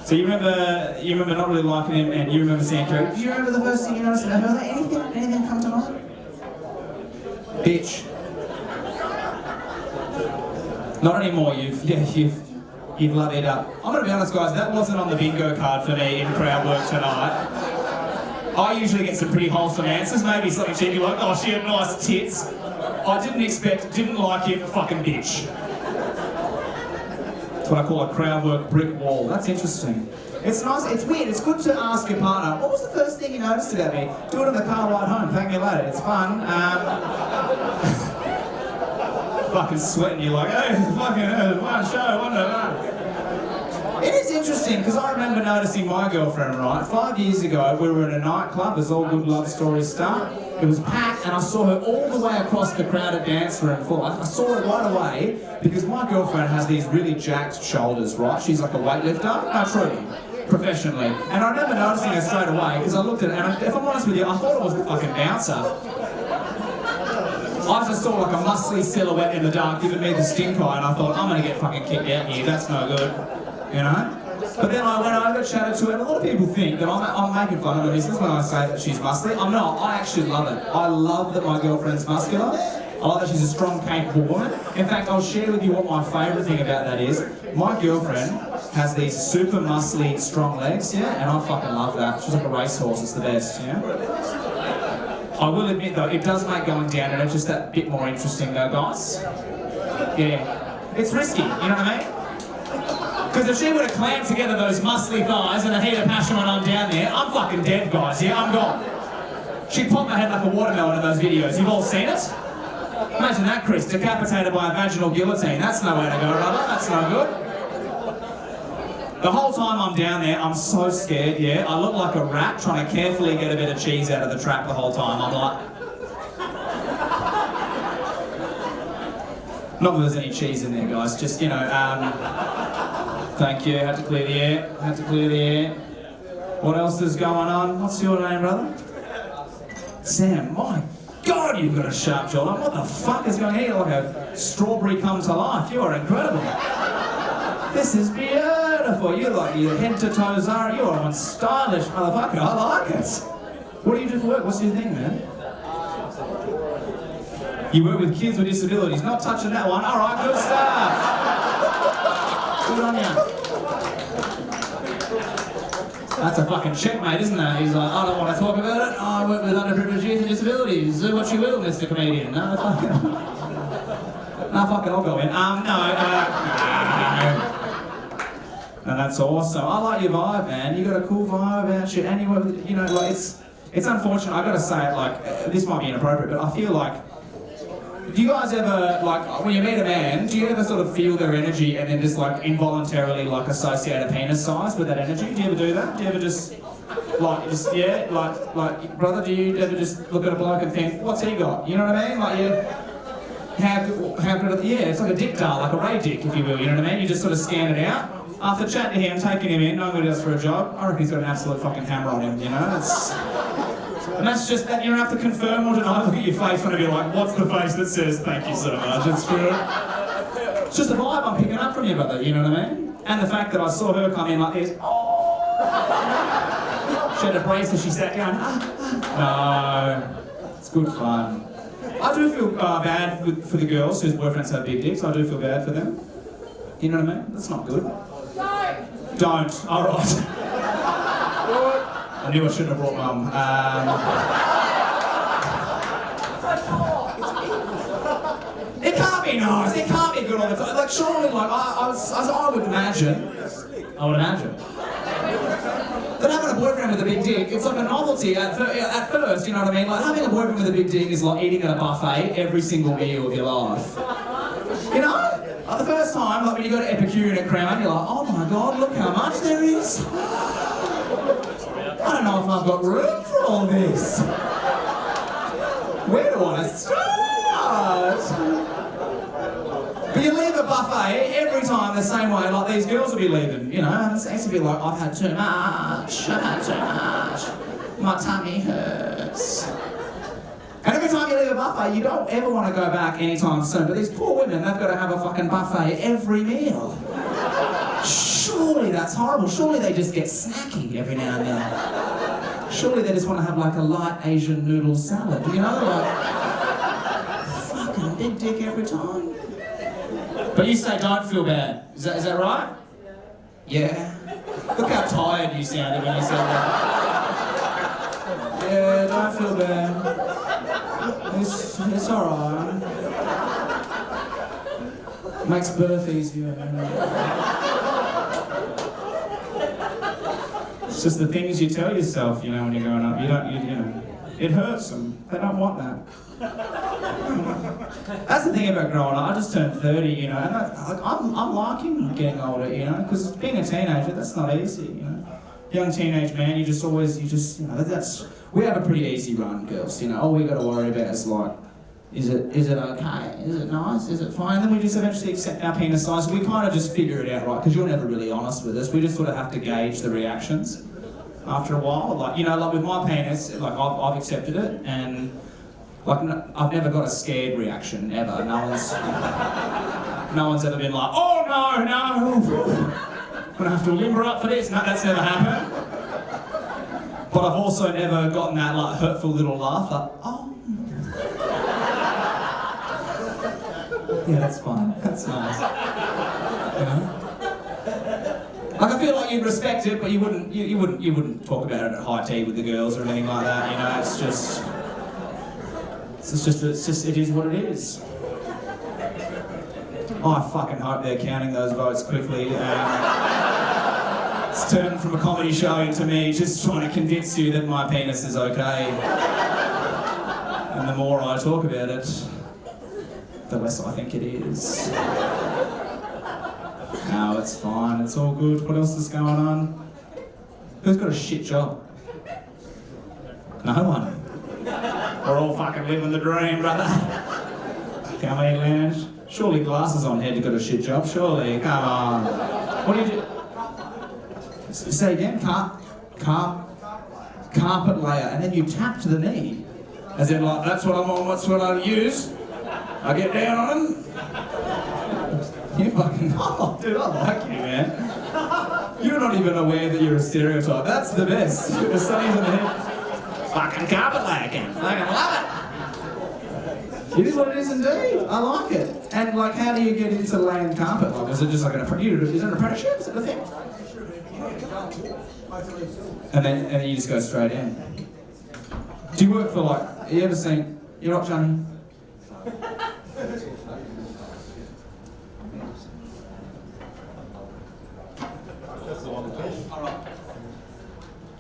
So you remember not really liking him, and you remember seeing Kerry. Do you remember the first thing you noticed about her? Anything come to mind? Bitch. Not anymore, you've loved it up. I'm gonna be honest guys, that wasn't on the bingo card for me in crowd work tonight. I usually get some pretty wholesome answers, maybe something cheeky like, oh she had nice tits. I didn't like him, fucking bitch. That's what I call a crowd work brick wall. That's interesting. It's nice, it's weird, it's good to ask your partner, what was the first thing you noticed about me? Do it in the car ride home, thank me later, it's fun. Fucking sweating, you're like, hey, fucking one show, wonderful. It is interesting, because I remember noticing my girlfriend, right? 5 years ago, we were in a nightclub, as all good love stories start. It was packed, and I saw her all the way across the crowded dance room floor. I saw her right away, because my girlfriend has these really jacked shoulders, right? She's like a weightlifter. No, truly. Professionally. And I remember noticing her straight away, because I looked at her, and if I'm honest with you, I thought it was a fucking bouncer. I just saw like a muscly silhouette in the dark giving me the stink eye, and I thought, I'm going to get fucking kicked out here, that's no good. You know? But then I went over, chatted to her, and a lot of people think that I'm making fun of her business when I say that she's muscly. I'm not. I actually love it. I love that my girlfriend's muscular. I love that she's a strong, capable woman. In fact, I'll share with you what my favourite thing about that is. My girlfriend has these super muscly, strong legs, yeah, and I fucking love that. She's like a racehorse, it's the best, yeah? I will admit though, it does make going down and it's just that bit more interesting though, guys. Yeah. It's risky, you know what I mean? Because if she would have clamped together those muscly thighs and a heat of passion when I'm down there, I'm fucking dead, guys, yeah? I'm gone. She popped my head like a watermelon in those videos. You've all seen it? Imagine that, Chris, decapitated by a vaginal guillotine. That's no way to go, brother. That's no good. The whole time I'm down there, I'm so scared, yeah. I look like a rat trying to carefully get a bit of cheese out of the trap the whole time. I'm like... Not that there's any cheese in there, guys. Just, you know, thank you. Had to clear the air. Had to clear the air. What else is going on? What's your name, brother? Sam. My God, you've got a sharp jawline. What the fuck is going on here? Like a strawberry come to life. You are incredible. This is beautiful. You're like your head to toe Zara. You are one stylish motherfucker. I like it. What do you do for work? What's your thing, man? You work with kids with disabilities. Not touching that one. All right, good stuff. Good on you. That's a fucking checkmate, isn't it? He's like, I don't want to talk about it. I work with underprivileged youth and disabilities. Do what you will, Mr. Comedian. No, fucking... No, fuck it, I'll go in. No, that's awesome. I like your vibe, man. You got a cool vibe about you. And you work with, you know, like, it's unfortunate. I gotta say it, like, this might be inappropriate, but I feel like, do you guys ever, like, when you meet a man, do you ever sort of feel their energy and then just, like, involuntarily, like, associate a penis size with that energy? Do you ever do that? Do you ever just, like, yeah, like, brother, do you ever just look at a bloke and think, what's he got? You know what I mean? Like, how good, yeah, it's like a dick doll, like a Ray dick, if you will, you know what I mean? You just sort of scan it out. After chatting to him, taking him in, knowing what he does for a job, I reckon he's got an absolute fucking hammer on him, you know? And that's just that you don't have to confirm or deny. Look at your face when you're like, what's the face that says thank you so much? It's true. It's just a vibe I'm picking up from you, brother, you know what I mean? And the fact that I saw her come in like this. Oh. She had a brace as she sat down. No, it's good fun. I do feel bad for the girls whose boyfriends have big dicks. I do feel bad for them. You know what I mean? That's not good. Don't. All right. I knew I shouldn't have brought Mum. It can't be nice. It can't be good all the time. Like, surely, like, I would imagine that having a boyfriend with a big dick, it's like a novelty at first, you know what I mean? Like, having a boyfriend with a big dick is like eating at a buffet every single meal of your life. You know? Like the first time, like when you go to Epicurean at Crown, you're like, oh my God, look how much there is. I don't know if I've got room for all this. Where do I start? But you leave a buffet every time the same way, like these girls will be leaving, you know, it's to be like, I've had too much, my tummy hurts. And every time you leave a buffet, you don't ever want to go back anytime soon. But these poor women, they've got to have a fucking buffet every meal. Surely that's horrible. Surely they just get snacky every now and then. Surely they just want to have like a light Asian noodle salad, you know? Like, fucking big dick every time. But you say don't feel bad. Is that right? Yeah. Look how tired you sounded when you said that. Yeah, don't feel bad. It's alright. Makes birth easier. It's just the things you tell yourself, you know, when you're growing up. You know, it hurts them. They don't want that. That's the thing about growing up. I just turned 30, you know, and I'm liking getting older, you know, because being a teenager, that's not easy, you know. Young teenage man, you know, we have a pretty easy run, girls, you know. All we got to worry about is like, is it okay? Is it nice? Is it fine? And then we just eventually accept our penis size. We kind of just figure it out, right? Because you're never really honest with us. We just sort of have to gauge the reactions after a while. Like, you know, like with my penis, like I've accepted it, and like I've never got a scared reaction ever. No one's ever been like, oh no, I'm gonna have to limber up for this. No, that's never happened. But I've also never gotten that like hurtful little laugh, like, oh. Yeah, that's fine. That's nice. You know? Like I feel like you'd respect it, but you wouldn't talk about it at high tea with the girls or anything like that. You know, it is what it is. I fucking hope they're counting those votes quickly. It's turned from a comedy show into me just trying to convince you that my penis is okay. And the more I talk about it, the less I think it is. No, it's fine, it's all good. What else is going on? Who's got a shit job? No one. We're all fucking living the dream, brother. Come here, Lounge. Surely glasses on head, you got a shit job, surely. Come on. What do you do? Say again, carpet layer, and then you tap to the knee. As in, like, that's what I'm on, that's what I use. I get down on them. You fucking, oh, dude, I like you, man. You're not even aware that you're a stereotype. That's the best. The sunny's in the head. Fucking carpet layer, Ken. Fucking love it. It is what it is indeed. I like it. And, like, how do you get into laying carpet? Like, is it just like is it an apprenticeship? Is it a thing? And then you just go straight in. Do you work for, like, you ever seen, you're right, Johnny?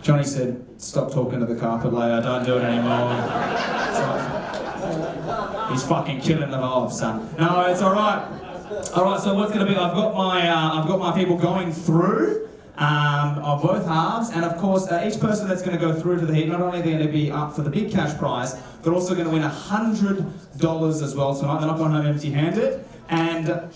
Johnny said, stop talking to the carpet layer, don't do it anymore. He's fucking killing the vibe, son. No, it's alright. Alright, so what's gonna be, I've got my people going through of both halves, and of course each person that's going to go through to the heat, not only are they going to be up for the big cash prize, they're also going to win $100 as well tonight. They're not going home empty-handed. And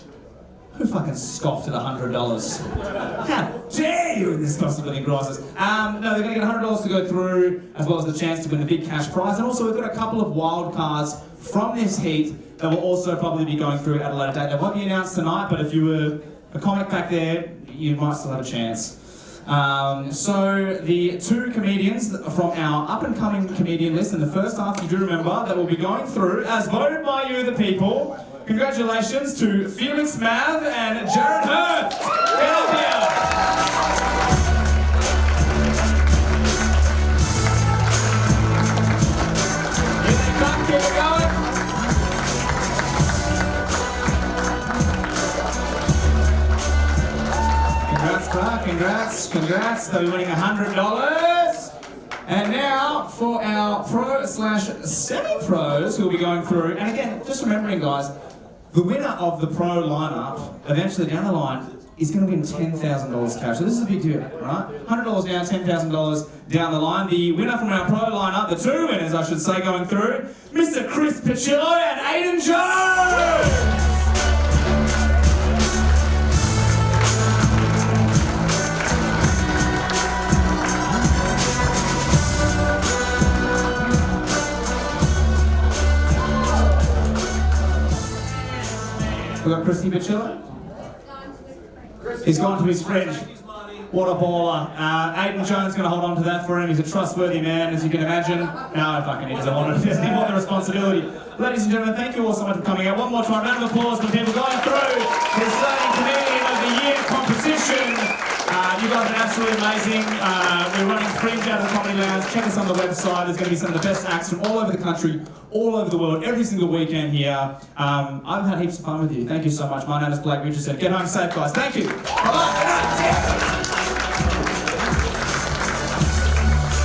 who fucking scoffed at $100? How dare you in this cost of living crisis? No, they're going to get $100 to go through, as well as the chance to win the big cash prize. And also we've got a couple of wild cards from this heat that will also probably be going through at a later date. They won't be announced tonight, but if you were a comic back there, you might still have a chance. So the two comedians from our up-and-coming comedian list in the first half, you do remember, that will be going through, as voted by you, the people. Congratulations to Felix Mav and Jared Hurd. Get up here. Keep it going. Congrats. They'll be winning $100. And now for our pro/semi-pros who will be going through. And again, just remembering, guys, the winner of the pro lineup, eventually down the line, is going to win $10,000 cash. So this is a big deal, right? $100 down, $10,000 down the line. The winner from our pro lineup, the two winners, I should say, going through, Mr. Chris Pacillo and Aiden Jones. We got Christy Pacillo. He's gone to his fridge. What a baller. Aiden Jones is going to hold on to that for him. He's a trustworthy man, as you can imagine. No, fucking he doesn't want it. He doesn't want the responsibility. Ladies and gentlemen, thank you all so much for coming out. One more time, round of applause for people going through this Starting Comedian of the Year competition. You guys are absolutely amazing. We're running fringe out of the Comedy Lounge. Check us on the website. There's going to be some of the best acts from all over the country, all over the world, every single weekend here. I've had heaps of fun with you. Thank you so much. My name is Blake Richardson. Get home safe, guys. Thank you.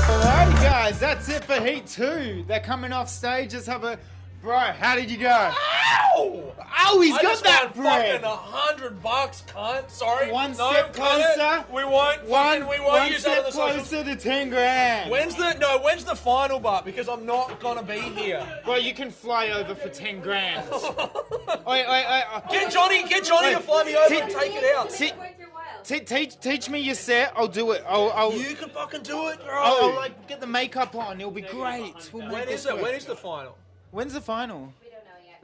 Alrighty, guys. That's it for Heat 2. They're coming off stage. Let's have a... Bro, how did you go? Ow! Oh, he's got that bread. Fucking $100, cunt. Sorry. One step closer. We won't. One use that on the closer to 10 grand. When's the final bar? Because I'm not gonna be here. Well, you can fly over for 10 grand. Wait. Get Johnny to fly me over and take it out. Teach me your set. I'll do it. You can fucking do it, bro. I'll like get the makeup on. It'll be great. When is it? When is the final? When's the final? We don't know yet.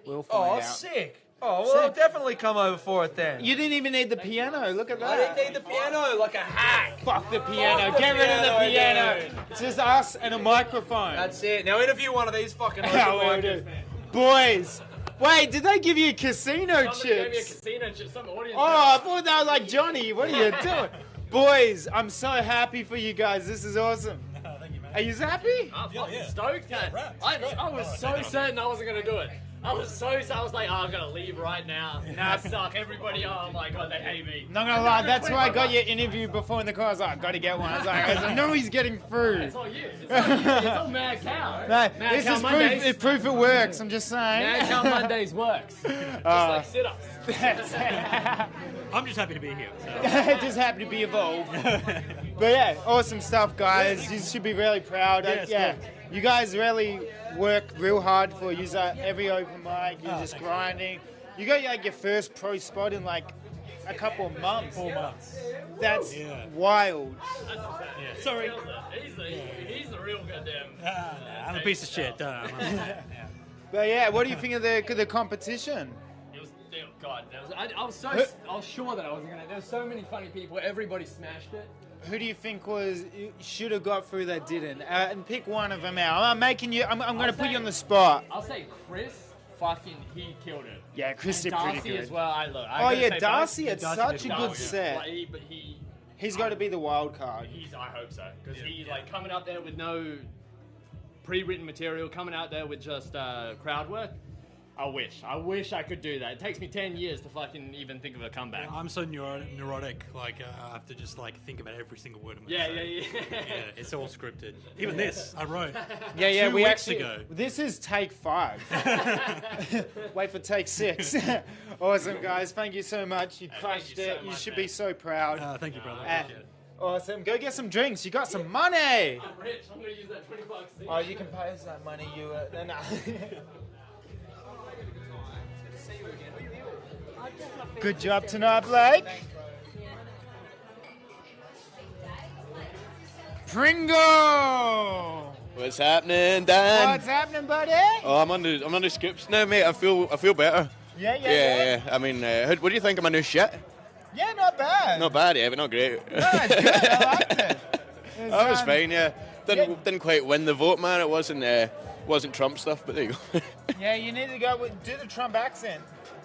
We'll find out. Sick. Oh, well, I'll definitely come over for it then. You didn't even need the piano. Look at that. I didn't need the piano like a hack. Fuck the piano. Get rid of the piano. It's just us and a microphone. That's it. Now interview one of these fucking boys. Wait, did they give you casino chips? Gave me a casino chip. Some audience. Oh, I thought they were like Johnny. What are you doing? Boys, I'm so happy for you guys. This is awesome. Are you happy? I'm fucking stoked, man. I was so certain I wasn't going to do it. I was so sad. I was like, oh, I'm gonna leave right now. Nah, suck. Everybody, oh my god, they hate me. Not gonna lie, that's why I got your interview before in the car. I was like, I gotta get one. I was like, I know he's getting through. It's all you. It's all you. It's all Mad Cow. No, Mad this Cow is Mondays. proof it works. I'm just saying. Mad Cow Mondays works. Just like sit-ups. I'm just happy to be here. So. Just happy to be involved. But yeah, awesome stuff, guys. You should be really proud. Yeah, You guys really work real hard for you. Every open mic, you're just grinding. You got like your first pro spot in like a couple of months. 4 months. That's wild. Yeah. Sorry. He's the real goddamn. I'm a piece of shit. But yeah, what do you think of the competition? It was, oh god, I was sure that I wasn't gonna. There were so many funny people. Everybody smashed it. Who do you think should have got through that didn't? And pick one of them out. I'm making you. I'm going to put you on the spot. I'll say Chris. Fucking, he killed it. Yeah, Chris and did pretty Darcy good. as well. Darcy had such a good Darcy. set. He's got to be the wild card. I hope so, because he's like coming out there with no pre-written material, coming out there with just crowd work. I wish I could do that. It takes me 10 years to fucking even think of a comeback. I'm so neurotic, like I have to just like think about every single word I'm gonna say. Yeah, it's all scripted. Even this, I wrote. Yeah, 2 we weeks actually. ago. This is take 5. Wait for take 6. Awesome, guys. Thank you so much. You crushed it. You should be so proud. Thank you, brother. Appreciate it. Awesome. Go get some drinks. You got some money. I'm rich. I'm gonna use that $20. Oh, you can pay us that money. No. Good job tonight, Blake. Pringle. What's happening, Dan? What's happening, buddy? Oh, I'm under scripts now, mate. I feel better. Yeah. I mean, what do you think of my new shit? Yeah, not bad. Not bad, yeah, but not great. No, it's good. I liked it. That was fine, yeah. Didn't quite win the vote, man. It wasn't Trump stuff, but there you go. Yeah, you need to do the Trump accent.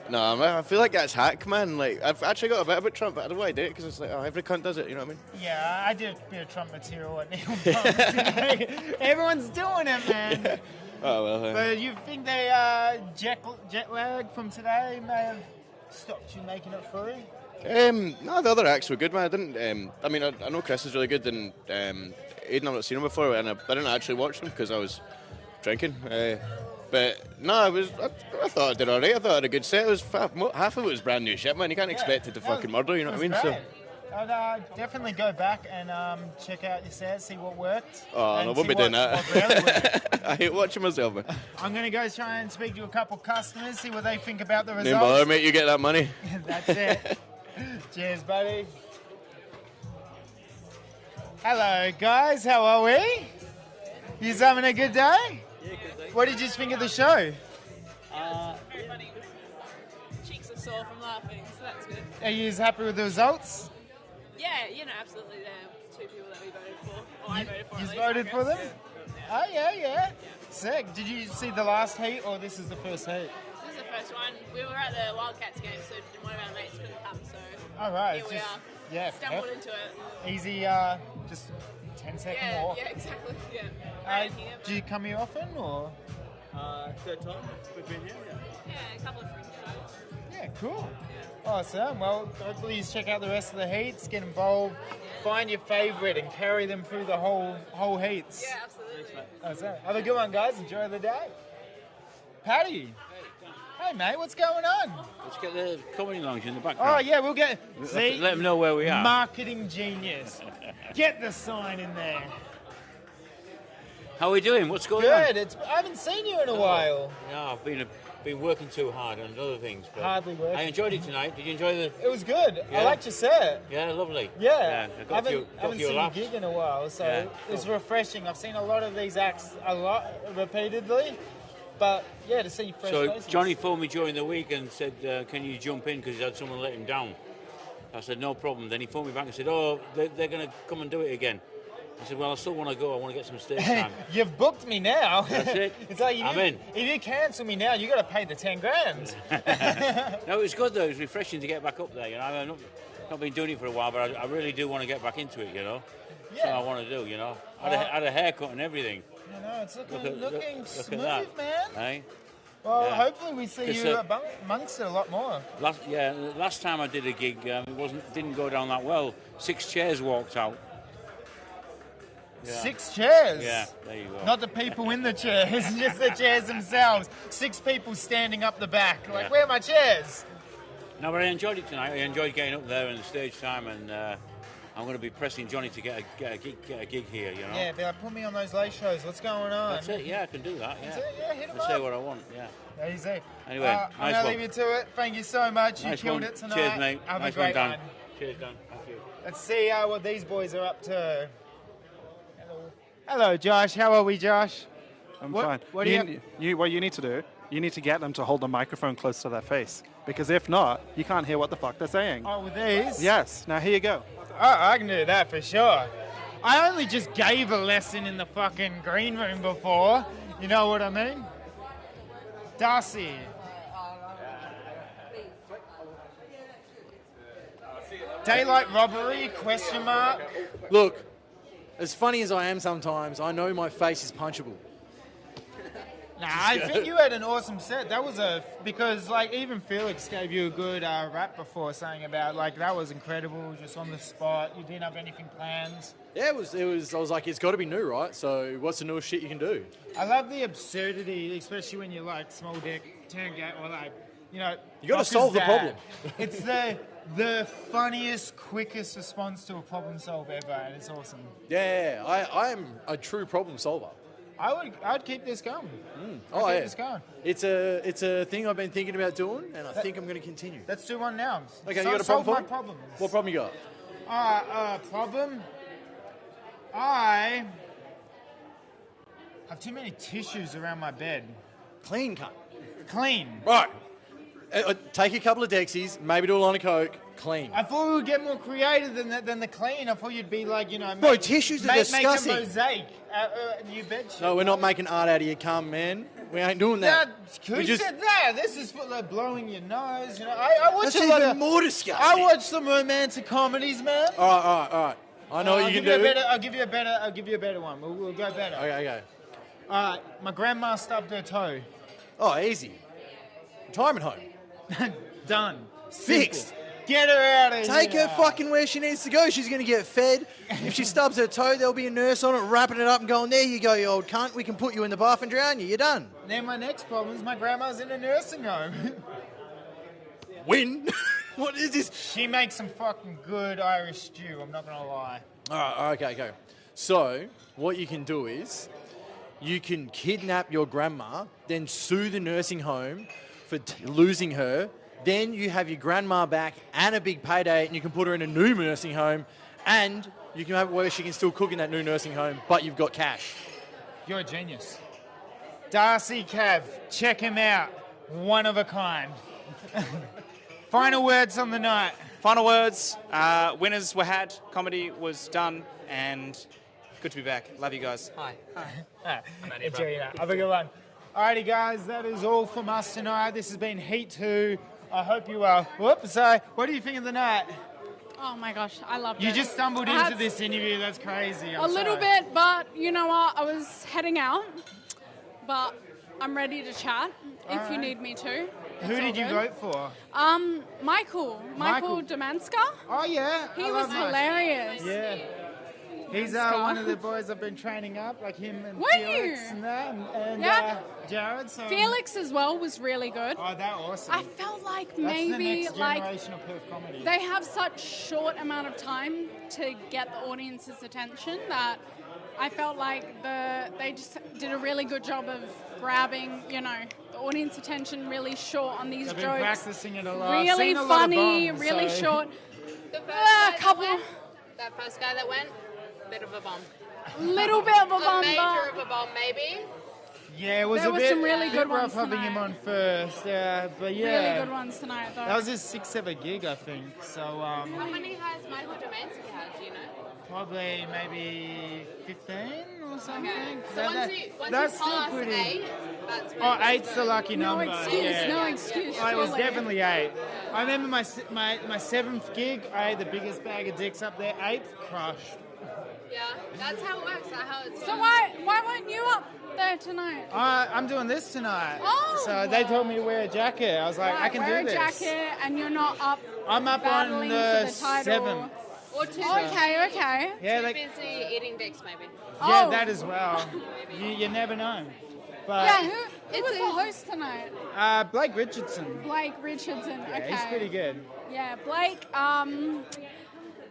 No, man, I feel like that's hack, man. Like, I've actually got a bit about Trump, but I don't know why I do it, because it's like, oh, every cunt does it, you know what I mean? Yeah, I did a bit of Trump material at Neil today. Everyone's doing it, man. Yeah. Oh, well. But you think they jet lag from today may have stopped you making it through? No, the other acts were good, man. I didn't. I mean, I know Chris is really good, and Aiden, I've not seen him before, and I didn't actually watch him because I was drinking. But no, I thought I did alright. I thought I had a good set. It was half of it was brand new shit, man. You can't expect it to fucking murder, you know what I mean? Great. I'd definitely go back and check out your set, see what worked. Oh, no, I won't be doing that. What really worked. I hate watching myself, man. I'm going to go try and speak to a couple customers, see what they think about the results. Don't bother, mate. You get that money. That's it. Cheers, buddy. Hello, guys. How are we? You having a good day? Yeah, good day. What did you think of the show? Very funny. Cheeks are sore from laughing, so that's good. Are you happy with the results? Yeah, absolutely. They're 2 people that we voted for. Or I voted for. You at least, voted I for them? guess. Oh, yeah. Sick. Did you see the last heat, or this is the first heat? This is the first one. We were at the Wildcats game, so one of our mates couldn't come, so All right. here we are. Yeah. Stumbled into it. Easy, just 10-second Yeah, walk. yeah, exactly. Yeah. Do you come here often, or? Third time we've been here. Yeah, a couple of fringe shows. Yeah, cool. Awesome. Well, hopefully you check out the rest of the heats, get involved, find your favourite, and carry them through the whole heats. Yeah, absolutely. Awesome. Have a good one, guys. Enjoy the day. Paddy. Hey, mate. What's going on? Let's get the comedy lounge in the background. Oh, yeah, we'll get... See? Let them know where we are. Marketing genius. Get the sign in there. How are we doing? What's going on? Good. I haven't seen you in a while. No, I've been working too hard on other things. But Hardly working. I enjoyed it tonight. Did you enjoy the... It was good. Yeah. I liked your set. Yeah, lovely. Yeah. I got a few haven't seen laughs. you gig in a while, so Yeah. it's refreshing. I've seen a lot of these acts repeatedly, but yeah, to see fresh So faces. Johnny phoned me during the week and said, can you jump in because he had someone let him down. I said, no problem. Then he phoned me back and said, oh, they're going to come and do it again. I said, well, I still want to go. I want to get some stage time. You've booked me now. That's it. It's like I'm in. If you cancel me now, you got to pay the 10 grand. No, it was good though. It was refreshing to get back up there. You know, I've not been doing it for a while, but I really do want to get back into it. You know, Yeah. so I want to do. You know, I had a haircut and everything. No, it's looking Look smooth, at that. man. Hey? Well, Yeah. hopefully we see 'Cause, you amongst it a lot more. Last time I did a gig, didn't go down that well. 6 chairs walked out. Yeah. 6 chairs? Yeah, there you go. Not the people in the chairs, just the chairs themselves. 6 people standing up the back. Like, Yeah. where are my chairs? No, but I enjoyed it tonight. I enjoyed getting up there and the stage time, and I'm going to be pressing Johnny to get a gig here, you know. Yeah, be like, put me on those late shows. What's going on? That's it, yeah, I can do that, yeah. That's it, yeah, hit 'em Let's say up. what I want, yeah. Easy. Anyway, I'm nice going to one. leave you to it. Thank you so much. You Nice killed one. it tonight. Cheers, mate. Have Nice a great one, one. Dan. Cheers, Dan. Thank you. Let's see what these boys are up to. Hello, Josh. How are we, Josh? I'm What- fine. what do What you need to do, you need to get them to hold the microphone close to their face. Because if not, you can't hear what the fuck they're saying. Oh, with these? Yes. Now here you go. Oh, I can do that for sure. I only just gave a lesson in the fucking green room before. You know what I mean? Darcy. Daylight robbery, question mark. Look, as funny as I am sometimes, I know my face is punchable. Nah, I think you had an awesome set. That was because like even Felix gave you a good rap before, saying about like that was incredible, just on the spot. You didn't have anything planned. Yeah, it was. I was like, it's got to be new, right? So, what's the newest shit you can do? I love the absurdity, especially when you're like small dick, turn gay, or like you know. You gotta fuck is solve the that? problem. It's the funniest, quickest response to a problem solve ever, and it's awesome. Yeah, I am a true problem solver. I'd keep this going. Oh I'd yeah, keep this going. it's a thing I've been thinking about doing, and I think I'm going to continue. Let's do one now. Okay, So- you got a solve problem? my problems. What problem you got? Problem. I have too many tissues around my bed. Clean, cunt. Clean. Right. Take a couple of Dexies, maybe do a line of coke. Clean. I thought we would get more creative than the clean. I thought you'd be like, you know, Bro, tissues are disgusting. Make a mosaic, new bed sheet. No, we're not making art out of your cum, man. We ain't doing that. Who We just- said that? This is for like blowing your nose. You know, I watch That's a lot even of, more disgusting. I watch some romantic comedies, man. All right. I know what you can do. I'll give you a better one. We'll go better. Okay. My grandma stubbed her toe. Oh, easy. Retirement home. Done. Fixed. Get her out of here. Take her fucking where she needs to go. She's going to get fed. If she stubs her toe, there'll be a nurse on it wrapping it up and going, there you go, you old cunt. We can put you in the bath and drown you. You're done. Then my next problem is my grandma's in a nursing home. Win. What is this? She makes some fucking good Irish stew, I'm not going to lie. All right, okay. So, what you can do is, you can kidnap your grandma, then sue the nursing home for losing her. Then you have your grandma back and a big payday, and you can put her in a new nursing home, and you can have it where she can still cook in that new nursing home, but you've got cash. You're a genius. Darcy Cav, check him out. One of a kind. Final words on the night. Final words. Winners were had. Comedy was done, and good to be back. Love you guys. Hi. Enjoy that. Have a good one. Alrighty, guys, that is all from us tonight. This has been Heat 2. I hope you are. Whoops, sorry. What do you think of the night? Oh my gosh, I loved it. You just stumbled I into had this interview. That's crazy. a little bit, but you know what? I was heading out, but I'm ready to chat if you Alright. need me to. Who It's all did you good. vote for? Michael Michael. Damanska. Oh yeah, He I was love Mike. hilarious. Yeah. He's Damanska. one of the boys I've been training up, like him and Were Felix you? and that, and Yeah. Jared. So Felix as well was really good. Oh, that awesome. I felt like That's maybe the next like generation of Perth comedy. they have such short amount of time to get the audience's attention that I felt like they just did a really good job of grabbing, you know, the audience attention really short on these They've been jokes. practicing it a lot. Really Seen a lot of funny, bombs, really so- short. The first A guy couple, that first guy that went, bit of a bomb. little bit of a bomb, major but of a bomb, maybe. Yeah, it was There a were bit, some really good rough ones having him tonight. on first, but yeah. really good ones tonight, though. That was his 6th ever gig, I think. So How many has Michael Domansky had, do you know? probably maybe 15 or something. Okay. So That- once you that's still pass pretty. 8, that's Oh, really eight's the lucky No number. excuse, yeah. no excuse, Oh, it was surely. definitely 8. I remember my 7th gig. I had the biggest bag of dicks up there. 8th crushed. Yeah, that's how it works. That's how it's So why weren't you up there tonight? I'm doing this tonight. Oh. So they told me to wear a jacket. I was like, Right, I can wear do this. a jacket, and you're not up. I'm up on battling the for the title. 7th. Or too Okay. Yeah, too like- busy eating dicks, maybe. Yeah, Oh. that as well. you never know. But Yeah, who was the host tonight? Blake Richardson. Blake Richardson. Yeah, Okay. he's pretty good. Yeah, Blake.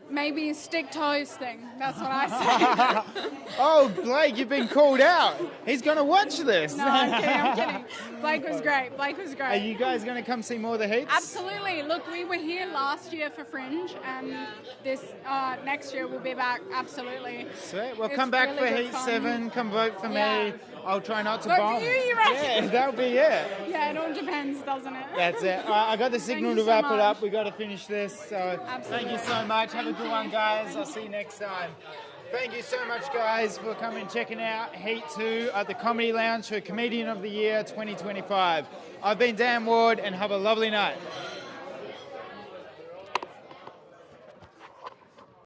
Maybe stick to hosting. That's what I say. Oh, Blake, you've been called out. He's going to watch this. No, I'm kidding. Blake was great. Are you guys going to come see more of the heats? Absolutely. Look, we were here last year for Fringe, and this next year we'll be back. Absolutely. Sweet. Well, It's come back really for good Heat fun. 7. Come vote for Yeah. me. I'll try not to Vote bomb. for you reckon? Yeah, that'll be it. Yeah, it all depends, doesn't it? That's it. All right, I got the signal Thank to you so wrap it much. up. We got to finish this. So Absolutely. thank you so much. Have a good one, guys. I'll see you next time. Thank you so much, guys, for coming and checking out Heat 2 at the Comedy Lounge for Comedian of the Year 2025. I've been Dan Ward, and have a lovely night.